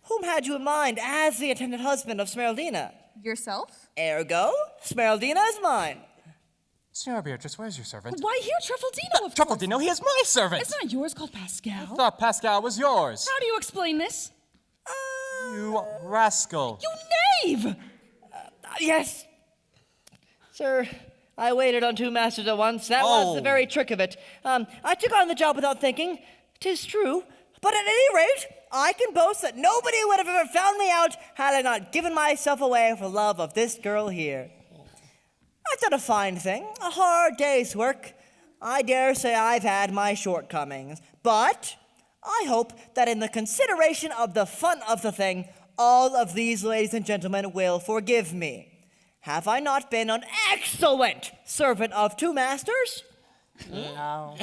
whom had you in mind as the intended husband of Smeraldina? Yourself? Ergo, Smeraldina is mine. Signora Beatrice, where's your servant? Why here, Truffaldino, of course. Truffaldino, he is my servant! It's not yours, called Pascal. I thought Pascal was yours. How do you explain this? You rascal. You knave! Yes. Sir, I waited on two masters at once. That was the very trick of it. I took on the job without thinking. 'Tis true. But at any rate, I can boast that nobody would have ever found me out had I not given myself away for love of this girl here. I've done a fine thing, a hard day's work. I dare say I've had my shortcomings. But I hope that in the consideration of the fun of the thing, all of these ladies and gentlemen will forgive me. Have I not been an excellent servant of two masters? No.